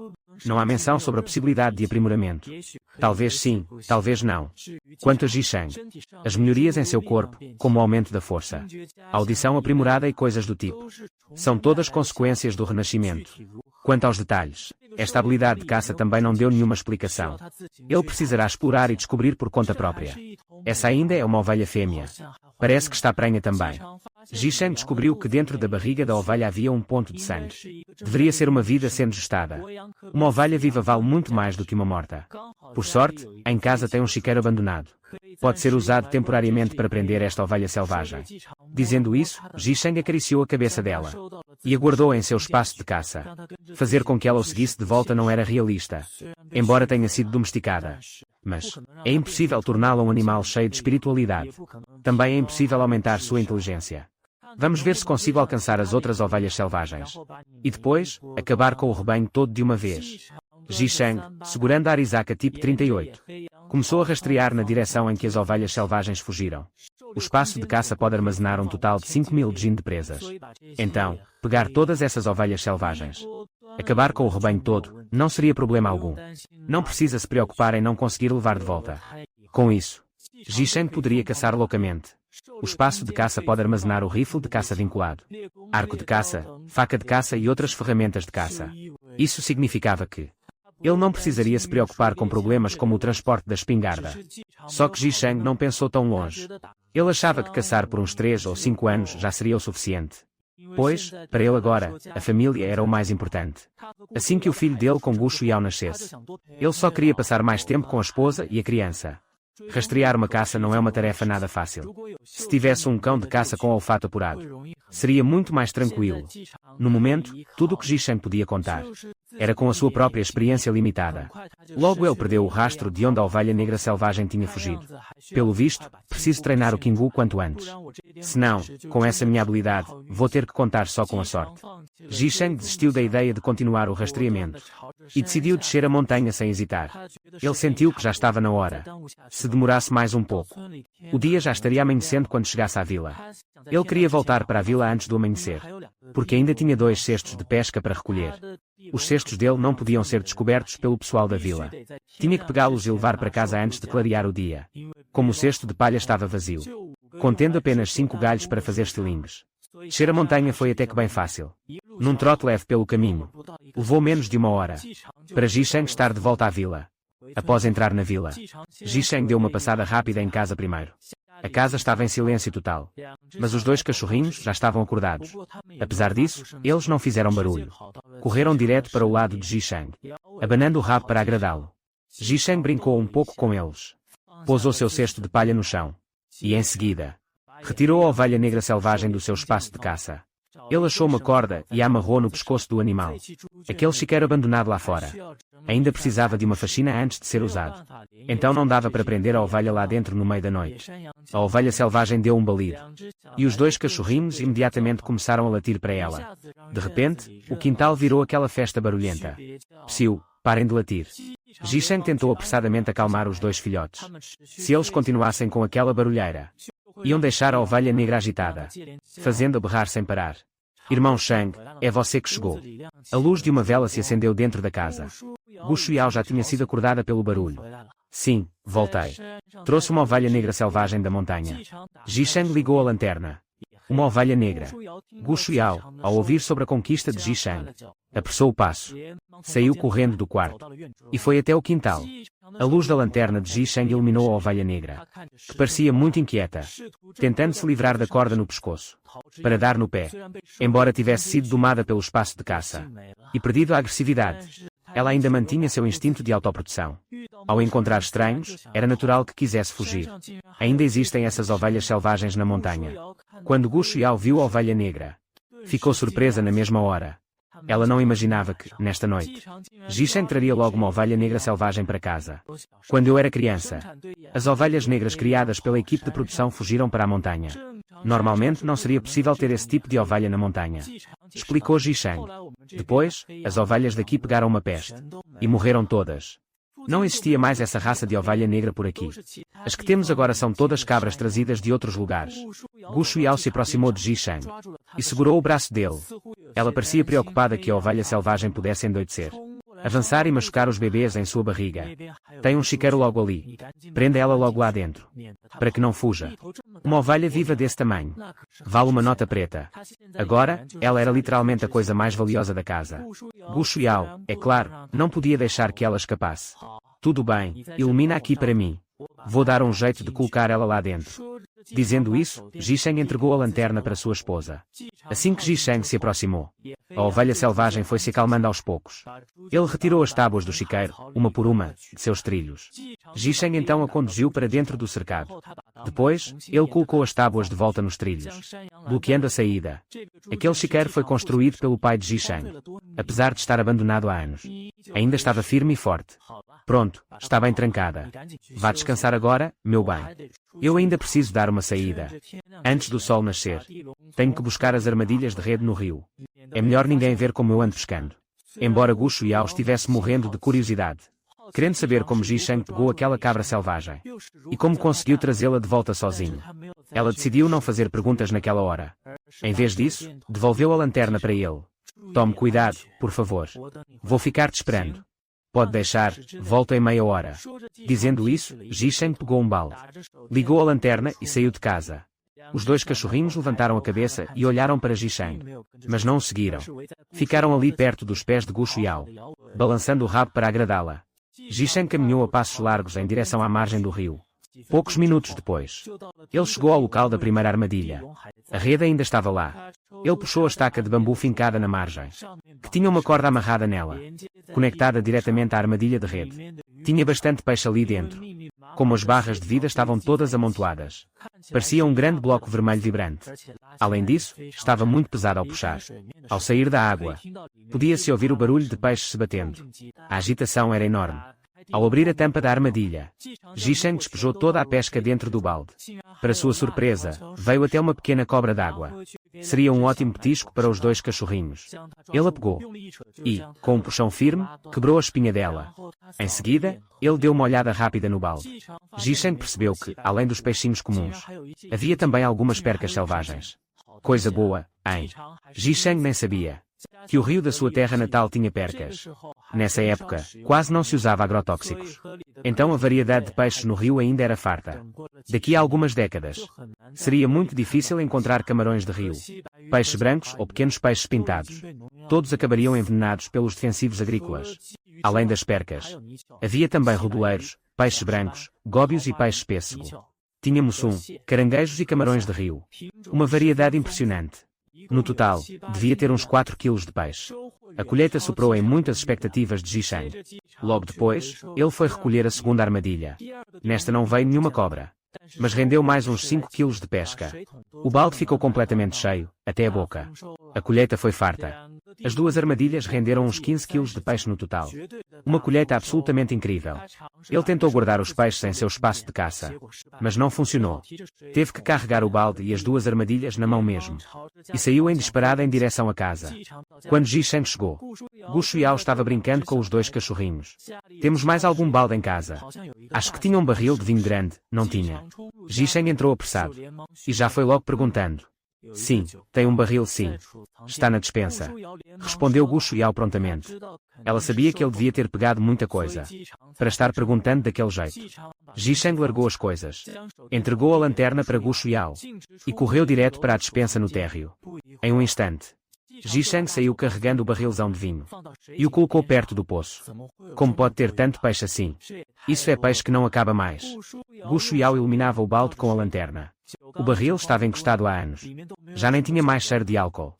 Não há menção sobre a possibilidade de aprimoramento. Talvez sim, talvez não. Quanto a Ji-Sheng, as melhorias em seu corpo, como o aumento da força, a audição aprimorada e coisas do tipo, são todas consequências do renascimento. Quanto aos detalhes, esta habilidade de caça também não deu nenhuma explicação. Ele precisará explorar e descobrir por conta própria. Essa ainda é uma ovelha fêmea. Parece que está prenha também. Ji-Sheng descobriu que dentro da barriga da ovelha havia um ponto de sangue. Deveria ser uma vida sendo gestada. Uma ovelha viva vale muito mais do que uma morta. Por sorte, em casa tem um chiqueiro abandonado. Pode ser usado temporariamente para prender esta ovelha selvagem. Dizendo isso, Ji-Sheng acariciou a cabeça dela. E aguardou em seu espaço de caça. Fazer com que ela o seguisse de volta não era realista. Embora tenha sido domesticada. Mas é impossível torná-la um animal cheio de espiritualidade. Também é impossível aumentar sua inteligência. Vamos ver se consigo alcançar as outras ovelhas selvagens. E depois, acabar com o rebanho todo de uma vez. Ji-Sheng, segurando a Arisaka tipo 38, começou a rastrear na direção em que as ovelhas selvagens fugiram. O espaço de caça pode armazenar um total de 5.000 jin de presas. Então, pegar todas essas ovelhas selvagens. Acabar com o rebanho todo, não seria problema algum. Não precisa se preocupar em não conseguir levar de volta. Com isso, Ji-Sheng poderia caçar loucamente. O espaço de caça pode armazenar o rifle de caça vinculado, arco de caça, faca de caça e outras ferramentas de caça. Isso significava que ele não precisaria se preocupar com problemas como o transporte da espingarda. Só que Ji-Sheng não pensou tão longe. Ele achava que caçar por uns 3 ou 5 anos já seria o suficiente. Pois, para ele agora, a família era o mais importante. Assim que o filho dele com Gu Shuiao nascesse, ele só queria passar mais tempo com a esposa e a criança. Rastrear uma caça não é uma tarefa nada fácil. Se tivesse um cão de caça com olfato apurado, seria muito mais tranquilo. No momento, tudo o que Ji-Sheng podia contar era com a sua própria experiência limitada. Logo ele perdeu o rastro de onde a ovelha negra selvagem tinha fugido. Pelo visto, preciso treinar o Kingu quanto antes. Senão, com essa minha habilidade, vou ter que contar só com a sorte. Ji-Sheng desistiu da ideia de continuar o rastreamento. E decidiu descer a montanha sem hesitar. Ele sentiu que já estava na hora. Se demorasse mais um pouco, o dia já estaria amanhecendo quando chegasse à vila. Ele queria voltar para a vila antes do amanhecer, porque ainda tinha 2 cestos de pesca para recolher. Os cestos dele não podiam ser descobertos pelo pessoal da vila. Tinha que pegá-los e levar para casa antes de clarear o dia. Como o cesto de palha estava vazio, contendo apenas 5 galhos para fazer estilingues. Descer a montanha foi até que bem fácil. Num trote leve pelo caminho. Levou menos de 1 hora. Para Ji-Sheng estar de volta à vila. Após entrar na vila, Ji-Sheng deu uma passada rápida em casa primeiro. A casa estava em silêncio total. Mas os 2 cachorrinhos já estavam acordados. Apesar disso, eles não fizeram barulho. Correram direto para o lado de Ji-Sheng, abanando o rabo para agradá-lo. Ji-Sheng brincou um pouco com eles. Pousou seu cesto de palha no chão. E em seguida, retirou a ovelha negra selvagem do seu espaço de caça. Ele achou uma corda e a amarrou no pescoço do animal. Aquele chiqueiro abandonado lá fora ainda precisava de uma faxina antes de ser usado. Então não dava para prender a ovelha lá dentro no meio da noite. A ovelha selvagem deu um balido. E os 2 cachorrinhos imediatamente começaram a latir para ela. De repente, o quintal virou aquela festa barulhenta. Psiu, parem de latir. Ji-Sheng tentou apressadamente acalmar os 2 filhotes. Se eles continuassem com aquela barulheira, iam deixar a ovelha negra agitada, fazendo-a berrar sem parar. Irmão Sheng, é você que chegou. A luz de uma vela se acendeu dentro da casa. Gu Shuiao já tinha sido acordada pelo barulho. Sim, voltei. Trouxe uma ovelha negra selvagem da montanha. Ji-Sheng ligou a lanterna. uma ovelha negra. Gu Shuiao, ao ouvir sobre a conquista de Jishang, apressou o passo. Saiu correndo do quarto. E foi até o quintal. A luz da lanterna de Jishang iluminou a ovelha negra, que parecia muito inquieta, tentando se livrar da corda no pescoço, para dar no pé. Embora tivesse sido domada pelo espaço de caça e perdido a agressividade, ela ainda mantinha seu instinto de autoproteção. Ao encontrar estranhos, era natural que quisesse fugir. Ainda existem essas ovelhas selvagens na montanha. Quando Gu Shuiao viu a ovelha negra, ficou surpresa na mesma hora. Ela não imaginava que, nesta noite, Jishang traria logo uma ovelha negra selvagem para casa. Quando eu era criança, as ovelhas negras criadas pela equipe de produção fugiram para a montanha. Normalmente não seria possível ter esse tipo de ovelha na montanha, explicou Jishang. Depois, as ovelhas daqui pegaram uma peste e morreram todas. Não existia mais essa raça de ovelha negra por aqui. As que temos agora são todas cabras trazidas de outros lugares. Gu Shuiao se aproximou de Jishang e segurou o braço dele. Ela parecia preocupada que a ovelha selvagem pudesse endoidecer, avançar e machucar os bebês em sua barriga. Tem um chiqueiro logo ali. Prenda ela logo lá dentro, para que não fuja. Uma ovelha viva desse tamanho vale uma nota preta. Agora, ela era literalmente a coisa mais valiosa da casa. Gu Shuiao, é claro, não podia deixar que ela escapasse. Tudo bem, ilumina aqui para mim. Vou dar um jeito de colocar ela lá dentro. Dizendo isso, Jishang entregou a lanterna para sua esposa. Assim que Jishang se aproximou, a ovelha selvagem foi se acalmando aos poucos. Ele retirou as tábuas do chiqueiro, uma por uma, de seus trilhos. Jishang então a conduziu para dentro do cercado. Depois, ele colocou as tábuas de volta nos trilhos, bloqueando a saída. Aquele chiqueiro foi construído pelo pai de Jishang, apesar de estar abandonado há anos. Ainda estava firme e forte. Pronto, está bem trancada. Vá descansar agora, meu bem. Eu ainda preciso dar uma saída. Antes do sol nascer. Tenho que buscar as armadilhas de rede no rio. É melhor ninguém ver como eu ando pescando. Embora Gu Shuiao estivesse morrendo de curiosidade, querendo saber como Jishang pegou aquela cabra selvagem e como conseguiu trazê-la de volta sozinho, ela decidiu não fazer perguntas naquela hora. Em vez disso, devolveu a lanterna para ele. Tome cuidado, por favor. Vou ficar te esperando. Pode deixar, volto em meia hora. Dizendo isso, Jishang pegou um balde, ligou a lanterna e saiu de casa. Os dois cachorrinhos levantaram a cabeça e olharam para Jishang, mas não o seguiram. Ficaram ali perto dos pés de Gu Shuiao, balançando o rabo para agradá-la. Jishang caminhou a passos largos em direção à margem do rio. Poucos minutos depois, ele chegou ao local da primeira armadilha. A rede ainda estava lá. Ele puxou a estaca de bambu fincada na margem, que tinha uma corda amarrada nela, conectada diretamente à armadilha de rede. Tinha bastante peixe ali dentro. Como as barras de vida estavam todas amontoadas, parecia um grande bloco vermelho vibrante. Além disso, estava muito pesado ao puxar. Ao sair da água, podia-se ouvir o barulho de peixes se batendo. A agitação era enorme. Ao abrir a tampa da armadilha, Jishang despejou toda a pesca dentro do balde. Para sua surpresa, veio até uma pequena cobra d'água. Seria um ótimo petisco para os dois cachorrinhos. Ele a pegou e, com um puxão firme, quebrou a espinha dela. Em seguida, ele deu uma olhada rápida no balde. Jishang percebeu que, além dos peixinhos comuns, havia também algumas percas selvagens. Coisa boa, hein? Jishang nem sabia que o rio da sua terra natal tinha percas. Nessa época, quase não se usava agrotóxicos. Então a variedade de peixes no rio ainda era farta. Daqui a algumas décadas, seria muito difícil encontrar camarões de rio, peixes brancos ou pequenos peixes pintados. Todos acabariam envenenados pelos defensivos agrícolas. Além das percas, havia também rodoleiros, peixes brancos, góbios e peixes pêssego. Tinha mussum, caranguejos e camarões de rio. Uma variedade impressionante. No total, devia ter uns 4 quilos de peixe. A colheita superou em muitas expectativas de Jishang. Logo depois, ele foi recolher a segunda armadilha. Nesta não veio nenhuma cobra, mas rendeu mais uns 5 quilos de pesca. O balde ficou completamente cheio, até a boca. A colheita foi farta. As duas armadilhas renderam uns 15 quilos de peixe no total. Uma colheita absolutamente incrível. Ele tentou guardar os peixes em seu espaço de caça, mas não funcionou. Teve que carregar o balde e as duas armadilhas na mão mesmo. E saiu em disparada em direção à casa. Quando Jishang chegou, Gu Shuiao estava brincando com os dois cachorrinhos. Temos mais algum balde em casa? Acho que tinha um barril de vinho grande, não tinha. Jishang entrou apressado. E já foi logo perguntando. Sim, tem um barril sim. Está na despensa. Respondeu Gu Shuiao prontamente. Ela sabia que ele devia ter pegado muita coisa, para estar perguntando daquele jeito. Jisheng largou as coisas. Entregou a lanterna para Gu Shuiao. E correu direto para a despensa no térreo. Em um instante, Jisheng saiu carregando o barrilzão de vinho. E o colocou perto do poço. Como pode ter tanto peixe assim? Isso é peixe que não acaba mais. Gu Shuiao iluminava o balde com a lanterna. O barril estava encostado há anos. Já nem tinha mais cheiro de álcool.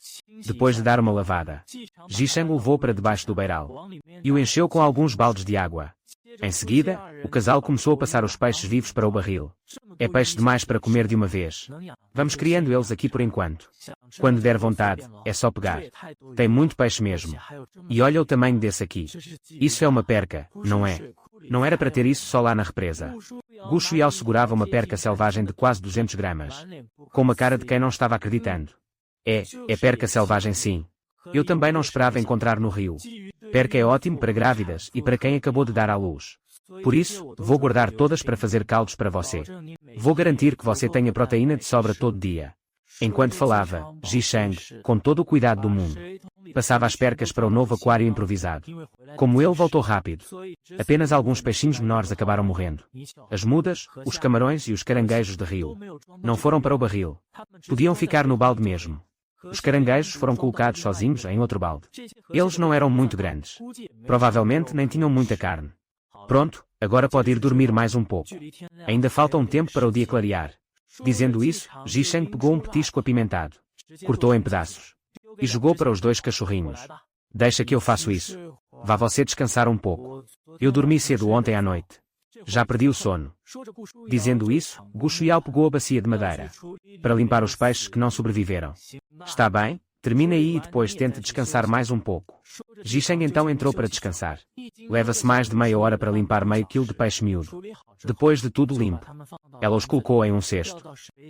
Depois de dar uma lavada, Jisheng o levou para debaixo do beiral. E o encheu com alguns baldes de água. Em seguida, o casal começou a passar os peixes vivos para o barril. É peixe demais para comer de uma vez. Vamos criando eles aqui por enquanto. Quando der vontade, é só pegar. Tem muito peixe mesmo. E olha o tamanho desse aqui. Isso é uma perca, não é? Não era para ter isso só lá na represa. Gu Shuiao segurava uma perca selvagem de quase 200 gramas. Com uma cara de quem não estava acreditando. É perca selvagem sim. Eu também não esperava encontrar no rio. Perca é ótimo para grávidas e para quem acabou de dar à luz. Por isso, vou guardar todas para fazer caldos para você. Vou garantir que você tenha proteína de sobra todo dia. Enquanto falava, Jisheng, com todo o cuidado do mundo, passava as percas para o novo aquário improvisado. Como ele voltou rápido, apenas alguns peixinhos menores acabaram morrendo. As mudas, os camarões e os caranguejos de rio não foram para o barril. Podiam ficar no balde mesmo. Os caranguejos foram colocados sozinhos em outro balde. Eles não eram muito grandes. Provavelmente nem tinham muita carne. Pronto, agora pode ir dormir mais um pouco. Ainda falta um tempo para o dia clarear. Dizendo isso, Jisheng pegou um petisco apimentado. Cortou em pedaços. E jogou para os dois cachorrinhos. Deixa que eu faço isso. Vá você descansar um pouco. Eu dormi cedo ontem à noite. Já perdi o sono. Dizendo isso, Gu Shuiao pegou a bacia de madeira para limpar os peixes que não sobreviveram. Está bem, termine aí e depois tente descansar mais um pouco. Jisheng então entrou para descansar. Leva-se mais de meia hora para limpar meio quilo de peixe miúdo. Depois de tudo limpo, ela os colocou em um cesto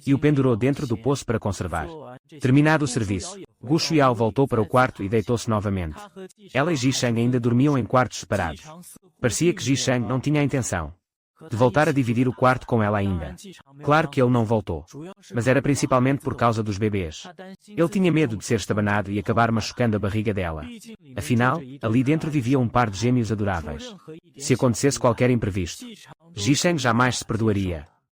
e o pendurou dentro do poço para conservar. Terminado o serviço, Gu Shuiao voltou para o quarto e deitou-se novamente. Ela e Jisheng ainda dormiam em quartos separados. Parecia que Jisheng não tinha a intenção de voltar a dividir o quarto com ela ainda. Claro que ele não voltou. Mas era principalmente por causa dos bebês. Ele tinha medo de ser estabanado e acabar machucando a barriga dela. Afinal, ali dentro vivia um par de gêmeos adoráveis. Se acontecesse qualquer imprevisto, Jisheng jamais se perdoaria.